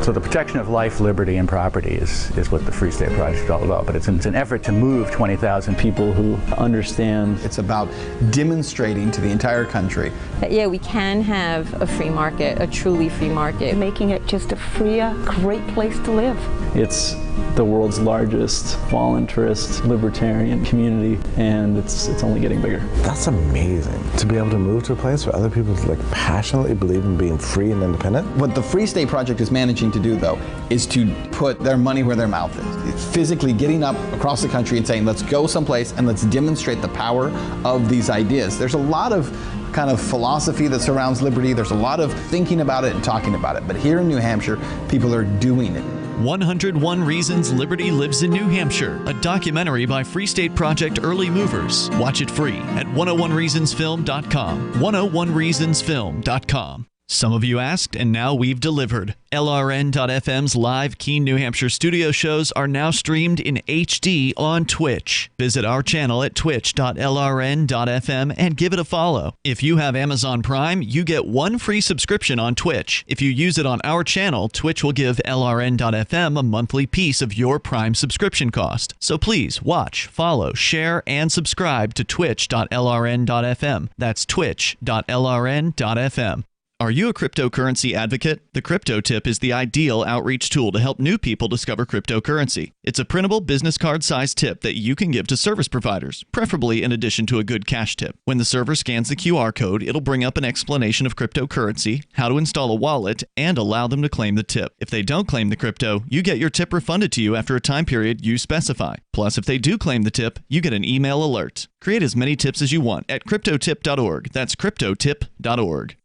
[SPEAKER 4] So the protection of life, liberty, and property is what the Free State Project is all about. But it's an effort to move 20,000 people who understand.
[SPEAKER 9] It's about demonstrating to the entire country
[SPEAKER 10] that, yeah, we can have a free market, a truly free market. Making it just a freer, great place to live.
[SPEAKER 4] It's the world's largest voluntarist libertarian community, and it's only getting bigger.
[SPEAKER 12] That's amazing, to be able to move to a place where other people passionately believe in being free and independent.
[SPEAKER 9] What the Free State Project is managing to do, though, is to put their money where their mouth is. It's physically getting up across the country and saying, let's go someplace and let's demonstrate the power of these ideas. There's a lot of kind of philosophy that surrounds liberty. There's a lot of thinking about it and talking about it. But here in New Hampshire, people are doing it.
[SPEAKER 11] 101 Reasons Liberty Lives in New Hampshire, a documentary by Free State Project Early Movers. Watch it free at 101reasonsfilm.com. 101reasonsfilm.com. Some of you asked, and now we've delivered. LRN.FM's live Keene, New Hampshire studio shows are now streamed in HD on Twitch. Visit our channel at twitch.lrn.fm and give it a follow. If you have Amazon Prime, you get one free subscription on Twitch. If you use it on our channel, Twitch will give LRN.FM a monthly piece of your Prime subscription cost. So please watch, follow, share, and subscribe to twitch.lrn.fm. That's twitch.lrn.fm. Are you a cryptocurrency advocate? The Crypto Tip is the ideal outreach tool to help new people discover cryptocurrency. It's a printable business card-sized tip that you can give to service providers, preferably in addition to a good cash tip. When the server scans the QR code, it'll bring up an explanation of cryptocurrency, how to install a wallet, and allow them to claim the tip. If they don't claim the crypto, you get your tip refunded to you after a time period you specify. Plus, if they do claim the tip, you get an email alert. Create as many tips as you want at cryptotip.org. That's cryptotip.org.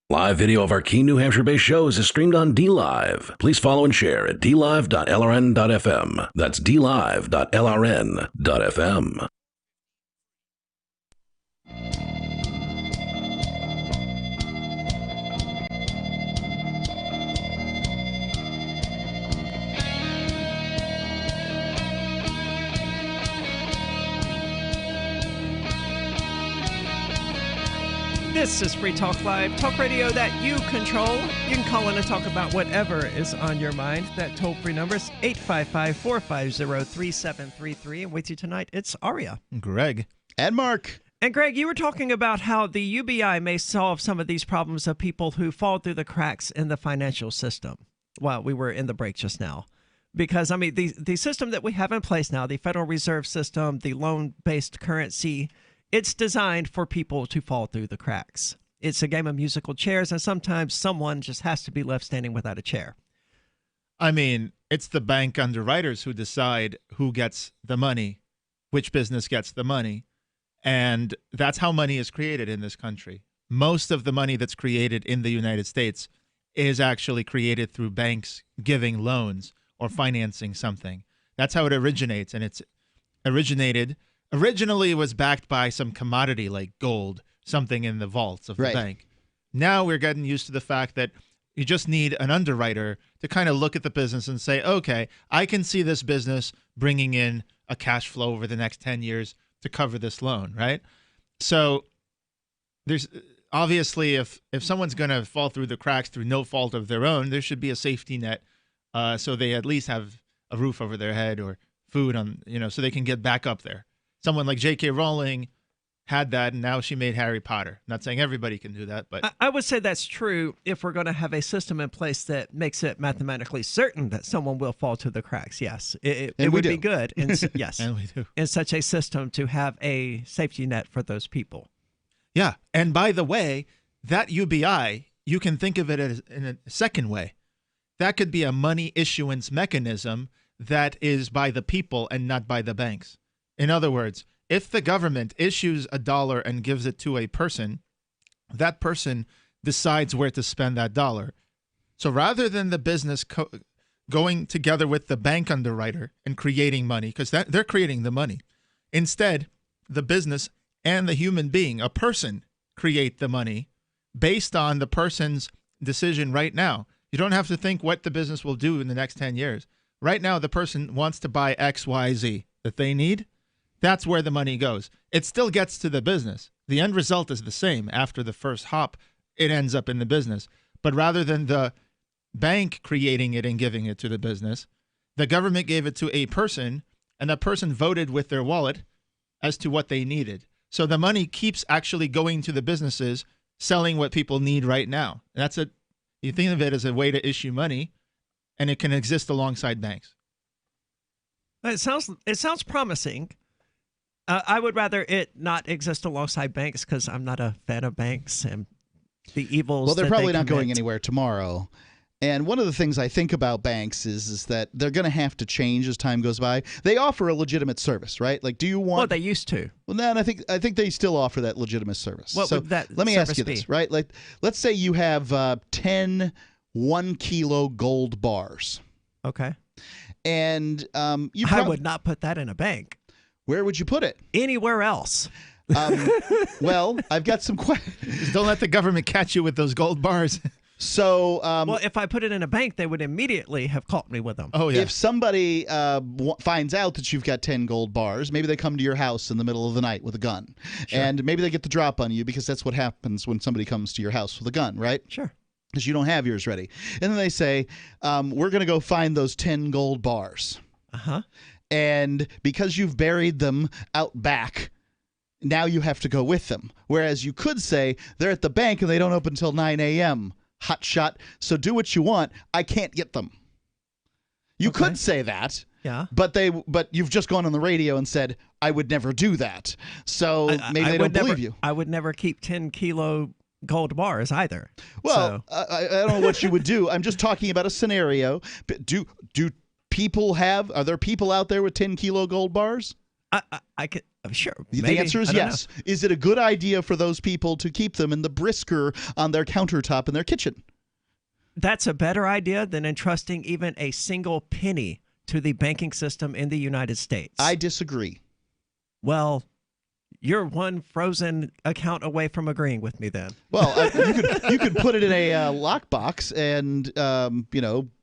[SPEAKER 24] Live video of our Keene, New Hampshire-based shows is streamed on DLive. Please follow and share at dlive.lrn.fm. That's dlive.lrn.fm.
[SPEAKER 6] This is Free Talk Live, talk radio that you control. You can call in and talk about whatever is on your mind. That toll-free number is 855-450-3733. And with you tonight, it's Aria.
[SPEAKER 8] Greg.
[SPEAKER 7] And Mark.
[SPEAKER 6] And Greg, you were talking about how the UBI may solve some of these problems of people who fall through the cracks in the financial system. Well, we were in the break just now. Because, I mean, the system that we have in place now, the Federal Reserve System, the loan-based currency, it's designed for people to fall through the cracks. It's a game of musical chairs, and sometimes someone just has to be left standing without a chair.
[SPEAKER 8] I mean, it's the bank underwriters who decide who gets the money, which business gets the money, and that's how money is created in this country. Most of the money that's created in the United States is actually created through banks giving loans or financing something. That's how it originates, and it's originated. Originally, it was backed by some commodity like gold, something in the vaults of the bank. Now we're getting used to the fact that you just need an underwriter to kind of look at the business and say, okay, I can see this business bringing in a cash flow over the next 10 years to cover this loan, right? So there's obviously, if someone's going to fall through the cracks through no fault of their own, there should be a safety net so they at least have a roof over their head or food on, so they can get back up there. Someone like J.K. Rowling had that, and now she made Harry Potter. Not saying everybody can do that, but
[SPEAKER 6] I would say that's true if we're going to have a system in place that makes it mathematically certain that someone will fall through the cracks. Yes, it would be good. Yes,
[SPEAKER 8] and we do.
[SPEAKER 6] In such a system to have a safety net for those people.
[SPEAKER 8] Yeah, and by the way, that UBI, you can think of it as in a second way. That could be a money issuance mechanism that is by the people and not by the banks. In other words, if the government issues $1 and gives it to a person, that person decides where to spend that dollar. So rather than the business going together with the bank underwriter and creating money, because they're creating the money, instead, the business and the human being, a person, create the money based on the person's decision right now. You don't have to think what the business will do in the next 10 years. Right now, the person wants to buy X, Y, Z that they need. That's where the money goes. It still gets to the business. The end result is the same. After the first hop, it ends up in the business. But rather than the bank creating it and giving it to the business, the government gave it to a person, and that person voted with their wallet as to what they needed. So the money keeps actually going to the businesses, selling what people need right now. You think of it as a way to issue money, and it can exist alongside banks.
[SPEAKER 6] It sounds promising. I would rather it not exist alongside banks because I'm not a fan of banks and the evils.
[SPEAKER 7] Well, they're probably not
[SPEAKER 6] commit.
[SPEAKER 7] going anywhere tomorrow. And one of the things I think about banks is that they're going to have to change as time goes by. They offer a legitimate service, right? Like, do you want?
[SPEAKER 6] Well, they used to.
[SPEAKER 7] Well, no, and I think they still offer that legitimate service.
[SPEAKER 6] What would that
[SPEAKER 7] let me ask you
[SPEAKER 6] be?
[SPEAKER 7] this, right? Like, let's say you have 10 1-kilo gold bars.
[SPEAKER 6] Okay.
[SPEAKER 7] And
[SPEAKER 6] I would not put that in a bank.
[SPEAKER 7] Where would you put it?
[SPEAKER 6] Anywhere else.
[SPEAKER 7] Well, I've got some questions.
[SPEAKER 8] Don't let the government catch you with those gold bars.
[SPEAKER 7] So,
[SPEAKER 6] well, if I put it in a bank, they would immediately have caught me with them.
[SPEAKER 8] Oh, yeah.
[SPEAKER 7] If somebody finds out that you've got 10 gold bars, maybe they come to your house in the middle of the night with a gun.
[SPEAKER 6] Sure.
[SPEAKER 7] And maybe they get the drop on you because that's what happens when somebody comes to your house with a gun, right?
[SPEAKER 6] Sure.
[SPEAKER 7] Because you don't have yours ready. And then they say, we're going to go find those 10 gold bars.
[SPEAKER 6] Uh-huh.
[SPEAKER 7] And because you've buried them out back, now you have to go with them. Whereas you could say, they're at the bank and they don't open until 9 a.m., hot shot, so do what you want. I can't get them. You could say that.
[SPEAKER 6] Yeah.
[SPEAKER 7] But you've just gone on the radio and said, I would never do that. So maybe they don't believe you.
[SPEAKER 6] I would never keep 10-kilo gold bars either.
[SPEAKER 7] Well, I don't know what you would do. I'm just talking about a scenario. Do people are there people out there with 10-kilo gold bars?
[SPEAKER 6] I could. Sure.
[SPEAKER 7] The
[SPEAKER 6] maybe.
[SPEAKER 7] answer is yes.
[SPEAKER 6] Know.
[SPEAKER 7] Is it a good idea for those people to keep them in the brisker on their countertop in their kitchen?
[SPEAKER 6] That's a better idea than entrusting even a single penny to the banking system in the United States.
[SPEAKER 7] I disagree.
[SPEAKER 6] Well, you're one frozen account away from agreeing with me then.
[SPEAKER 7] Well, you could put it in a lockbox and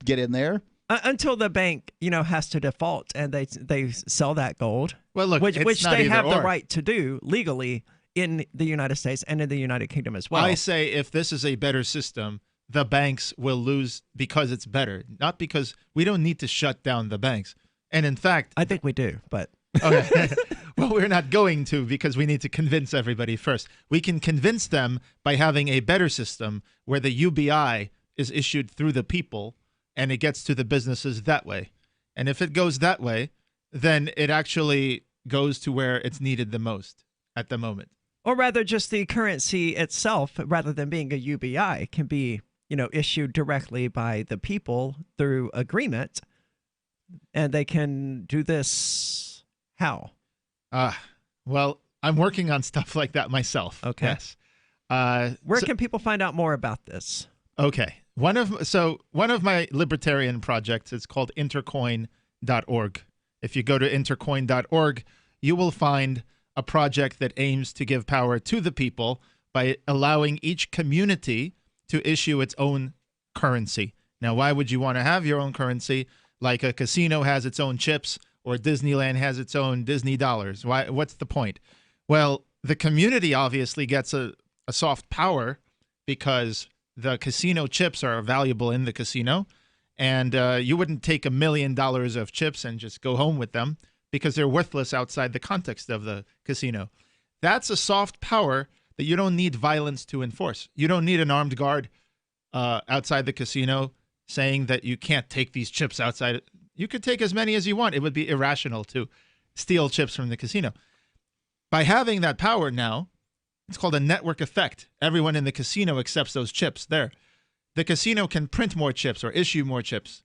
[SPEAKER 7] get in there.
[SPEAKER 6] Until the bank, has to default and they sell that gold.
[SPEAKER 8] Well, look,
[SPEAKER 6] which they have
[SPEAKER 8] the
[SPEAKER 6] right to do legally in the United States and in the United Kingdom as well.
[SPEAKER 8] I say if this is a better system, the banks will lose because it's better, not because we don't need to shut down the banks. And in fact,
[SPEAKER 6] I think we do, but
[SPEAKER 8] okay. Well, we're not going to because we need to convince everybody first. We can convince them by having a better system where the UBI is issued through the people and it gets to the businesses that way. And if it goes that way, then it actually goes to where it's needed the most at the moment.
[SPEAKER 6] Or rather, just the currency itself, rather than being a UBI, can be, issued directly by the people through agreement. And they can do this how?
[SPEAKER 8] Well, I'm working on stuff like that myself.
[SPEAKER 6] Okay.
[SPEAKER 8] Yes.
[SPEAKER 6] Where can people find out more about this?
[SPEAKER 8] Okay. One of my libertarian projects is called Intercoin.org. If you go to Intercoin.org, you will find a project that aims to give power to the people by allowing each community to issue its own currency. Now, why would you want to have your own currency? Like a casino has its own chips or Disneyland has its own Disney dollars. Why? What's the point? Well, the community obviously gets a soft power because the casino chips are valuable in the casino, and you wouldn't take $1 million of chips and just go home with them because they're worthless outside the context of the casino. That's a soft power that you don't need violence to enforce. You don't need an armed guard outside the casino saying that you can't take these chips outside. You could take as many as you want. It would be irrational to steal chips from the casino. By having that power now, it's called a network effect. Everyone in the casino accepts those chips there. The casino can print more chips or issue more chips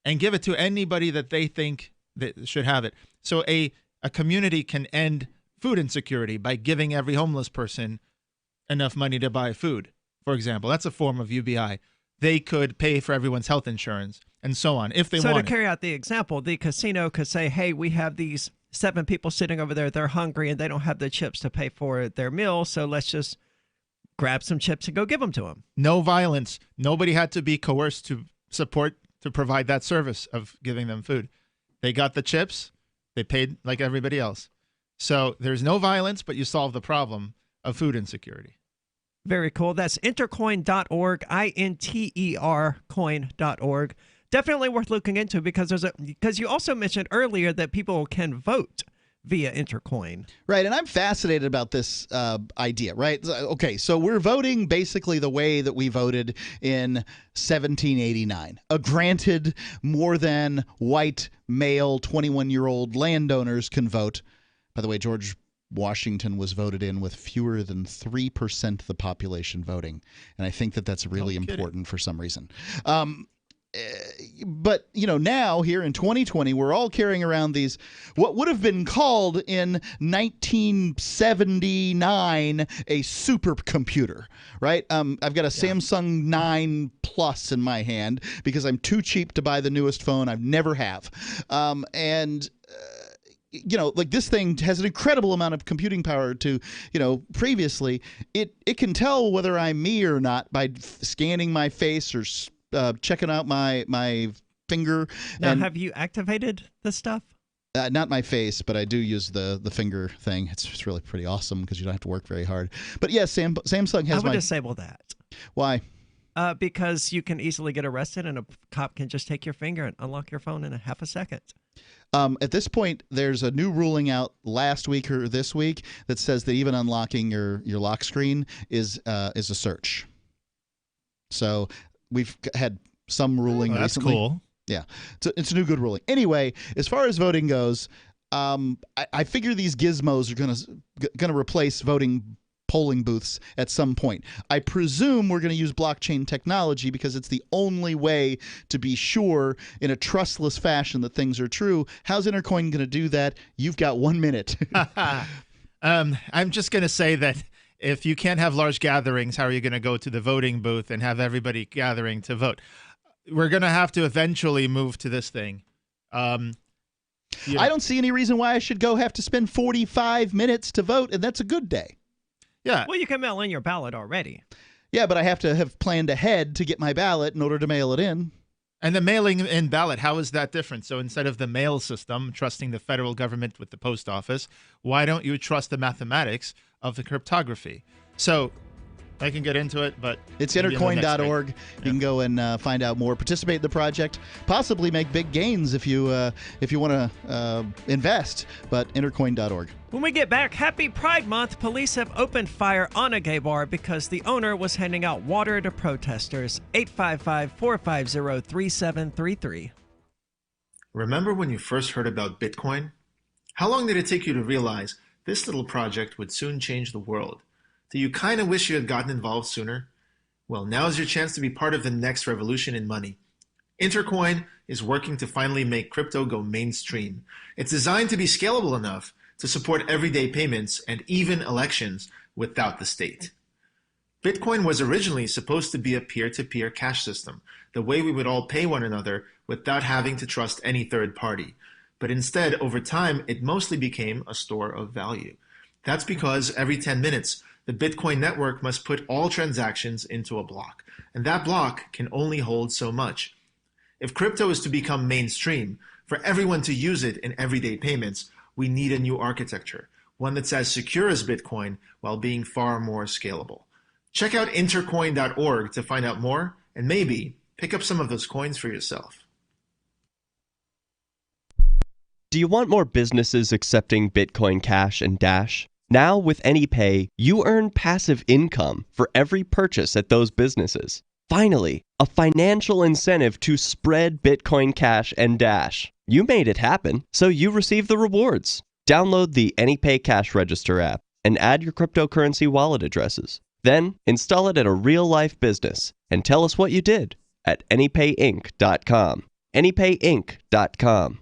[SPEAKER 8] and give it to anybody that they think that should have it. So a community can end food insecurity by giving every homeless person enough money to buy food, for example. That's a form of UBI. They could pay for everyone's health insurance and so on if they want.
[SPEAKER 6] So to carry out the example, the casino could say, hey, we have these 7 people sitting over there. They're hungry and they don't have the chips to pay for their meal. So let's just grab some chips and go give them to them.
[SPEAKER 8] No violence. Nobody had to be coerced to provide that service of giving them food. They got the chips. They paid like everybody else. So there's no violence, but you solve the problem of food insecurity.
[SPEAKER 6] Very cool. That's intercoin.org, INTER coin.org. Definitely worth looking into because you also mentioned earlier that people can vote via Intercoin.
[SPEAKER 7] Right, and I'm fascinated about this idea, right? Okay, so we're voting basically the way that we voted in 1789. Granted, more than white, male, 21-year-old landowners can vote. By the way, George Washington was voted in with fewer than 3% of the population voting, and I think that that's really important for some reason. But, now here in 2020, we're all carrying around these, what would have been called in 1979 a supercomputer, right? I've got a Samsung 9 Plus in my hand because I'm too cheap to buy the newest phone. I never have. This thing has an incredible amount of computing power to, previously. It can tell whether I'm me or not by scanning my face or checking out my finger.
[SPEAKER 6] Now, have you activated this stuff?
[SPEAKER 7] Not my face, but I do use the finger thing. It's really pretty awesome because you don't have to work very hard. But yeah, Samsung has
[SPEAKER 6] I would disable that.
[SPEAKER 7] Why?
[SPEAKER 6] Because you can easily get arrested and a cop can just take your finger and unlock your phone in a half a second.
[SPEAKER 7] At this point, there's a new ruling out last week or this week that says that even unlocking your lock screen is a search. So we've had some ruling recently.
[SPEAKER 8] That's cool.
[SPEAKER 7] Yeah, it's a new good ruling. Anyway, as far as voting goes, I figure these gizmos are gonna replace polling booths at some point. I presume we're going to use blockchain technology because it's the only way to be sure in a trustless fashion that things are true. How's Intercoin going to do that? You've got 1 minute.
[SPEAKER 8] I'm just going to say that if you can't have large gatherings, how are you going to go to the voting booth and have everybody gathering to vote? We're going to have to eventually move to this thing.
[SPEAKER 7] I don't see any reason why I should have to spend 45 minutes to vote, and that's a good day.
[SPEAKER 8] Yeah.
[SPEAKER 6] Well, you can mail in your ballot already.
[SPEAKER 7] Yeah, but I have to have planned ahead to get my ballot in order to mail it in.
[SPEAKER 8] And the mailing in ballot, how is that different? So instead of the mail system, trusting the federal government with the post office, why don't you trust the mathematics of the cryptography? So I can get into it, but
[SPEAKER 7] it's intercoin.org. You can go and find out more, participate in the project, possibly make big gains if you want to invest, but intercoin.org.
[SPEAKER 6] When we get back, happy Pride Month. Police have opened fire on a gay bar because the owner was handing out water to protesters. 855-450-3733.
[SPEAKER 5] Remember when you first heard about Bitcoin? How long did it take you to realize this little project would soon change the world? Do you kind of wish you had gotten involved sooner? Well, now's your chance to be part of the next revolution in money. Intercoin is working to finally make crypto go mainstream. It's designed to be scalable enough to support everyday payments and even elections without the state. Bitcoin was originally supposed to be a peer-to-peer cash system, the way we would all pay one another without having to trust any third party. But instead, over time, it mostly became a store of value. That's because every 10 minutes, the Bitcoin network must put all transactions into a block, and that block can only hold so much. If crypto is to become mainstream, for everyone to use it in everyday payments, we need a new architecture, one that's as secure as Bitcoin while being far more scalable. Check out intercoin.org to find out more and maybe pick up some of those coins for yourself.
[SPEAKER 21] Do you want more businesses accepting Bitcoin Cash and Dash? Now with AnyPay, you earn passive income for every purchase at those businesses. Finally, a financial incentive to spread Bitcoin Cash and Dash. You made it happen, so you receive the rewards. Download the AnyPay Cash Register app and add your cryptocurrency wallet addresses. Then install it at a real-life business and tell us what you did at anypayinc.com. anypayinc.com.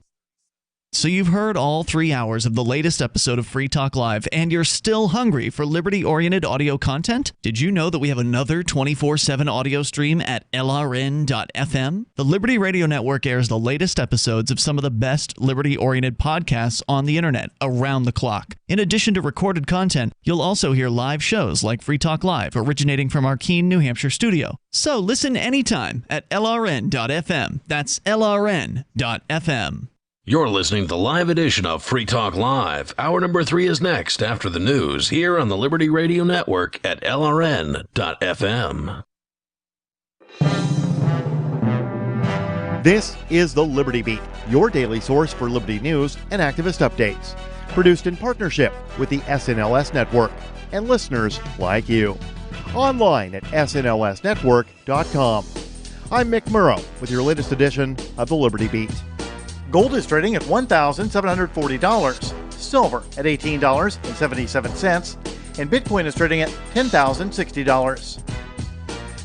[SPEAKER 11] So you've heard all 3 hours of the latest episode of Free Talk Live, and you're still hungry for liberty-oriented audio content? Did you know that we have another 24/7 audio stream at LRN.FM? The Liberty Radio Network airs the latest episodes of some of the best liberty-oriented podcasts on the internet around the clock. In addition to recorded content, you'll also hear live shows like Free Talk Live, originating from our Keene, New Hampshire studio. So listen anytime at LRN.FM. That's LRN.FM.
[SPEAKER 24] You're listening to the live edition of Free Talk Live. Hour number 3 is next after the news here on the Liberty Radio Network at LRN.FM.
[SPEAKER 13] This is the Liberty Beat, your daily source for Liberty news and activist updates. Produced in partnership with the SNLS Network and listeners like you. Online at snlsnetwork.com. I'm Mick Murrow with your latest edition of the Liberty Beat. Gold is trading at $1,740, silver at $18.77, and Bitcoin is trading at $10,060.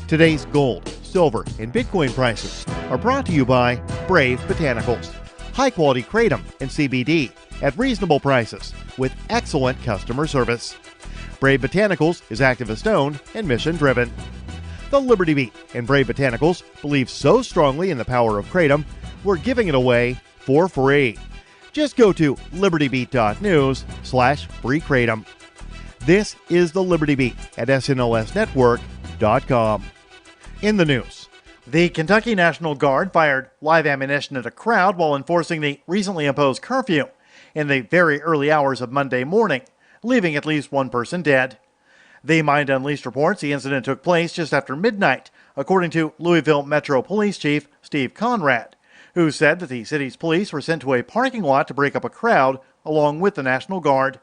[SPEAKER 13] Today's gold, silver, silver, and Bitcoin prices are brought to you by Brave Botanicals. High-quality kratom and CBD at reasonable prices with excellent customer service. Brave Botanicals is activist-owned and mission-driven. The Liberty Beat and Brave Botanicals believe so strongly in the power of kratom, we're giving it away for free. Just go to libertybeat.news/free kratom. This is the Liberty Beat at snlsnetwork.com. In the news, the Kentucky National Guard fired live ammunition at a crowd while enforcing the recently imposed curfew in the very early hours of Monday morning, leaving at least one person dead. The Mind Unleashed reports the incident took place just after midnight, according to Louisville Metro Police Chief Steve Conrad, who said that the city's police were sent to a parking lot to break up a crowd along with the National Guard.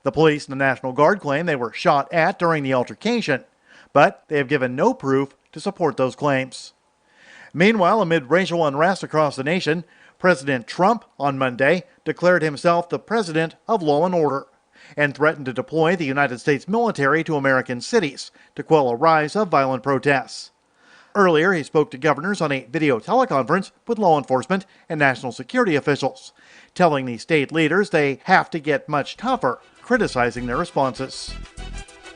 [SPEAKER 13] The police and the National Guard claim they were shot at during the altercation, but they have given no proof to support those claims. Meanwhile, amid racial unrest across the nation, President Trump on Monday declared himself the president of law and order and threatened to deploy the United States military to American cities to quell a rise of violent protests. Earlier, he spoke to governors on a video teleconference with law enforcement and national security officials, telling the state leaders they have to get much tougher, criticizing their responses.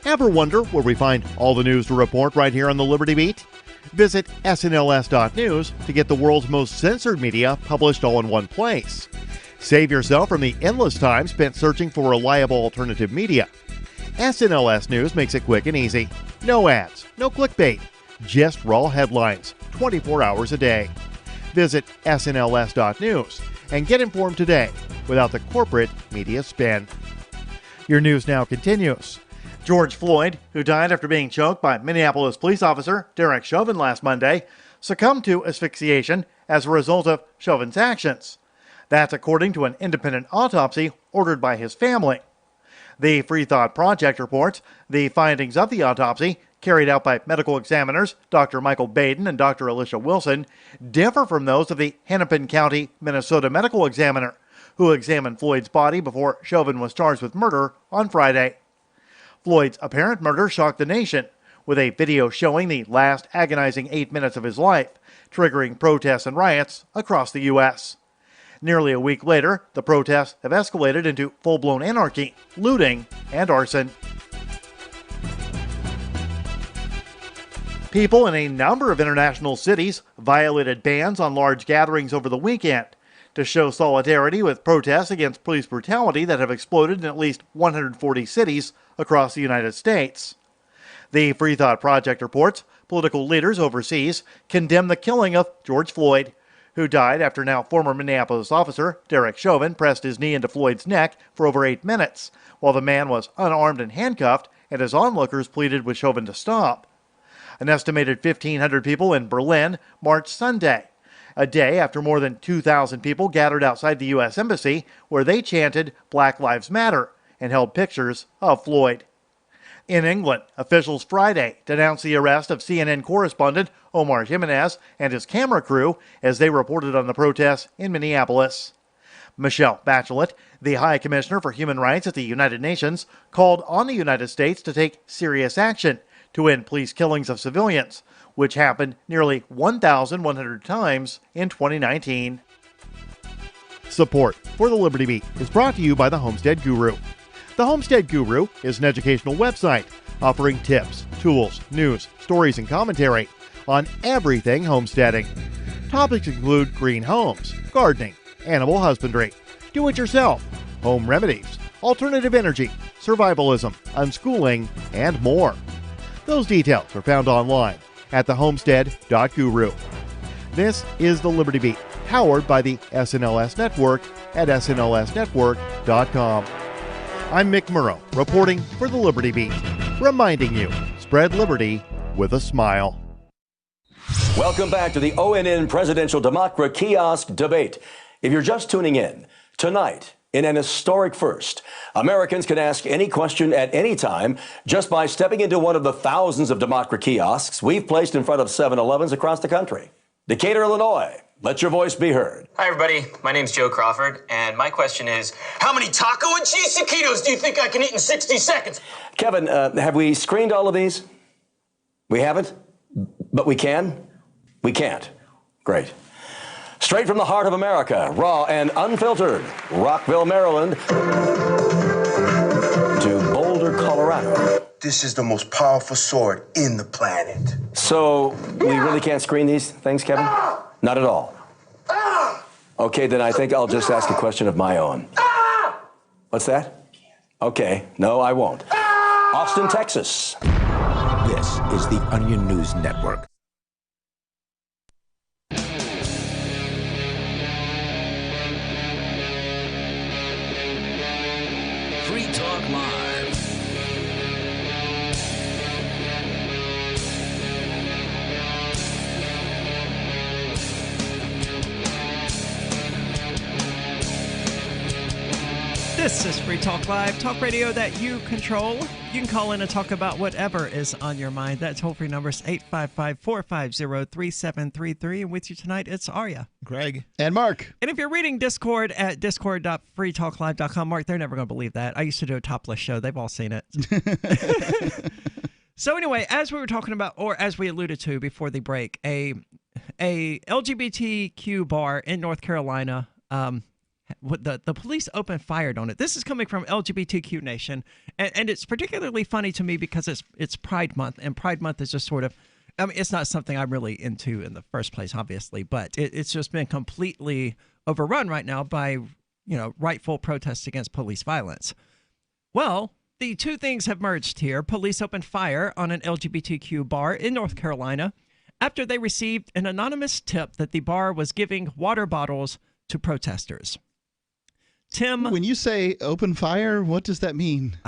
[SPEAKER 13] Ever wonder where we find all the news to report right here on the Liberty Beat? Visit snls.news to get the world's most censored media published all in one place. Save yourself from the endless time spent searching for reliable alternative media. SNLS News makes it quick and easy. No ads, no clickbait, just raw headlines, 24 hours a day. Visit snls.news and get informed today without the corporate media spin. Your news now continues. George Floyd, who died after being choked by Minneapolis police officer Derek Chauvin last Monday, succumbed to asphyxiation as a result of Chauvin's actions. That's according to an independent autopsy ordered by his family. The Free Thought Project reports the findings of the autopsy, carried out by medical examiners Dr. Michael Baden and Dr. Alicia Wilson, differ from those of the Hennepin County, Minnesota medical examiner, who examined Floyd's body before Chauvin was charged with murder on Friday. Floyd's apparent murder shocked the nation, with a video showing the last agonizing 8 minutes of his life, triggering protests and riots across the U.S. Nearly a week later, the protests have escalated into full-blown anarchy, looting, and arson. People in a number of international cities violated bans on large gatherings over the weekend to show solidarity with protests against police brutality that have exploded in at least 140 cities across the United States. The Free Thought Project reports political leaders overseas condemn the killing of George Floyd, who died after now former Minneapolis officer Derek Chauvin pressed his knee into Floyd's neck for over 8 minutes, while the man was unarmed and handcuffed, and his onlookers pleaded with Chauvin to stop. An estimated 1,500 people in Berlin marched Sunday, a day after more than 2,000 people gathered outside the U.S. Embassy, where they chanted Black Lives Matter and held pictures of Floyd. In England, officials Friday denounced the arrest of CNN correspondent Omar Jimenez and his camera crew as they reported on the protests in Minneapolis. Michelle Bachelet, the High Commissioner for Human Rights at the United Nations, called on the United States to take serious action to end police killings of civilians, which happened nearly 1,100 times in 2019. Support for the Liberty Beat is brought to you by the Homestead Guru. The Homestead Guru is an educational website offering tips, tools, news, stories, and commentary on everything homesteading. Topics include green homes, gardening, animal husbandry, do-it-yourself, home remedies, alternative energy, survivalism, unschooling, and more. Those details are found online at thehomestead.guru. This is the Liberty Beat, powered by the SNLS Network at snlsnetwork.com. I'm Mick Murrow, reporting for the Liberty Beat, reminding you, spread liberty with a smile.
[SPEAKER 14] Welcome back to the ONN Presidential Democracy Kiosk Debate. If you're just tuning in, tonight, in an historic first, Americans can ask any question at any time just by stepping into one of the thousands of Democracy kiosks we've placed in front of 7-Elevens across the country. Decatur, Illinois. Let your voice be heard.
[SPEAKER 15] Hi, everybody. My name's Joe Crawford, and my question is, how many taco and cheese taquitos do you think I can eat in 60 seconds?
[SPEAKER 14] Kevin, have we screened all of these? We haven't? But we can? We can't. Great. Straight from the heart of America, raw and unfiltered, Rockville, Maryland, to Boulder, Colorado.
[SPEAKER 1] This is the most powerful sword in the planet.
[SPEAKER 14] So, we really can't screen these things, Kevin? Not at all. Okay, then I think I'll just ask a question of my own. What's that? Okay, no, I won't. Austin, Texas.
[SPEAKER 16] This is the Onion News Network.
[SPEAKER 24] Free Talk Live.
[SPEAKER 6] This is Free Talk Live, talk radio that you control. You can call in and talk about whatever is on your mind. That toll-free number is 855-450-3733. And with you tonight, it's Aria.
[SPEAKER 8] Greg.
[SPEAKER 7] And Mark.
[SPEAKER 6] And if you're reading Discord at discord.freetalklive.com, Mark, they're never going to believe that. I used to do a topless show. They've all seen it. So anyway, as we were talking about, or as we alluded to before the break, a LGBTQ bar in North Carolina, the police opened fire on it. This is coming from LGBTQ Nation, and it's particularly funny to me because it's Pride Month, and Pride Month is just sort of, I mean, it's not something I'm really into in the first place, obviously, but it's just been completely overrun right now by, rightful protests against police violence. Well, the two things have merged here. Police opened fire on an LGBTQ bar in North Carolina after they received an anonymous tip that the bar was giving water bottles to protesters. Tim,
[SPEAKER 7] when you say open fire, what does that mean?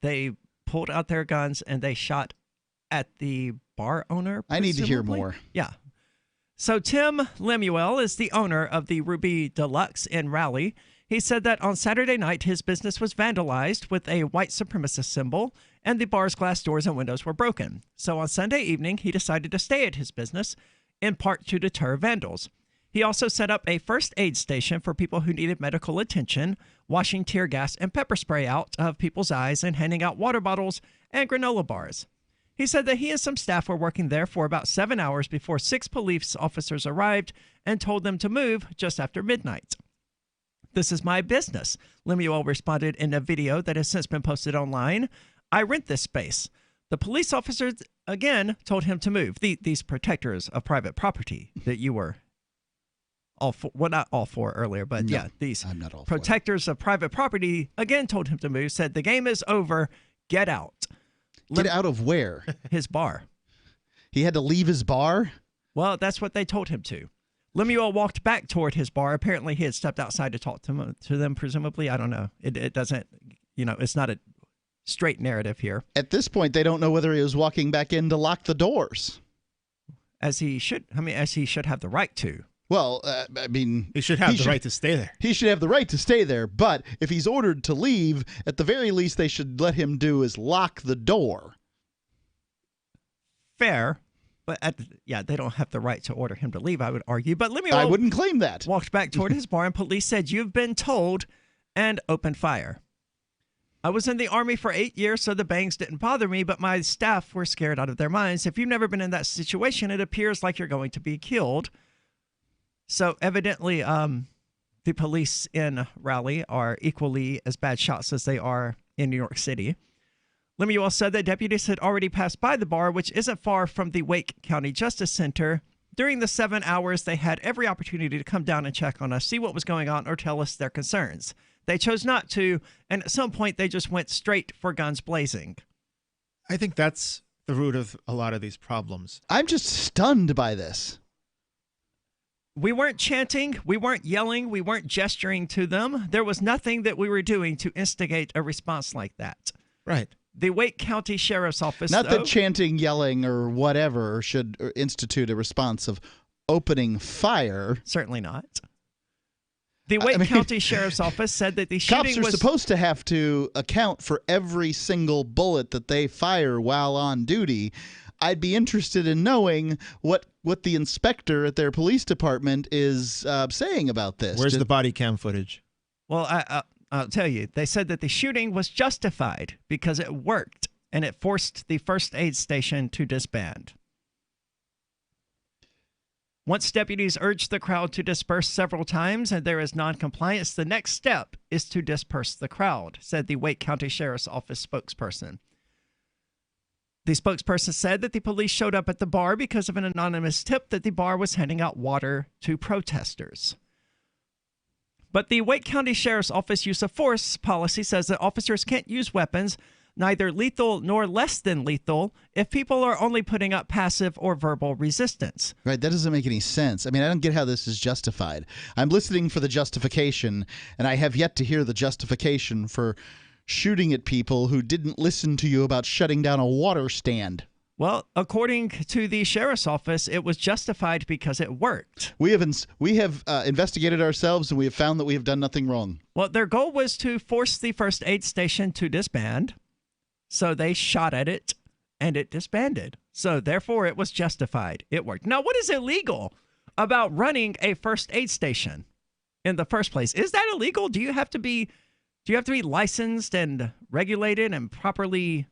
[SPEAKER 6] They pulled out their guns and they shot at the bar owner.
[SPEAKER 7] I need to hear more.
[SPEAKER 6] Yeah. So Tim Lemuel is the owner of the Ruby Deluxe in Raleigh. He said that on Saturday night, his business was vandalized with a white supremacist symbol, and the bar's glass doors and windows were broken. So on Sunday evening, he decided to stay at his business, in part to deter vandals. He also set up a first aid station for people who needed medical attention, washing tear gas and pepper spray out of people's eyes and handing out water bottles and granola bars. He said that he and some staff were working there for about 7 hours before 6 police officers arrived and told them to move just after midnight. "This is my business," Lemuel responded in a video that has since been posted online. "I rent this space." The police officers again told him to move. These protectors of private property that you were all for, well, not all for earlier, but
[SPEAKER 7] no,
[SPEAKER 6] yeah, these
[SPEAKER 7] I'm not all
[SPEAKER 6] protectors of private property again told him to move, said the game is over, get out.
[SPEAKER 7] Get out of where?
[SPEAKER 6] His bar.
[SPEAKER 7] He had to leave his bar?
[SPEAKER 6] Well, that's what they told him to. Lemuel walked back toward his bar. Apparently he had stepped outside to talk to them, presumably. I don't know. It doesn't, it's not a straight narrative here.
[SPEAKER 7] At this point, they don't know whether he was walking back in to lock the doors.
[SPEAKER 6] As he should have the right to.
[SPEAKER 7] Well,
[SPEAKER 8] he should have the right to stay there.
[SPEAKER 7] He should have the right to stay there, but if he's ordered to leave, at the very least they should let him do is lock the door.
[SPEAKER 6] Fair, but they don't have the right to order him to leave, I would argue. But
[SPEAKER 7] I wouldn't claim that.
[SPEAKER 6] Walked back toward his bar, and police said, "You've been told," and opened fire. "I was in the Army for 8 years, so the bangs didn't bother me, but my staff were scared out of their minds. If you've never been in that situation, it appears like you're going to be killed." So evidently, the police in Raleigh are equally as bad shots as they are in New York City. Lemuel said that deputies had already passed by the bar, which isn't far from the Wake County Justice Center. During the 7 hours, they had every opportunity to come down and check on us, see what was going on, or tell us their concerns. They chose not to, and at some point, they just went straight for guns blazing.
[SPEAKER 8] I think that's the root of a lot of these problems.
[SPEAKER 7] I'm just stunned by this.
[SPEAKER 6] We weren't chanting, we weren't yelling, we weren't gesturing to them. There was nothing that we were doing to instigate a response like that.
[SPEAKER 8] Right.
[SPEAKER 6] The Wake County Sheriff's Office,
[SPEAKER 7] Not that chanting, yelling, or whatever should institute a response of opening fire.
[SPEAKER 6] Certainly not. The Wake County Sheriff's Office said that the shooting
[SPEAKER 7] cops are supposed to have to account for every single bullet that they fire while on duty. I'd be interested in knowing what the inspector at their police department is saying about this.
[SPEAKER 8] Where's the body cam footage?
[SPEAKER 6] Well, I'll tell you. They said that the shooting was justified because it worked, and it forced the first aid station to disband. Once deputies urged the crowd to disperse several times and there is non-compliance, the next step is to disperse the crowd, said the Wake County Sheriff's Office spokesperson. The spokesperson said that the police showed up at the bar because of an anonymous tip that the bar was handing out water to protesters. But the Wake County Sheriff's Office use of force policy says that officers can't use weapons, neither lethal nor less than lethal, if people are only putting up passive or verbal resistance.
[SPEAKER 7] Right, that doesn't make any sense. I mean, I don't get how this is justified. I'm listening for the justification, and I have yet to hear the justification for shooting at people who didn't listen to you about shutting down a water stand.
[SPEAKER 6] Well, according to the sheriff's office, it was justified because it worked.
[SPEAKER 7] We have investigated ourselves, and we have found that we have done nothing wrong.
[SPEAKER 6] Well, their goal was to force the first aid station to disband. So they shot at it, and it disbanded. So therefore, it was justified. It worked. Now, what is illegal about running a first aid station in the first place? Is that illegal? Do you have to be licensed and regulated and properly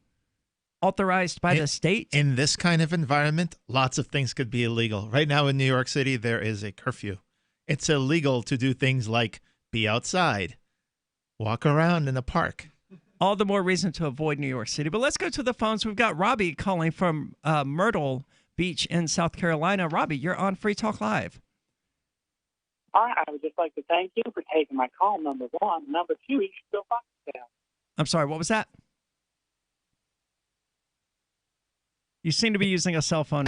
[SPEAKER 6] authorized by the state?
[SPEAKER 8] In this kind of environment, lots of things could be illegal. Right now in New York City, there is a curfew. It's illegal to do things like be outside, walk around in a park.
[SPEAKER 6] All the more reason to avoid New York City. But let's go to the phones. We've got Robbie calling from Myrtle Beach in South Carolina. Robbie, you're on Free Talk Live.
[SPEAKER 17] I would just like to thank you for taking my call, number one. Number two, you should go fuck yourself.
[SPEAKER 6] I'm sorry, what was that? You seem to be using a cell phone.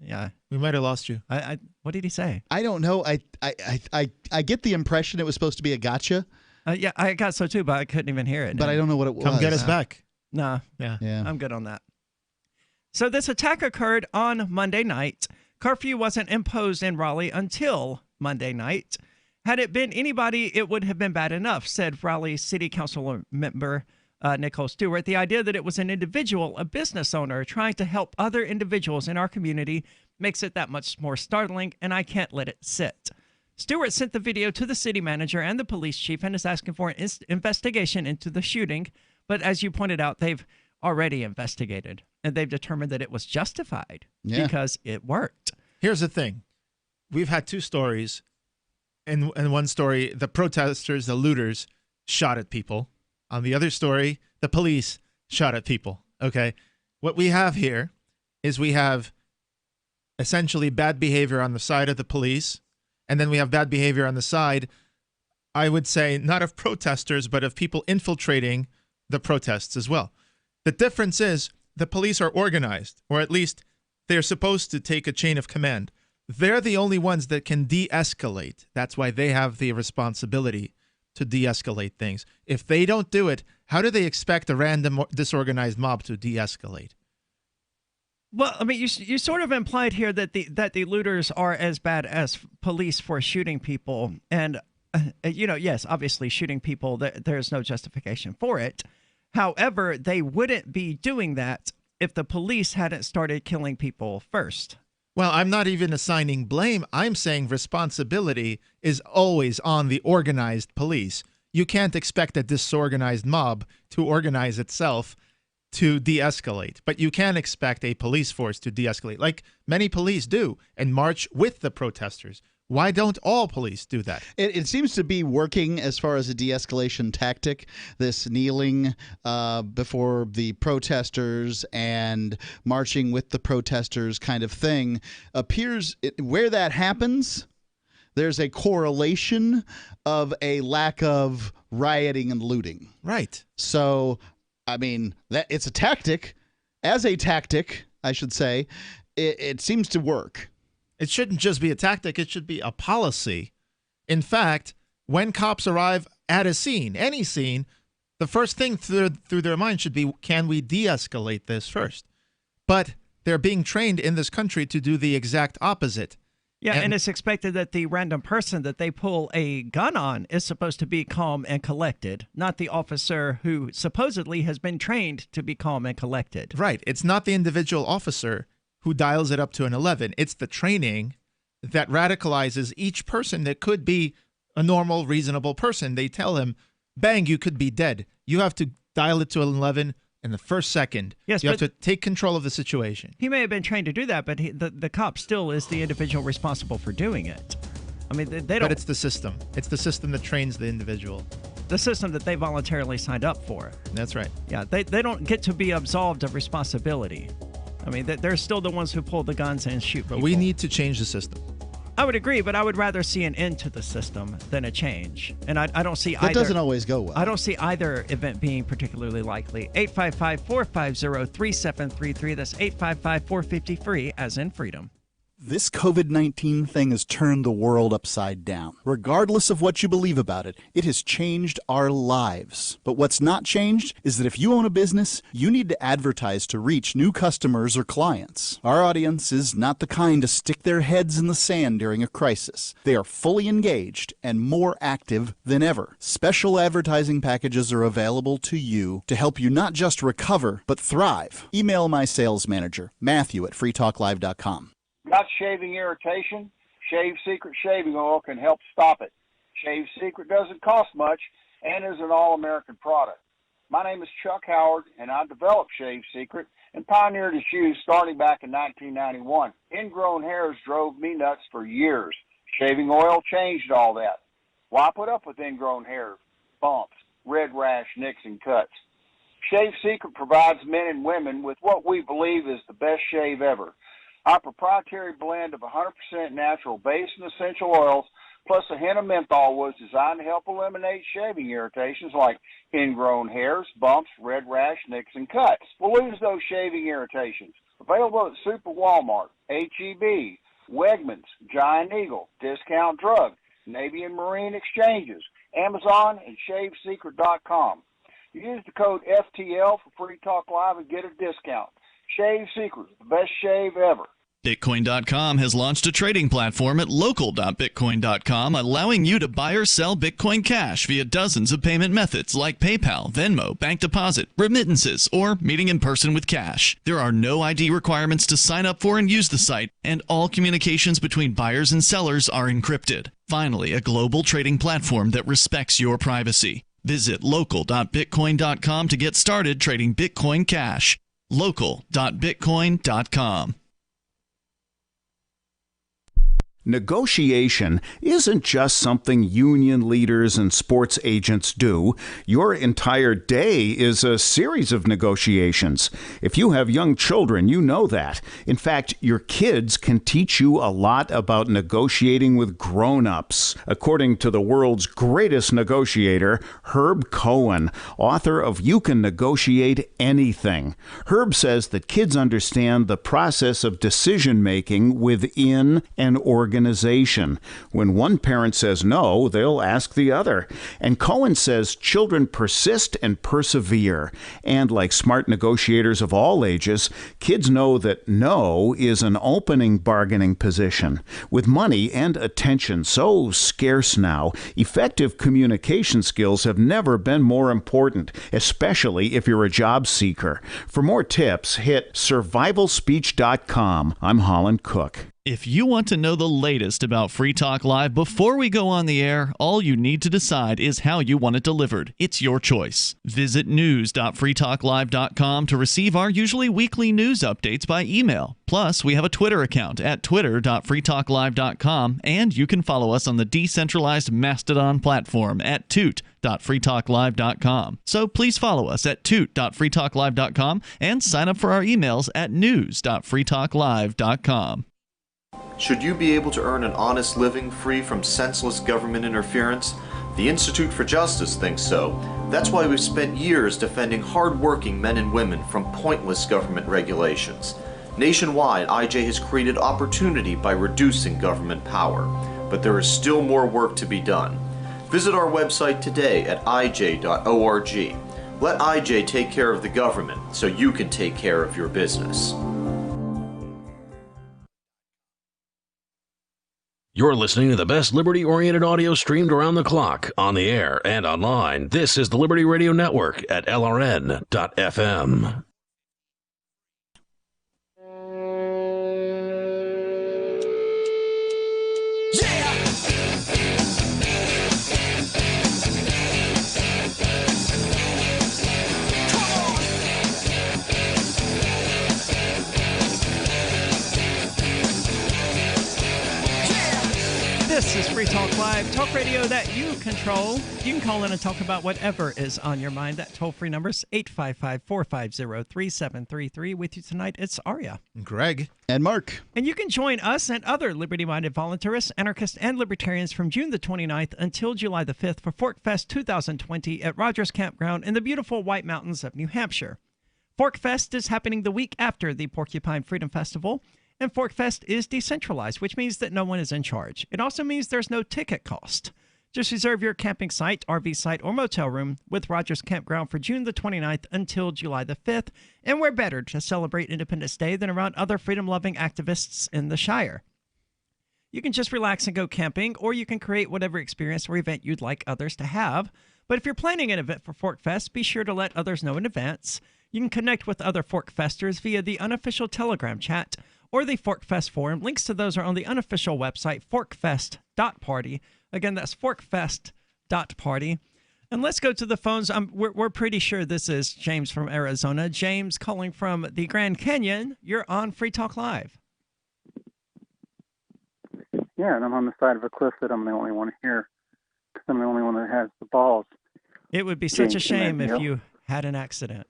[SPEAKER 6] Yeah.
[SPEAKER 8] We might have lost you.
[SPEAKER 6] What did he say?
[SPEAKER 7] I don't know. I get the impression it was supposed to be a gotcha.
[SPEAKER 6] Yeah, I got so too, but I couldn't even hear it.
[SPEAKER 7] But I don't know what it was.
[SPEAKER 8] Come get us back.
[SPEAKER 6] Nah.
[SPEAKER 8] Yeah.
[SPEAKER 6] I'm good on that. So this attack occurred on Monday night. Curfew wasn't imposed in Raleigh until Monday night. Had it been anybody, it would have been bad enough, said Raleigh City Council member Nicole Stewart. The idea that it was an individual, a business owner, trying to help other individuals in our community makes it that much more startling, and I can't let it sit. Stewart sent the video to the city manager and the police chief and is asking for an investigation into the shooting. But as you pointed out, they've already investigated, and they've determined that it was justified because it worked.
[SPEAKER 8] Here's the thing. We've had two stories. In one story, the protesters, the looters, shot at people. On the other story, the police shot at people. Okay? What we have here is we have essentially bad behavior on the side of the police, and then we have bad behavior on the side, I would say, not of protesters, but of people infiltrating the protests as well. The difference is the police are organized, or at least they're supposed to take a chain of command. They're the only ones that can de-escalate. That's why they have the responsibility to de-escalate things. If they don't do it, how do they expect a random disorganized mob to de-escalate?
[SPEAKER 6] Well, I mean, you sort of implied here that the looters are as bad as police for shooting people. And, yes, obviously shooting people, there's no justification for it. However, they wouldn't be doing that if the police hadn't started killing people first.
[SPEAKER 8] Well, I'm not even assigning blame. I'm saying responsibility is always on the organized police. You can't expect a disorganized mob to organize itself to de-escalate, but you can expect a police force to de-escalate, like many police do, and march with the protesters. Why don't all police do that?
[SPEAKER 7] It seems to be working as far as a de-escalation tactic. This kneeling before the protesters and marching with the protesters kind of thing appears where that happens. There's a correlation of a lack of rioting and looting.
[SPEAKER 8] Right.
[SPEAKER 7] So, I mean, that it's a tactic. As a tactic, I should say, it seems to work.
[SPEAKER 8] It shouldn't just be a tactic. It should be a policy. In fact, when cops arrive at a scene, any scene, the first thing through their mind should be, can we de-escalate this first? But they're being trained in this country to do the exact opposite.
[SPEAKER 6] Yeah, and it's expected that the random person that they pull a gun on is supposed to be calm and collected, not the officer who supposedly has been trained to be calm and collected.
[SPEAKER 8] Right. It's not the individual officer who dials it up to an 11. It's the training that radicalizes each person that could be a normal, reasonable person. They tell him, bang, you could be dead. You have to dial it to an 11, in the first second.
[SPEAKER 6] Yes,
[SPEAKER 8] you have to
[SPEAKER 6] but-
[SPEAKER 8] take control of the situation.
[SPEAKER 6] He may have been trained to do that, but the cop still is the individual responsible for doing it. I mean, they don't.
[SPEAKER 8] But it's the system. It's the system that trains the individual.
[SPEAKER 6] The system that they voluntarily signed up for.
[SPEAKER 8] That's right.
[SPEAKER 6] Yeah, they don't get to be absolved of responsibility. I mean, they're still the ones who pull the guns and shoot people.
[SPEAKER 8] But we need to change the system.
[SPEAKER 6] I would agree, but I would rather see an end to the system than a change. And I don't see
[SPEAKER 7] That doesn't always go well.
[SPEAKER 6] I don't see either event being particularly likely. 855-450-3733. That's 855-450-FREE, as in freedom.
[SPEAKER 7] This COVID-19 thing has turned the world upside down. Regardless of what you believe about it, it has changed our lives. But what's not changed is that if you own a business, you need to advertise to reach new customers or clients. Our audience is not the kind to stick their heads in the sand during a crisis. They are fully engaged and more active than ever. Special advertising packages are available to you to help you not just recover, but thrive. Email my sales manager, Matthew at freetalklive.com.
[SPEAKER 18] Got shaving irritation? Shave Secret shaving oil can help stop it. Shave Secret doesn't cost much and is an all-American product. My name is Chuck Howard, and I developed Shave Secret and pioneered its use starting back in 1991. Ingrown hairs drove me nuts for years. Shaving oil changed all that. Why put up with ingrown hair, bumps, red rash, nicks, and cuts? Shave Secret provides men and women with what we believe is the best shave ever. Our proprietary blend of 100% natural base and essential oils, plus a hint of menthol, was designed to help eliminate shaving irritations like ingrown hairs, bumps, red rash, nicks, and cuts. We'll lose those shaving irritations. Available at Super Walmart, H-E-B, Wegmans, Giant Eagle, Discount Drug, Navy and Marine Exchanges, Amazon, and ShaveSecret.com. Use the code FTL for Free Talk Live and get a discount. Shave Secret, the best shave ever.
[SPEAKER 11] Bitcoin.com has launched a trading platform at local.bitcoin.com, allowing you to buy or sell Bitcoin Cash via dozens of payment methods like PayPal, Venmo, bank deposit, remittances, or meeting in person with cash. There are no ID requirements to sign up for and use the site, and all communications between buyers and sellers are encrypted. Finally, a global trading platform that respects your privacy. Visit local.bitcoin.com to get started trading Bitcoin Cash. local.bitcoin.com.
[SPEAKER 19] Negotiation isn't just something union leaders and sports agents do. Your entire day is a series of negotiations. If you have young children, you know that. In fact, your kids can teach you a lot about negotiating with grown-ups. According to the world's greatest negotiator, Herb Cohen, author of You Can Negotiate Anything. Herb says that kids understand the process of decision-making within an organization. When one parent says no, they'll ask the other. And Cohen says children persist and persevere. And like smart negotiators of all ages, kids know that no is an opening bargaining position. With money and attention so scarce now, effective communication skills have never been more important, especially if you're a job seeker. For more tips, hit survivalspeech.com. I'm Holland Cook.
[SPEAKER 11] If you want to know the latest about Free Talk Live before we go on the air, all you need to decide is how you want it delivered. It's your choice. Visit news.freetalklive.com to receive our usually weekly news updates by email. Plus, we have a Twitter account at twitter.freetalklive.com, and you can follow us on the decentralized Mastodon platform at toot.freetalklive.com. So please follow us at toot.freetalklive.com and sign up for our emails at news.freetalklive.com.
[SPEAKER 20] Should you be able to earn an honest living free from senseless government interference? The Institute for Justice thinks so. That's why we've spent years defending hard-working men and women from pointless government regulations. Nationwide, IJ has created opportunity by reducing government power, but there is still more work to be done. Visit our website today at ij.org. Let IJ take care of the government so you can take care of your business.
[SPEAKER 24] You're listening to the best liberty-oriented audio streamed around the clock, on the air, and online. This is the Liberty Radio Network at LRN.FM.
[SPEAKER 6] is Free Talk Live, talk radio that you control. You can call in and talk about whatever is on your mind. That toll-free number is 855-450-3733. With you tonight, it's Aria.
[SPEAKER 8] Greg.
[SPEAKER 7] And Mark.
[SPEAKER 6] And you can join us and other liberty-minded voluntarists, anarchists, and libertarians from June the 29th until July the 5th for Fork Fest 2020 at Rogers Campground in the beautiful White Mountains of New Hampshire. Fork Fest is happening the week after the Porcupine Freedom Festival. And Fork Fest is decentralized, which means that no one is in charge. It also means there's no ticket cost. Just reserve your camping site, RV site, or motel room with Rogers Campground for June the 29th until July the 5th. And where better to celebrate Independence Day than around other freedom-loving activists in the Shire. You can just relax and go camping, or you can create whatever experience or event you'd like others to have. But if you're planning an event for Fork Fest, be sure to let others know in advance. You can connect with other Fork Festers via the unofficial Telegram chat or the ForkFest forum. Links to those are on the unofficial website, forkfest.party. Again, that's forkfest.party. And let's go to the phones. We're pretty sure this is James from Arizona. James calling from the Grand Canyon. You're on Free Talk Live.
[SPEAKER 2] Yeah, and I'm on the side of a cliff that I'm the only one here because I'm the only one that has the balls.
[SPEAKER 6] It would be such a shame if you had an accident.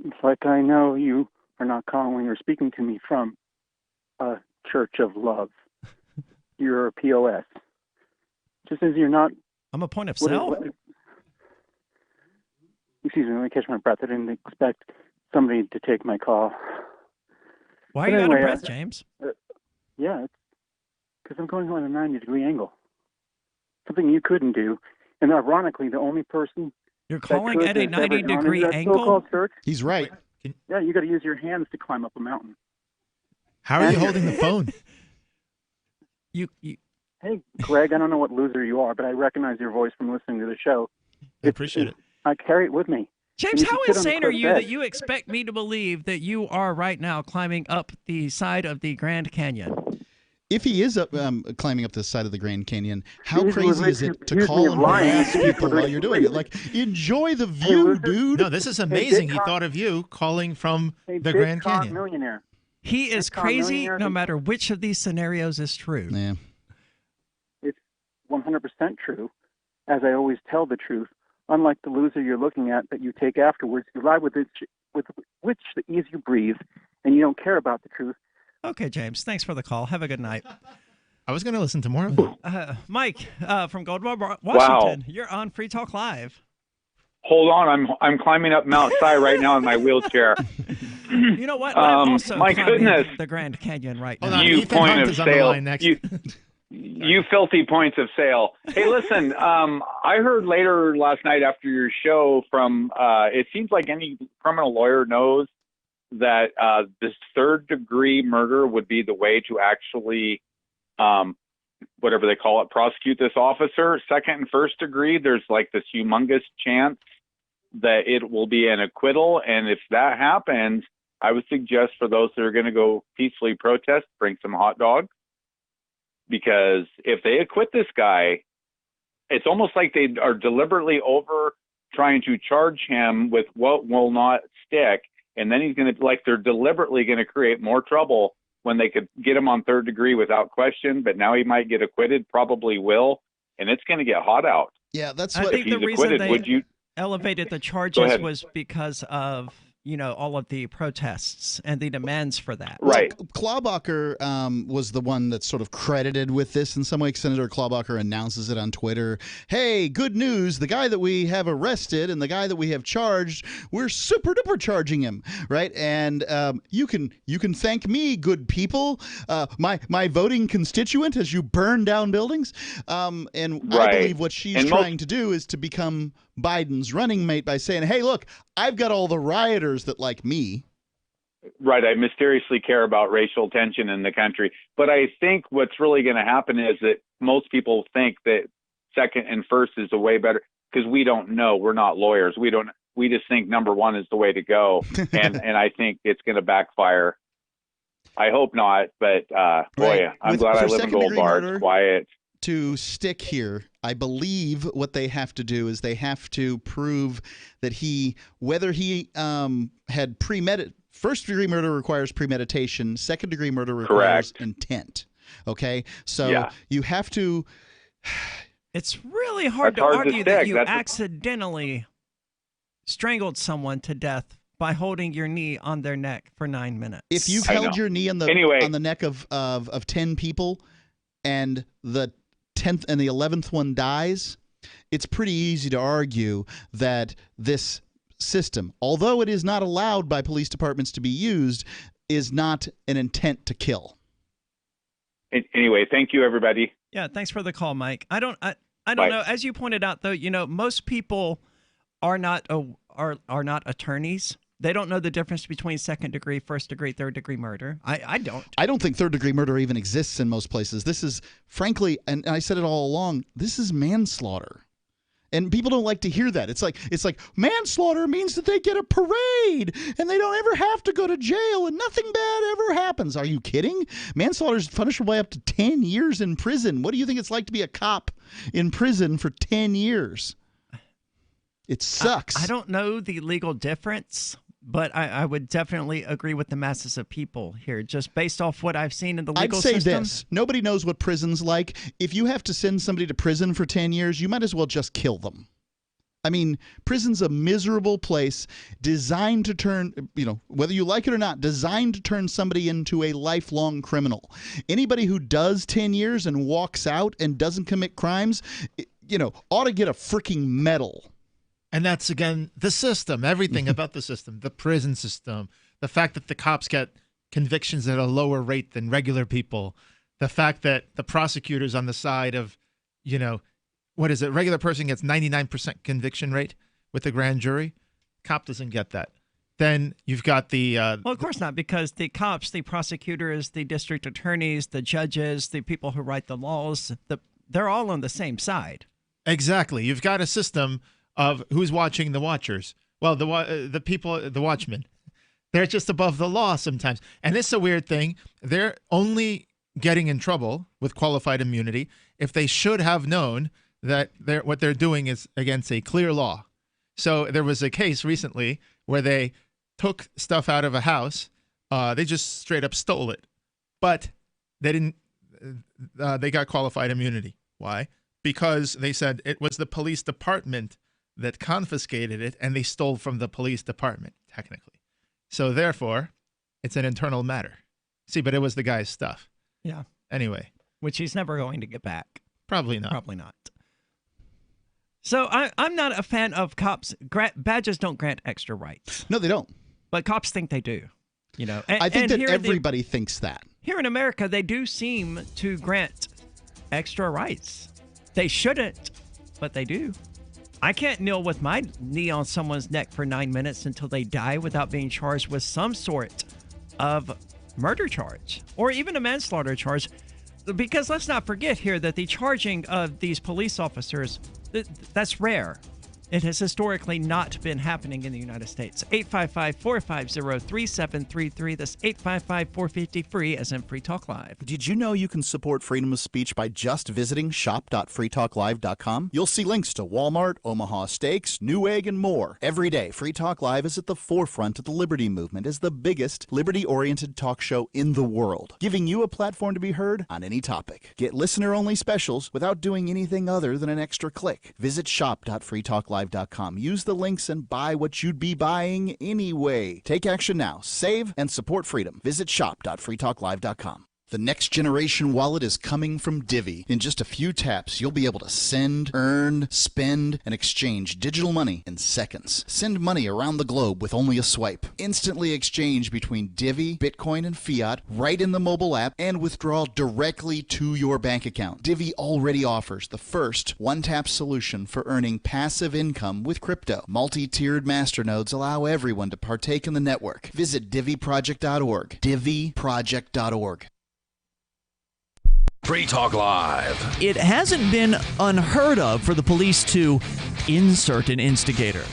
[SPEAKER 2] It's like I know you are not calling or speaking to me from a church of love. You're a POS. Just as you're not...
[SPEAKER 6] I'm a point of sale?
[SPEAKER 2] Excuse me, let me catch my breath. I didn't expect somebody to take my call.
[SPEAKER 6] Why are you out of breath, James?
[SPEAKER 2] Yeah, it's because I'm going on a 90-degree angle. Something you couldn't do. And ironically, the only person...
[SPEAKER 6] You're calling at a 90-degree angle?
[SPEAKER 7] He's right.
[SPEAKER 2] Yeah, you got to use your hands to climb up a mountain.
[SPEAKER 8] How are you holding the phone?
[SPEAKER 2] Hey, Greg, I don't know what loser you are, but I recognize your voice from listening to the show.
[SPEAKER 8] I appreciate it.
[SPEAKER 2] I carry it with me.
[SPEAKER 6] James, how insane are you that you expect me to believe that you are right now climbing up the side of the Grand Canyon?
[SPEAKER 7] If he is climbing up the side of the Grand Canyon, how crazy is it to call and harass people while you're doing it? Like, enjoy the view, dude.
[SPEAKER 8] No, this is amazing. He thought of you calling from the Grand Canyon.
[SPEAKER 2] Millionaire.
[SPEAKER 6] He is crazy no matter which of these scenarios is true.
[SPEAKER 7] Yeah.
[SPEAKER 2] It's 100% true, as I always tell the truth. Unlike the loser you're looking at that you take afterwards, you lie with which the ease you breathe, and you don't care about the truth.
[SPEAKER 6] Okay, James. Thanks for the call. Have a good night.
[SPEAKER 8] I was going to listen to more of that.
[SPEAKER 6] Mike from Goldwater, Washington. You're on Free Talk Live.
[SPEAKER 3] Hold on, I'm climbing up Mount Si right now in my wheelchair.
[SPEAKER 6] You know what? I'm also
[SPEAKER 3] my goodness,
[SPEAKER 6] the Grand Canyon right
[SPEAKER 3] now.
[SPEAKER 6] now.
[SPEAKER 3] You point of sale. You filthy points of sale. Hey, listen, I heard later last night after your show from. It seems like any criminal lawyer knows that this third-degree murder would be the way to actually, whatever they call it, prosecute this officer. Second and first degree, there's like this humongous chance that it will be an acquittal. And if that happens, I would suggest for those that are going to go peacefully protest, bring some hot dogs. Because if they acquit this guy, it's almost like they are deliberately over trying to charge him with what will not stick. And then he's going to, like, they're deliberately going to create more trouble when they could get him on third degree without question. But now he might get acquitted, probably will. And it's going to get hot out.
[SPEAKER 7] Yeah, that's
[SPEAKER 6] I
[SPEAKER 7] what.
[SPEAKER 6] think
[SPEAKER 7] If
[SPEAKER 6] the
[SPEAKER 7] he's
[SPEAKER 6] reason
[SPEAKER 7] acquitted,
[SPEAKER 6] they elevated the charges was because of, all of the protests and the demands for that.
[SPEAKER 7] Right. Clawbacher was the one that's sort of credited with this in some way. Senator Clawbacher announces it on Twitter. Hey, good news. The guy that we have arrested and the guy that we have charged, we're super duper charging him. Right. And you can thank me, good people, my voting constituent, as you burn down buildings. And I believe what she's trying to do is to become Biden's running mate by saying, hey, look, I've got all the rioters that like me.
[SPEAKER 3] Right. I mysteriously care about racial tension in the country. But I think what's really going to happen is that most people think that second and first is the way better because we don't know. We're not lawyers. We just think number one is the way to go. And I think it's going to backfire. I hope not. But boy, I'm glad I live in Gold Bar. It's quiet.
[SPEAKER 7] To stick here, I believe what they have to do is they have to prove that whether he had premeditated. First degree murder requires premeditation. Second degree murder requires intent. Okay? So you have to...
[SPEAKER 6] It's really hard to argue that you accidentally strangled someone to death by holding your knee on their neck for 9 minutes.
[SPEAKER 7] If you've held your knee on the neck of 10 people and the 10th and the 11th one dies, it's pretty easy to argue that this system, although it is not allowed by police departments to be used, is not an intent to kill.
[SPEAKER 3] Anyway, thank you, everybody.
[SPEAKER 6] Yeah, thanks for the call, Mike. I don't know. As you pointed out, though, most people are not attorneys. They don't know the difference between second degree, first degree, third degree murder. I don't.
[SPEAKER 7] I don't think third degree murder even exists in most places. This is, frankly, and I said it all along, this is manslaughter. And people don't like to hear that. It's like manslaughter means that they get a parade and they don't ever have to go to jail and nothing bad ever happens. Are you kidding? Manslaughter is punishable by up to 10 years in prison. What do you think it's like to be a cop in prison for 10 years? It sucks.
[SPEAKER 6] I don't know the legal difference, but I would definitely agree with the masses of people here, just based off what I've seen in the legal system.
[SPEAKER 7] I'd say this. Nobody knows what prison's like. If you have to send somebody to prison for 10 years, you might as well just kill them. I mean, prison's a miserable place designed to turn, whether you like it or not, designed to turn somebody into a lifelong criminal. Anybody who does 10 years and walks out and doesn't commit crimes, ought to get a freaking medal.
[SPEAKER 8] And that's, again, the system, everything about the system, the prison system, the fact that the cops get convictions at a lower rate than regular people, the fact that the prosecutor's on the side of, what is it? Regular person gets 99% conviction rate with the grand jury. Cop doesn't get that. Then you've got the...
[SPEAKER 6] well, of course not, because the cops, the prosecutors, the district attorneys, the judges, the people who write the laws, they're all on the same side.
[SPEAKER 8] Exactly. You've got a system of who's watching the watchers. Well, the people, the watchmen, they're just above the law sometimes. And it's a weird thing. They're only getting in trouble with qualified immunity if they should have known that what they're doing is against a clear law. So there was a case recently where they took stuff out of a house. They just straight up stole it, but they didn't. They got qualified immunity. Why? Because they said it was the police department that confiscated it, and they stole from the police department, technically. So therefore, it's an internal matter. See, but it was the guy's stuff.
[SPEAKER 6] Yeah.
[SPEAKER 8] Anyway.
[SPEAKER 6] Which he's never going to get back.
[SPEAKER 8] Probably not.
[SPEAKER 6] Probably not. So I'm not a fan of cops. Badges don't grant extra rights.
[SPEAKER 7] No, they don't.
[SPEAKER 6] But cops think they do.
[SPEAKER 7] I think that everybody thinks that.
[SPEAKER 6] Here in America, they do seem to grant extra rights. They shouldn't, but they do. I can't kneel with my knee on someone's neck for 9 minutes until they die without being charged with some sort of murder charge or even a manslaughter charge. Because let's not forget here that the charging of these police officers, that's rare. It has historically not been happening in the United States. 855-450-3733. That's 855-450-FREE, as in Free Talk Live.
[SPEAKER 7] Did you know you can support freedom of speech by just visiting shop.freetalklive.com? You'll see links to Walmart, Omaha Steaks, Newegg, and more. Every day, Free Talk Live is at the forefront of the liberty movement as the biggest liberty-oriented talk show in the world, giving you a platform to be heard on any topic. Get listener-only specials without doing anything other than an extra click. Visit shop.freetalklive.com. Use the links and buy what you'd be buying anyway. Take action now. Save and support freedom. Visit shop.freetalklive.com. The next generation wallet is coming from Divvy. In just a few taps, you'll be able to send, earn, spend, and exchange digital money in seconds. Send money around the globe with only a swipe. Instantly exchange between Divvy, Bitcoin, and fiat right in the mobile app and withdraw directly to your bank account. Divvy already offers the first one-tap solution for earning passive income with crypto. Multi-tiered masternodes allow everyone to partake in the network. Visit DivvyProject.org. DivvyProject.org.
[SPEAKER 24] Free Talk Live.
[SPEAKER 11] It hasn't been unheard of for the police to insert an instigator.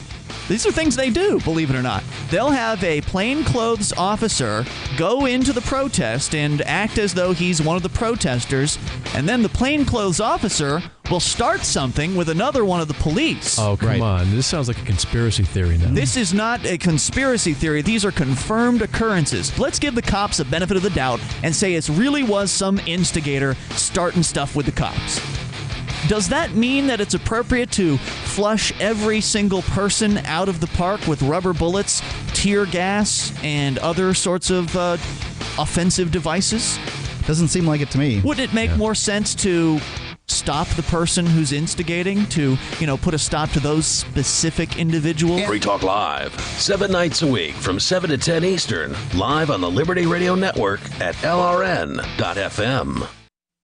[SPEAKER 11] These are things they do, believe it or not. They'll have a plainclothes officer go into the protest and act as though he's one of the protesters, and then the plainclothes officer will start something with another one of the police.
[SPEAKER 4] Oh, come on. This sounds like a conspiracy theory now.
[SPEAKER 11] This is not a conspiracy theory. These are confirmed occurrences. Let's give the cops a benefit of the doubt and say it really was some instigator starting stuff with the cops. Does that mean that it's appropriate to flush every single person out of the park with rubber bullets, tear gas, and other sorts of offensive devices?
[SPEAKER 7] Doesn't seem like it to me.
[SPEAKER 11] Would it make more sense to stop the person who's instigating, to, put a stop to those specific individuals?
[SPEAKER 24] Free Talk Live, 7 nights a week from 7 to 10 Eastern, live on the Liberty Radio Network at LRN.FM.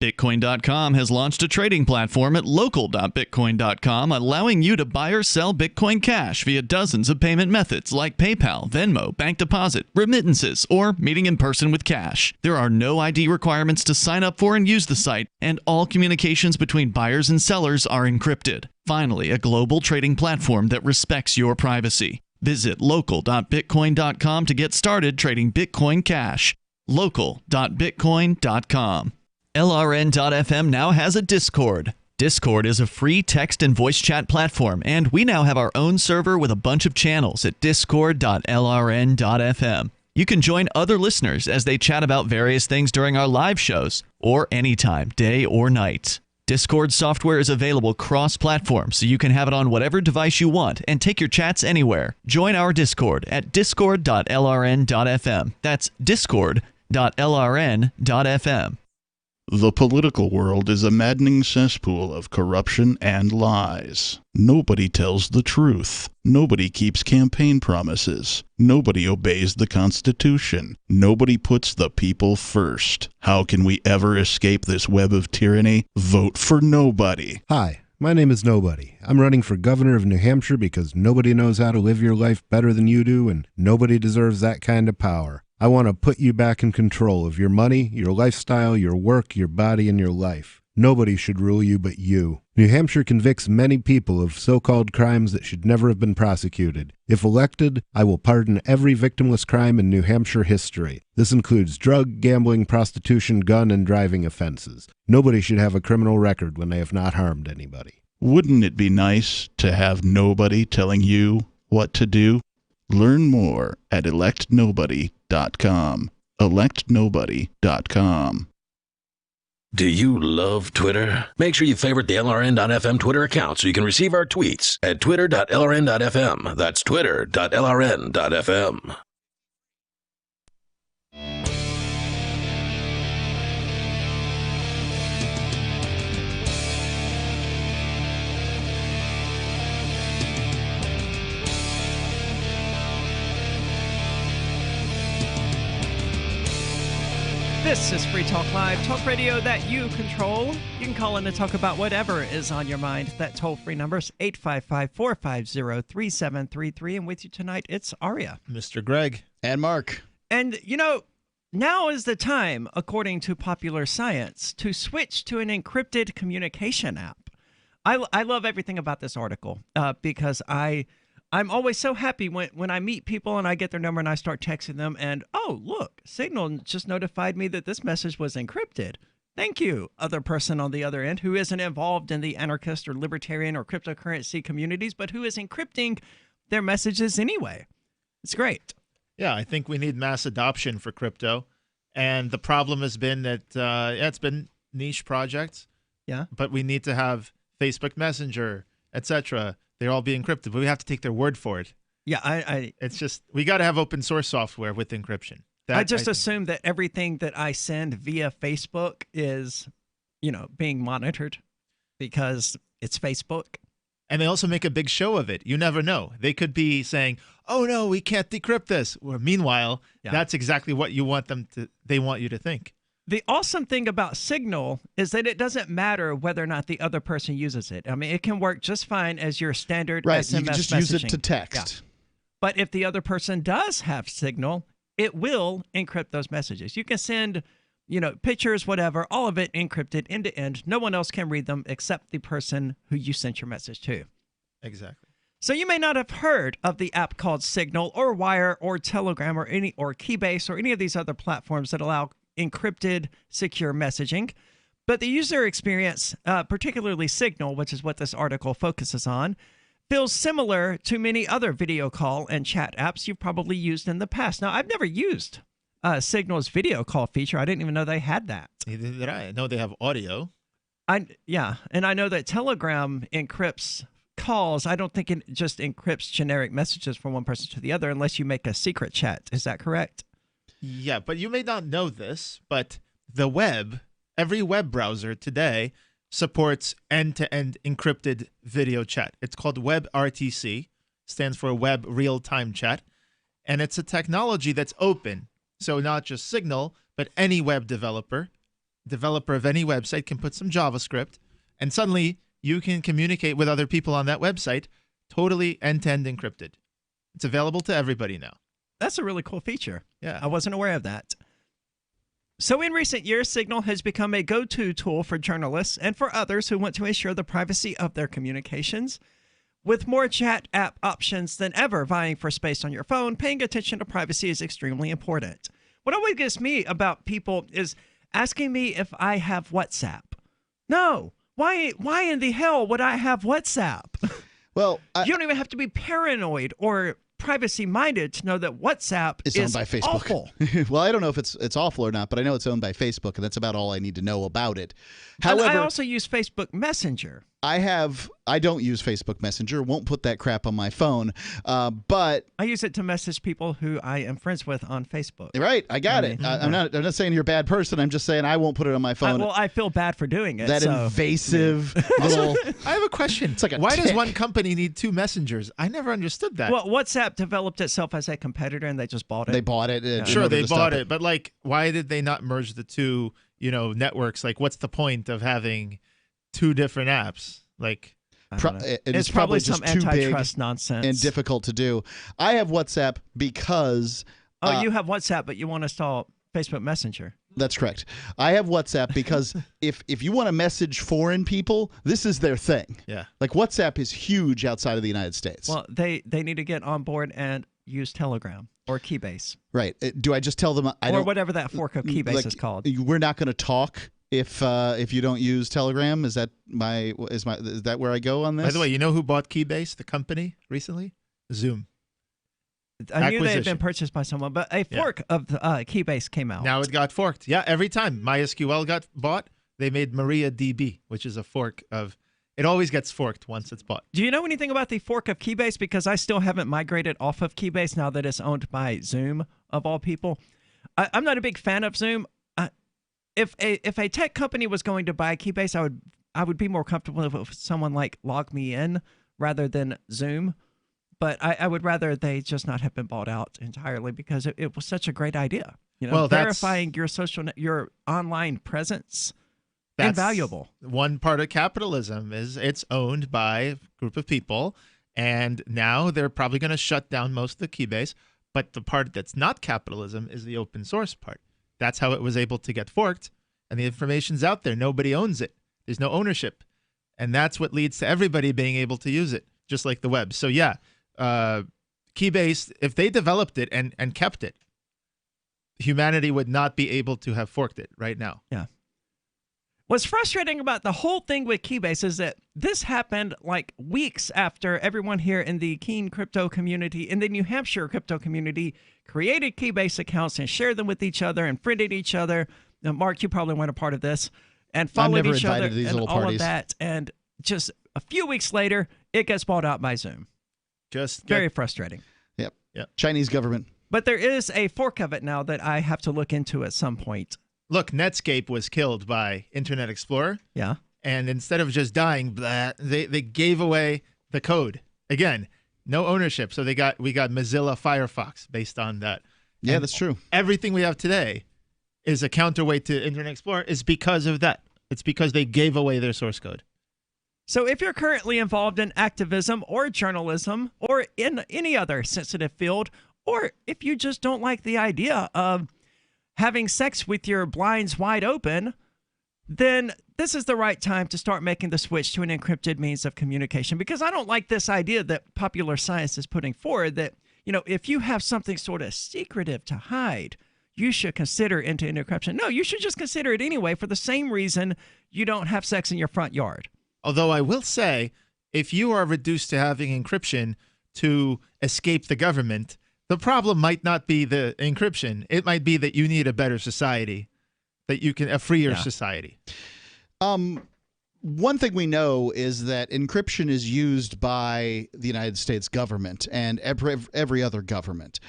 [SPEAKER 11] Bitcoin.com has launched a trading platform at local.bitcoin.com, allowing you to buy or sell Bitcoin Cash via dozens of payment methods like PayPal, Venmo, bank deposit, remittances, or meeting in person with cash. There are no ID requirements to sign up for and use the site, and all communications between buyers and sellers are encrypted. Finally, a global trading platform that respects your privacy. Visit local.bitcoin.com to get started trading Bitcoin Cash. local.bitcoin.com. LRN.FM now has a Discord. Discord is a free text and voice chat platform, and we now have our own server with a bunch of channels at discord.lrn.fm. You can join other listeners as they chat about various things during our live shows, or anytime, day or night. Discord software is available cross-platform, so you can have it on whatever device you want and take your chats anywhere. Join our Discord at discord.lrn.fm. That's discord.lrn.fm.
[SPEAKER 10] The political world is a maddening cesspool of corruption and lies. Nobody tells the truth. Nobody keeps campaign promises. Nobody obeys the Constitution. Nobody puts the people first. How can we ever escape this web of tyranny? Vote for nobody.
[SPEAKER 22] Hi, my name is Nobody. I'm running for governor of New Hampshire because nobody knows how to live your life better than you do, and nobody deserves that kind of power. I want to put you back in control of your money, your lifestyle, your work, your body, and your life. Nobody should rule you but you. New Hampshire convicts many people of so-called crimes that should never have been prosecuted. If elected, I will pardon every victimless crime in New Hampshire history. This includes drug, gambling, prostitution, gun, and driving offenses. Nobody should have a criminal record when they have not harmed anybody.
[SPEAKER 10] Wouldn't it be nice to have nobody telling you what to do? Learn more at electnobody.com. electnobody.com.
[SPEAKER 24] Do you love Twitter? Make sure you favorite the LRN.FM Twitter account so you can receive our tweets at twitter.lrn.fm. That's twitter.lrn.fm.
[SPEAKER 6] This is Free Talk Live, talk radio that you control. You can call in to talk about whatever is on your mind. That toll-free number is 855-450-3733. And with you tonight, it's Aria.
[SPEAKER 8] Mr. Greg.
[SPEAKER 7] And Mark.
[SPEAKER 6] And, now is the time, according to popular science, to switch to an encrypted communication app. I love everything about this article because I'm always so happy when I meet people and I get their number and I start texting them and, oh, look, Signal just notified me that this message was encrypted. Thank you, other person on the other end who isn't involved in the anarchist or libertarian or cryptocurrency communities, but who is encrypting their messages anyway. It's great.
[SPEAKER 8] Yeah, I think we need mass adoption for crypto. And the problem has been that it's been niche projects.
[SPEAKER 6] Yeah.
[SPEAKER 8] But we need to have Facebook Messenger, etc. They're all being encrypted, but we have to take their word for it.
[SPEAKER 6] Yeah,
[SPEAKER 8] it's just, we got to have open source software with encryption.
[SPEAKER 6] I assume that everything that I send via Facebook is, being monitored because it's Facebook.
[SPEAKER 8] And they also make a big show of it. You never know. They could be saying, oh, no, we can't decrypt this. Or meanwhile, that's exactly what they want you to think.
[SPEAKER 6] The awesome thing about Signal is that it doesn't matter whether or not the other person uses it. I mean, it can work just fine as your standard SMS
[SPEAKER 7] you can just
[SPEAKER 6] messaging.
[SPEAKER 7] use it to text.
[SPEAKER 6] Yeah. But if the other person does have Signal, it will encrypt those messages. You can send, pictures, whatever, all of it encrypted end to end. No one else can read them except the person who you sent your message to.
[SPEAKER 8] Exactly.
[SPEAKER 6] So you may not have heard of the app called Signal or Wire or Telegram or Keybase or any of these other platforms that allow encrypted, secure messaging. But the user experience, particularly Signal, which is what this article focuses on, feels similar to many other video call and chat apps you've probably used in the past. Now, I've never used Signal's video call feature. I didn't even know they had that.
[SPEAKER 8] Neither did I. I know they have audio.
[SPEAKER 6] Yeah, and I know that Telegram encrypts calls. I don't think it just encrypts generic messages from one person to the other unless you make a secret chat. Is that correct?
[SPEAKER 8] Yeah, but you may not know this, but the web, every web browser today supports end-to-end encrypted video chat. It's called WebRTC, stands for Web Real-Time Chat, and it's a technology that's open. So not just Signal, but any web developer of any website can put some JavaScript, and suddenly you can communicate with other people on that website totally end-to-end encrypted. It's available to everybody now.
[SPEAKER 6] That's a really cool feature.
[SPEAKER 8] Yeah.
[SPEAKER 6] I wasn't aware of that. So in recent years, Signal has become a go-to tool for journalists and for others who want to ensure the privacy of their communications. With more chat app options than ever vying for space on your phone, paying attention to privacy is extremely important. What always gets me about people is asking me if I have WhatsApp. No. Why in the hell would I have WhatsApp?
[SPEAKER 7] Well,
[SPEAKER 6] you don't even have to be paranoid or privacy-minded to know that WhatsApp
[SPEAKER 7] is
[SPEAKER 6] is
[SPEAKER 7] owned by Facebook.
[SPEAKER 6] Awful.
[SPEAKER 7] Well, I don't know if it's awful or not, but I know it's owned by Facebook, and that's about all I need to know about it.
[SPEAKER 6] And
[SPEAKER 7] However,
[SPEAKER 6] I also use Facebook Messenger.
[SPEAKER 7] I don't use Facebook Messenger. Won't put that crap on my phone. But
[SPEAKER 6] I use it to message people who I am friends with on Facebook.
[SPEAKER 7] Right, I got it. I'm not saying you're a bad person. I'm just saying I won't put it on my phone.
[SPEAKER 6] Well, I feel bad for doing it.
[SPEAKER 7] That invasive little.
[SPEAKER 8] I have a question.
[SPEAKER 7] It's like a
[SPEAKER 8] Why
[SPEAKER 7] tick.
[SPEAKER 8] does one company need two messengers? I never understood that.
[SPEAKER 6] Well, WhatsApp developed itself as a competitor, and they just bought it.
[SPEAKER 7] They bought it. in
[SPEAKER 8] Sure,
[SPEAKER 7] order
[SPEAKER 8] they
[SPEAKER 7] to stop
[SPEAKER 8] bought it, but like, why did they not merge the two, networks? Like, what's the point of having two different apps? Like,
[SPEAKER 6] It's probably some
[SPEAKER 7] just too
[SPEAKER 6] antitrust
[SPEAKER 7] big
[SPEAKER 6] nonsense
[SPEAKER 7] and difficult to do. I have WhatsApp because.
[SPEAKER 6] You have WhatsApp, but you want to install Facebook Messenger.
[SPEAKER 7] That's correct. I have WhatsApp because if you want to message foreign people, this is their thing.
[SPEAKER 8] Yeah.
[SPEAKER 7] Like WhatsApp is huge outside of the United States.
[SPEAKER 6] Well, they need to get on board and use Telegram or Keybase.
[SPEAKER 7] Right. Do I just tell them
[SPEAKER 6] or whatever that fork of Keybase is called?
[SPEAKER 7] We're not going to talk if you don't use Telegram. Is that where I go on this?
[SPEAKER 8] By the way, you know who bought Keybase, the company, recently? Zoom.
[SPEAKER 6] I knew they had been purchased by someone, but a fork of Keybase came out.
[SPEAKER 8] Now it got forked. Yeah, every time MySQL got bought, they made MariaDB, which is a fork of. It always gets forked once it's bought.
[SPEAKER 6] Do you know anything about the fork of Keybase? Because I still haven't migrated off of Keybase now that it's owned by Zoom, of all people. I'm not a big fan of Zoom. If a tech company was going to buy Keybase, I would be more comfortable if someone like logged me in rather than Zoom. But I would rather they just not have been bought out entirely because it was such a great idea. Verifying your online presence, invaluable.
[SPEAKER 8] One part of capitalism is it's owned by a group of people, and now they're probably going to shut down most of the Keybase. But the part that's not capitalism is the open source part. That's how it was able to get forked, and the information's out there. Nobody owns it. There's no ownership, and that's what leads to everybody being able to use it, just like the web. So yeah. Keybase, if they developed it and kept it, humanity would not be able to have forked it right now.
[SPEAKER 6] Yeah. What's frustrating about the whole thing with Keybase is that this happened like weeks after everyone here in the Keen crypto community, in the New Hampshire crypto community, created Keybase accounts and shared them with each other and friended each other. Now, Mark, you probably weren't a part of this, and followed each other and all
[SPEAKER 7] parties.
[SPEAKER 6] of that. And just a few weeks later, it gets bought out by Zoom. Very frustrating.
[SPEAKER 7] Yep. Chinese government.
[SPEAKER 6] But there is a fork of it now that I have to look into at some point.
[SPEAKER 8] Look, Netscape was killed by Internet Explorer.
[SPEAKER 6] Yeah.
[SPEAKER 8] And instead of just dying, they gave away the code. Again, no ownership. So we got Mozilla Firefox based on that.
[SPEAKER 7] Yeah,
[SPEAKER 8] and
[SPEAKER 7] that's true.
[SPEAKER 8] Everything we have today is a counterweight to Internet Explorer is because of that. It's because they gave away their source code.
[SPEAKER 6] So if you're currently involved in activism or journalism or in any other sensitive field, or if you just don't like the idea of having sex with your blinds wide open, then this is the right time to start making the switch to an encrypted means of communication. Because I don't like this idea that popular science is putting forward that, if you have something sort of secretive to hide, you should consider into encryption. No, you should just consider it anyway for the same reason you don't have sex in your front yard.
[SPEAKER 8] Although I will say, if you are reduced to having encryption to escape the government, the problem might not be the encryption. It might be that you need a better society, that you can a freer society.
[SPEAKER 7] One thing we know is that encryption is used by the United States government and every other government.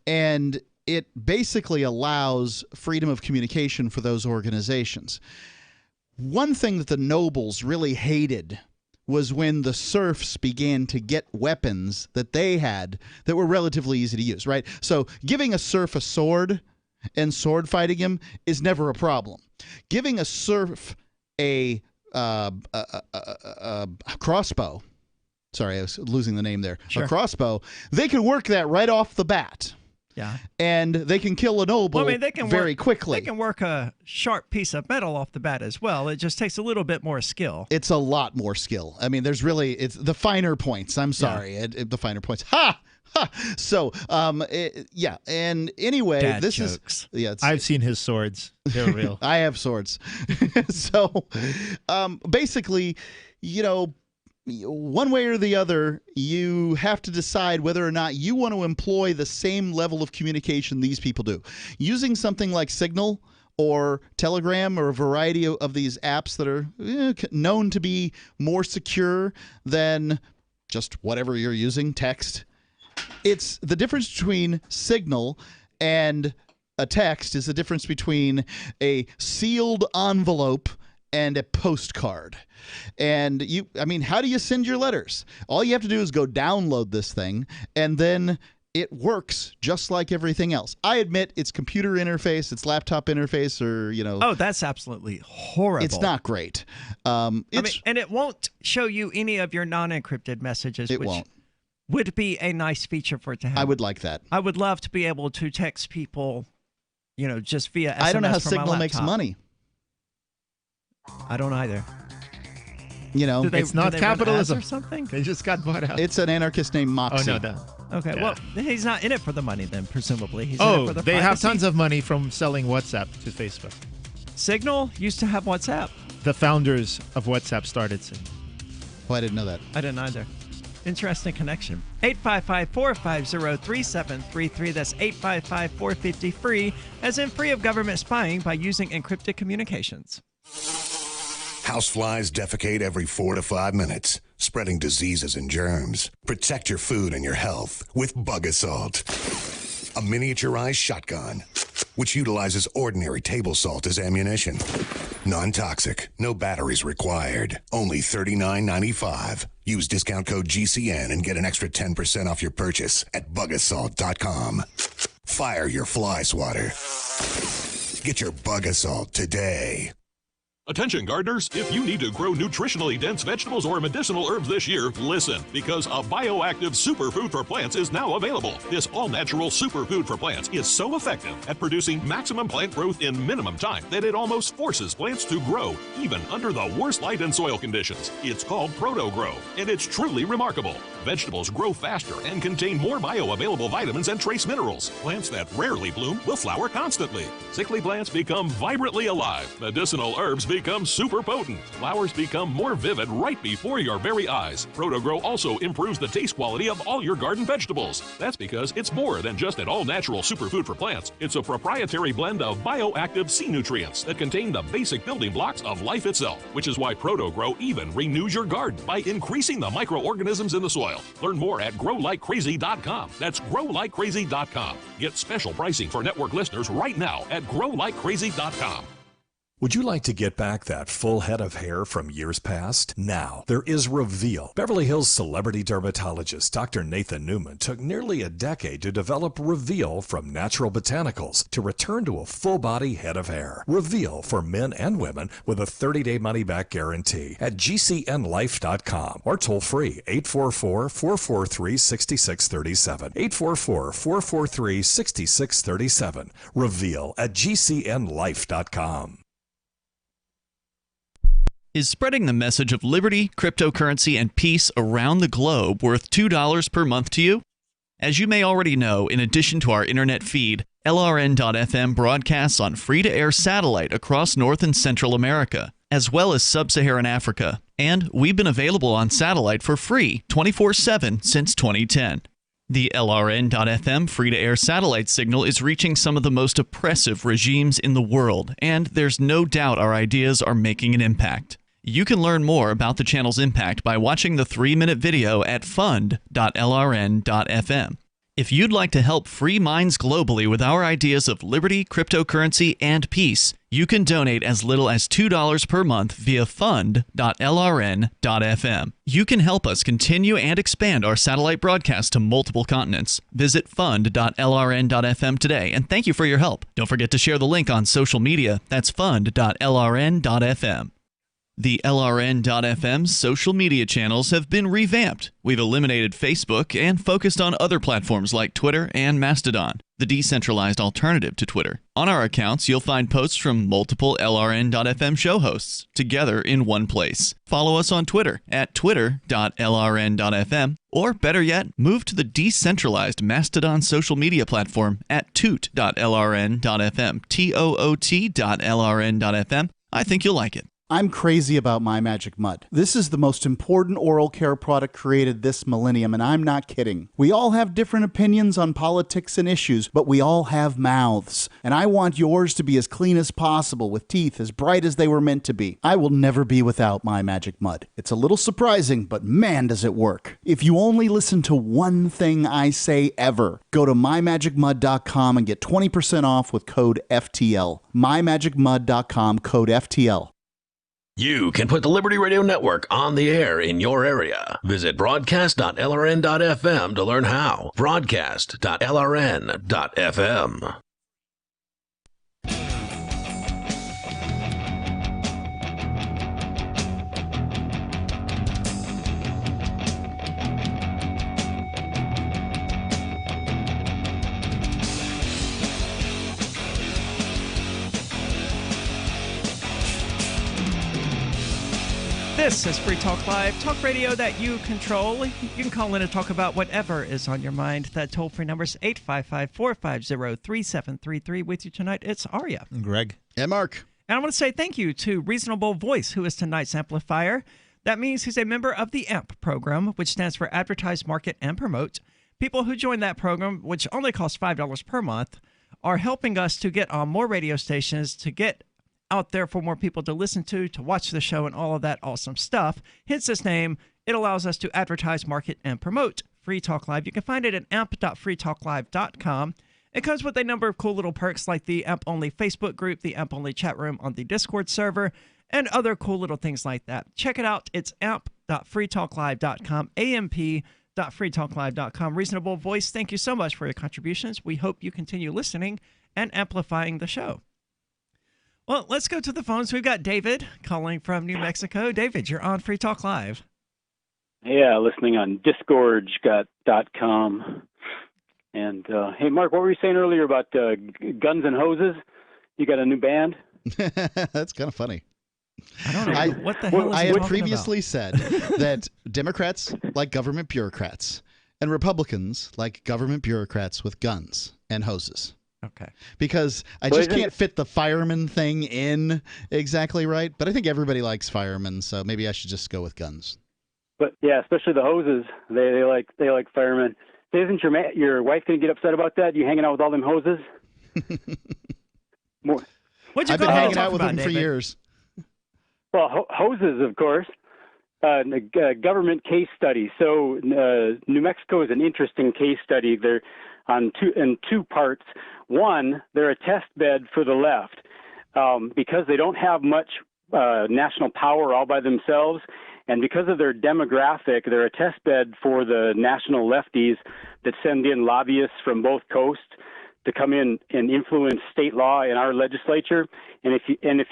[SPEAKER 7] And it basically allows freedom of communication for those organizations. One thing that the nobles really hated was when the serfs began to get weapons that they had that were relatively easy to use, right? So giving a serf a sword and sword fighting him is never a problem. Giving a serf a crossbow, sorry, I was losing the name there, a crossbow, they can work that right off the bat.
[SPEAKER 6] Yeah.
[SPEAKER 7] And they can kill a noble very quickly.
[SPEAKER 6] They can work a sharp piece of metal off the bat as well. It just takes a little bit more skill.
[SPEAKER 7] It's a lot more skill. I mean, there's really, it's the finer points. I'm sorry. The finer points. Ha! Ha! So, yeah. And anyway,
[SPEAKER 6] Dad
[SPEAKER 7] this
[SPEAKER 6] jokes.
[SPEAKER 7] is,
[SPEAKER 8] I've seen his swords. They're real.
[SPEAKER 7] I have swords. So, basically, you know, one way or the other, you have to decide whether or not you want to employ the same level of communication these people do. Using something like Signal or Telegram or a variety of these apps that are known to be more secure than just whatever you're using, text. It's the difference between Signal and a text is the difference between a sealed envelope and a postcard. And I mean, how do you send your letters? All you have to do is go download this thing, and then it works just like everything else. I admit it's computer interface, it's laptop interface, or, you know.
[SPEAKER 6] Oh, that's absolutely horrible.
[SPEAKER 7] It's not great.
[SPEAKER 6] And it won't show you any of your non-encrypted messages.
[SPEAKER 7] It won't.
[SPEAKER 6] Would be a nice feature for it to have.
[SPEAKER 7] I would like that.
[SPEAKER 6] I would love to be able to text people, you know, just via SMS.
[SPEAKER 7] I don't know how
[SPEAKER 6] from my
[SPEAKER 7] Signal makes
[SPEAKER 6] laptop.
[SPEAKER 7] money.
[SPEAKER 6] I don't either.
[SPEAKER 7] You know,
[SPEAKER 8] it's not capitalism
[SPEAKER 6] or something.
[SPEAKER 8] They just got bought out.
[SPEAKER 7] It's an anarchist named Moxie.
[SPEAKER 8] Oh, no.
[SPEAKER 6] Okay,
[SPEAKER 8] Yeah.
[SPEAKER 6] well, he's not in it for the money then, presumably. He's in it for the
[SPEAKER 8] they
[SPEAKER 6] privacy.
[SPEAKER 8] have tons of money from selling WhatsApp to Facebook.
[SPEAKER 6] Signal used to have WhatsApp.
[SPEAKER 8] The founders of WhatsApp started Signal.
[SPEAKER 7] Oh, I didn't know that.
[SPEAKER 6] I didn't either. Interesting connection. 855-450-3733. That's 855-450-FREE, as in free of government spying by using encrypted communications.
[SPEAKER 5] Houseflies defecate every 4 to 5 minutes, spreading diseases and germs. Protect your food and your health with Bug Assault, a miniaturized shotgun, which utilizes ordinary table salt as ammunition. Non-toxic, no batteries required. Only $39.95. Use discount code GCN and get an extra 10% off your purchase at bugassault.com. Fire your fly swatter. Get your Bug Assault today.
[SPEAKER 9] Attention gardeners, if you need to grow nutritionally dense vegetables or medicinal herbs this year, listen, because a bioactive superfood for plants is now available. This all-natural superfood for plants is so effective at producing maximum plant growth in minimum time that it almost forces plants to grow, even under the worst light and soil conditions. It's called Proto-Grow, and it's truly remarkable. Vegetables grow faster and contain more bioavailable vitamins and trace minerals. Plants that rarely bloom will flower constantly. Sickly plants become vibrantly alive. Medicinal herbs become super potent. Flowers become more vivid right before your very eyes. Proto-Grow also improves the taste quality of all your garden vegetables. That's because it's more than just an all-natural superfood for plants. It's a proprietary blend of bioactive sea nutrients that contain the basic building blocks of life itself, which is why Proto-Grow even renews your garden by increasing the microorganisms in the soil. Learn more at growlikecrazy.com. That's growlikecrazy.com. Get special pricing for network listeners right now at growlikecrazy.com.
[SPEAKER 12] Would you like to get back that full head of hair from years past? Now, there is Reveal. Beverly Hills celebrity dermatologist Dr. Nathan Newman took nearly a decade to develop Reveal from natural botanicals to return to a full-body head of hair. Reveal for men and women with a 30-day money-back guarantee at gcnlife.com or toll-free 844-443-6637. 844-443-6637. Reveal at gcnlife.com.
[SPEAKER 11] Is spreading the message of liberty, cryptocurrency, and peace around the globe worth $2 per month to you? As you may already know, in addition to our internet feed, LRN.FM broadcasts on free-to-air satellite across North and Central America, as well as Sub-Saharan Africa. And we've been available on satellite for free 24/7 since 2010. The LRN.FM free-to-air satellite signal is reaching some of the most oppressive regimes in the world, and there's no doubt our ideas are making an impact. You can learn more about the channel's impact by watching the 3-minute video at fund.lrn.fm. If you'd like to help free minds globally with our ideas of liberty, cryptocurrency, and peace, you can donate as little as $2 per month via fund.lrn.fm. You can help us continue and expand our satellite broadcast to multiple continents. Visit fund.lrn.fm today, and thank you for your help. Don't forget to share the link on social media. That's fund.lrn.fm. The LRN.FM social media channels have been revamped. We've eliminated Facebook and focused on other platforms like Twitter and Mastodon, the decentralized alternative to Twitter. On our accounts, you'll find posts from multiple LRN.FM show hosts together in one place. Follow us on Twitter at twitter.lrn.fm, or better yet, move to the decentralized Mastodon social media platform at toot.lrn.fm, toot.lrn.fm. I think you'll like it.
[SPEAKER 7] I'm crazy about My Magic Mud. This is the most important oral care product created this millennium, and I'm not kidding. We all have different opinions on politics and issues, but we all have mouths. And I want yours to be as clean as possible, with teeth as bright as they were meant to be. I will never be without My Magic Mud. It's a little surprising, but man, does it work. If you only listen to one thing I say ever, go to mymagicmud.com and get 20% off with code FTL. mymagicmud.com, code FTL.
[SPEAKER 24] You can put the Liberty Radio Network on the air in your area. Visit broadcast.lrn.fm to learn how. Broadcast.lrn.fm.
[SPEAKER 6] This is Free Talk Live, talk radio that you control. You can call in and talk about whatever is on your mind. That toll-free number is 855-450-3733. With you tonight, it's Aria.
[SPEAKER 8] And Greg.
[SPEAKER 7] And Mark.
[SPEAKER 6] And I want to say thank you to Reasonable Voice, who is tonight's amplifier. That means he's a member of the AMP program, which stands for Advertise, Market, and Promote. People who join that program, which only costs $5 per month, are helping us to get on more radio stations, to get out there for more people to listen to watch the show, and all of that awesome stuff. Hence its name. It allows us to advertise, market, and promote Free Talk Live. You can find it at amp.freetalklive.com. It comes with a number of cool little perks like the AMP-only Facebook group, the AMP-only chat room on the Discord server, and other cool little things like that. Check it out. It's amp.freetalklive.com, amp.freetalklive.com. Reasonable Voice, thank you so much for your contributions. We hope you continue listening and amplifying the show. Well, let's go to the phones. We've got David calling from New Mexico. David, you're on Free Talk Live.
[SPEAKER 2] Yeah, listening on disgorge.com. And, hey, Mark, what were you saying earlier about guns and hoses? You got a new band?
[SPEAKER 7] That's kind of funny.
[SPEAKER 6] I don't know. What the hell is
[SPEAKER 7] I
[SPEAKER 6] he
[SPEAKER 7] had
[SPEAKER 6] talking
[SPEAKER 7] previously
[SPEAKER 6] about?
[SPEAKER 7] said that Democrats like government bureaucrats and Republicans like government bureaucrats with guns and hoses.
[SPEAKER 6] Okay.
[SPEAKER 7] Because I just can't fit the fireman thing in exactly right. But I think everybody likes firemen, so maybe I should just go with guns.
[SPEAKER 2] But yeah, especially the hoses. They like firemen. Isn't your wife going to get upset about that? You hanging out with all them hoses?
[SPEAKER 6] I've
[SPEAKER 7] been hanging out with them for years.
[SPEAKER 2] Well, hoses, of course. Government case study. So New Mexico is an interesting case study. They're in two parts. One, they're a test bed for the left because they don't have much national power all by themselves. And because of their demographic, they're a test bed for the national lefties that send in lobbyists from both coasts to come in and influence state law in our legislature. And if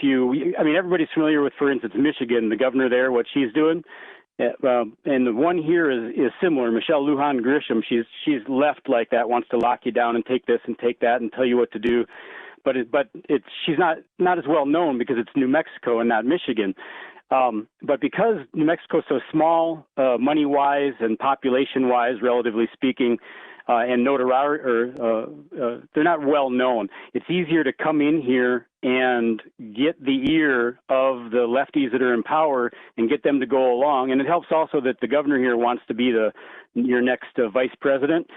[SPEAKER 2] you, I mean, everybody's familiar with, for instance, Michigan, the governor there, what she's doing. And the one here is similar. Michelle Lujan Grisham, she's left like that, wants to lock you down and take this and take that and tell you what to do. But she's not as well known because it's New Mexico and not Michigan. But because New Mexico is so small, money-wise and population-wise, relatively speaking, and notoriety, or they're not well known. It's easier to come in here and get the ear of the lefties that are in power and get them to go along. And it helps also that the governor here wants to be your next vice president.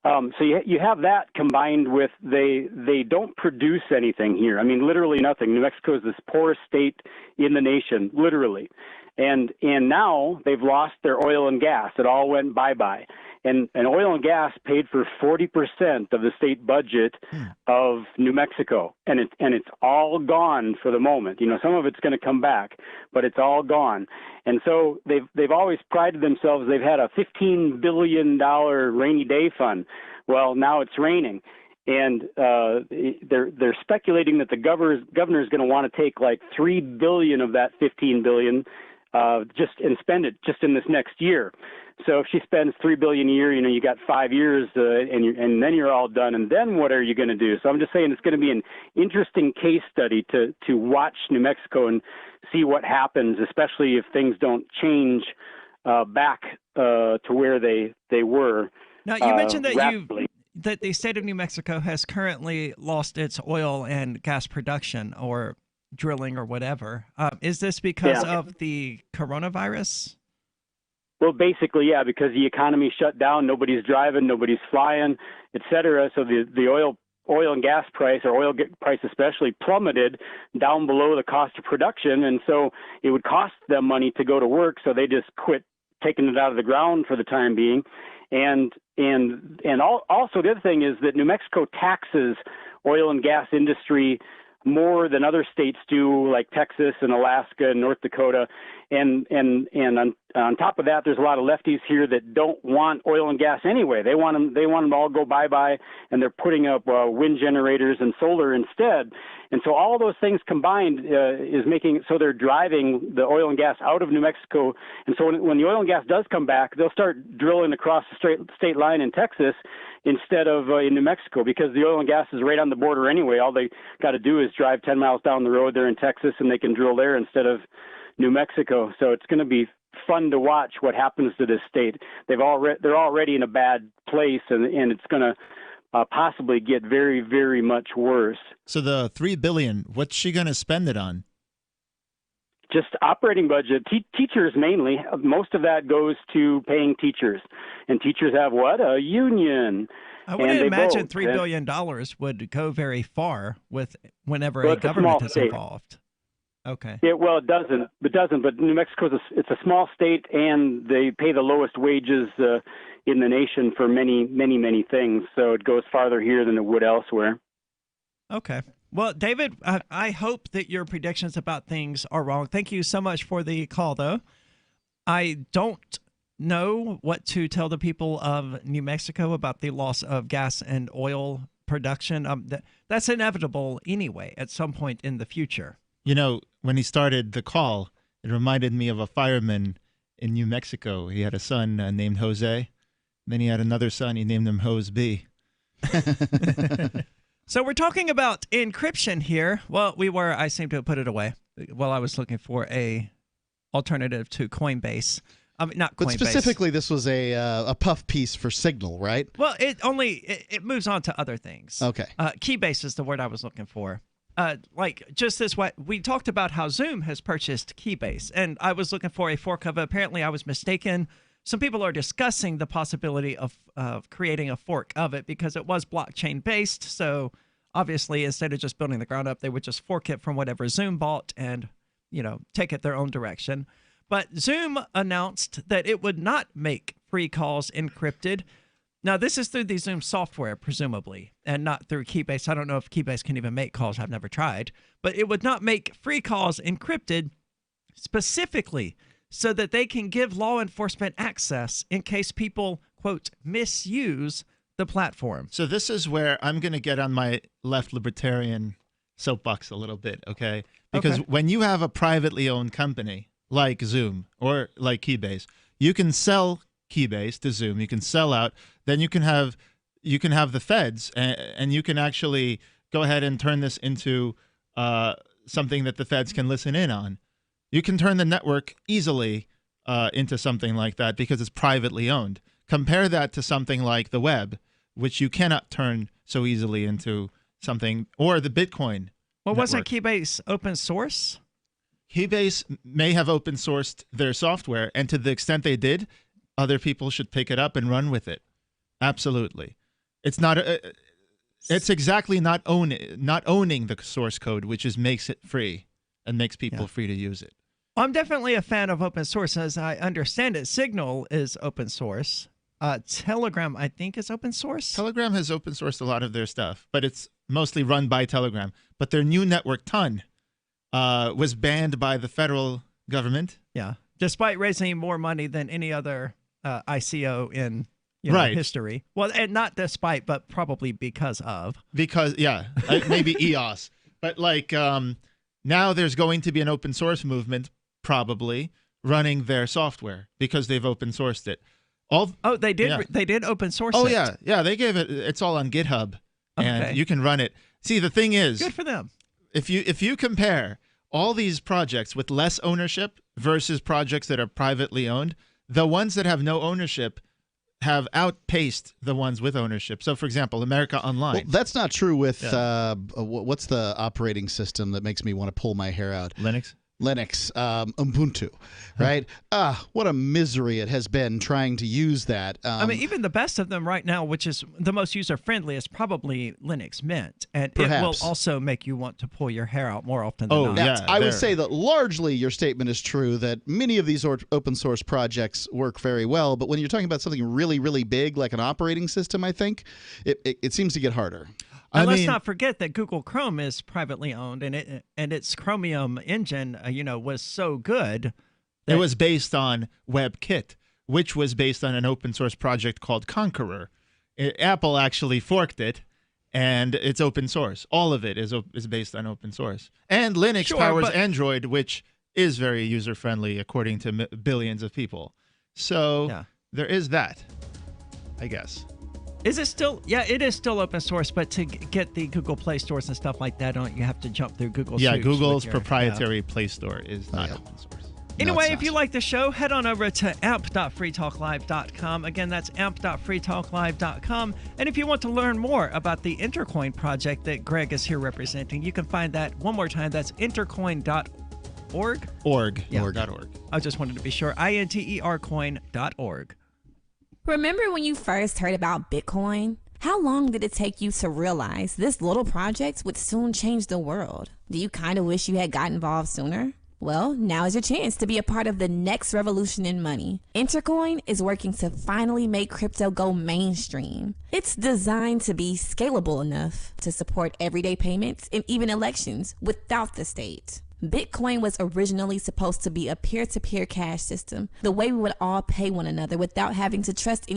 [SPEAKER 2] So you have that combined with they don't produce anything here. I mean, literally nothing. New Mexico is the poorest state in the nation, literally. And now they've lost their oil and gas. It all went bye-bye. And oil and gas paid for 40% of the state budget of New Mexico. And it's all gone for the moment. You know, some of it's going to come back, but it's all gone. And so they've always prided themselves. They've had a $15 billion rainy day fund. Well, now it's raining. And they're speculating that the governor is going to want to take like $3 billion of that $15 billion and spend it just in this next year. So if she spends $3 billion a year, you know, you got 5 years, and then you're all done. And then what are you going to do? So I'm just saying it's going to be an interesting case study to watch New Mexico and see what happens, especially if things don't change back to where they were.
[SPEAKER 6] Now you mentioned that
[SPEAKER 2] rapidly.
[SPEAKER 6] that the state of New Mexico has currently lost its oil and gas production or drilling or whatever. Is this because of the coronavirus?
[SPEAKER 2] Well, basically, yeah, because the economy shut down, nobody's driving, nobody's flying, et cetera. So the oil and gas price, or oil price especially, plummeted down below the cost of production, and so it would cost them money to go to work. So they just quit taking it out of the ground for the time being. And also the other thing is that New Mexico taxes oil and gas industry more than other states do, like Texas and Alaska and North Dakota. And on top of that, there's a lot of lefties here that don't want oil and gas anyway. They want them to all go bye-bye, and they're putting up wind generators and solar instead. And so all those things combined is making it so they're driving the oil and gas out of New Mexico. And so when the oil and gas does come back, they'll start drilling across the state line in Texas instead of in New Mexico, because the oil and gas is right on the border anyway. All they got to do is drive 10 miles down the road. They're in Texas, and they can drill there instead of New Mexico. So it's going to be fun to watch what happens to this state. They're already in a bad place, and it's going to possibly get very, very much worse.
[SPEAKER 8] So the $3 billion, what's she going to spend it on?
[SPEAKER 2] Just operating budget. Teachers mainly. Most of that goes to paying teachers, and teachers have what? A union.
[SPEAKER 6] I wouldn't imagine $3 billion would go very far with whenever a government is involved. Okay.
[SPEAKER 2] Yeah, well, it doesn't. But New Mexico it's a small state, and they pay the lowest wages in the nation for many, many, many things. So it goes farther here than it would elsewhere.
[SPEAKER 6] Okay. Well, David, I hope that your predictions about things are wrong. Thank you so much for the call, though. I don't know what to tell the people of New Mexico about the loss of gas and oil production. That's inevitable anyway at some point in the future.
[SPEAKER 8] You know, when he started the call, it reminded me of a fireman in New Mexico. He had a son named Jose. Then he had another son. He named him Hose B.
[SPEAKER 6] So we're talking about encryption here. Well, I seem to have put it away while I was looking for a alternative to Coinbase. Not Coinbase.
[SPEAKER 7] But specifically, this was a puff piece for Signal, right?
[SPEAKER 6] Well, it moves on to other things.
[SPEAKER 7] Okay.
[SPEAKER 6] Keybase is the word I was looking for. Like just this way, we talked about how Zoom has purchased Keybase, and I was looking for a fork of it. Apparently, I was mistaken. Some people are discussing the possibility of creating a fork of it because it was blockchain based. So obviously, instead of just building the ground up, they would just fork it from whatever Zoom bought and, take it their own direction. But Zoom announced that it would not make free calls encrypted. Now, this is through the Zoom software, presumably, and not through Keybase. I don't know if Keybase can even make calls. I've never tried. But it would not make free calls encrypted specifically so that they can give law enforcement access in case people, quote, misuse the platform.
[SPEAKER 8] So this is where I'm going to get on my left libertarian soapbox a little bit, okay? Because when you have a privately owned company like Zoom or like Keybase, you can sell Keybase to Zoom. You can sell out. Then you can have the feds, and you can actually go ahead and turn this into something that the feds can listen in on. You can turn the network easily into something like that because it's privately owned. Compare that to something like the web. which you cannot turn so easily into something, or the Bitcoin.
[SPEAKER 6] Well, wasn't
[SPEAKER 8] network.
[SPEAKER 6] Keybase open source?
[SPEAKER 8] Keybase may have open sourced their software, and to the extent they did, other people should pick it up and run with it. Absolutely. It's not. It's exactly not owning the source code, which makes it free and makes people free to use it.
[SPEAKER 6] Well, I'm definitely a fan of open source. As I understand it, Signal is open source. Telegram, I think, is open source.
[SPEAKER 8] Telegram has open sourced a lot of their stuff, but it's mostly run by Telegram. But their new network, Ton, was banned by the federal government.
[SPEAKER 6] Yeah, despite raising more money than any other ICO in history. Well, and not despite, but probably because of.
[SPEAKER 8] Because, maybe EOS. But now there's going to be an open source movement, probably, running their software because they've open sourced it.
[SPEAKER 6] They did. Yeah. They did open source.
[SPEAKER 8] Oh
[SPEAKER 6] it.
[SPEAKER 8] yeah. They gave it. It's all on GitHub, and you can run it. See, the thing is,
[SPEAKER 6] good for them.
[SPEAKER 8] If you compare all these projects with less ownership versus projects that are privately owned, the ones that have no ownership have outpaced the ones with ownership. So, for example, America Online.
[SPEAKER 7] Well, that's not true with what's the operating system that makes me want to pull my hair out?
[SPEAKER 8] Linux,
[SPEAKER 7] Ubuntu, right? What a misery it has been trying to use that.
[SPEAKER 6] I mean, even the best of them right now, which is the most user-friendly, is probably Linux Mint. And it will also make you want to pull your hair out more often than not.
[SPEAKER 7] Yeah, I would say that largely your statement is true, that many of these open source projects work very well. But when you're talking about something really, really big, like an operating system, I think, it seems to get harder.
[SPEAKER 6] And let's not forget that Google Chrome is privately owned, and its Chromium engine, was so good.
[SPEAKER 8] It was based on WebKit, which was based on an open source project called Conqueror. Apple actually forked it, and it's open source. All of it is based on open source. And Linux powers Android, which is very user friendly, according to billions of people. So there is that, I guess.
[SPEAKER 6] Is it still? Yeah, it is still open source, but to get the Google Play stores and stuff like that, you have to jump through Google.
[SPEAKER 8] Yeah, Google's proprietary Play Store is not open source.
[SPEAKER 6] Anyway, if you like the show, head on over to amp.freetalklive.com. Again, that's amp.freetalklive.com. And if you want to learn more about the Intercoin project that Greg is here representing, you can find that one more time. That's intercoin.org.
[SPEAKER 8] .org.
[SPEAKER 6] I just wanted to be sure. intercoin.org.
[SPEAKER 13] Remember when you first heard about Bitcoin? How long did it take you to realize this little project would soon change the world? Do you kind of wish you had got involved sooner? Well, now is your chance to be a part of the next revolution in money. Intercoin is working to finally make crypto go mainstream. It's designed to be scalable enough to support everyday payments and even elections without the state. Bitcoin was originally supposed to be a peer-to-peer cash system, the way we would all pay one another without having to trust any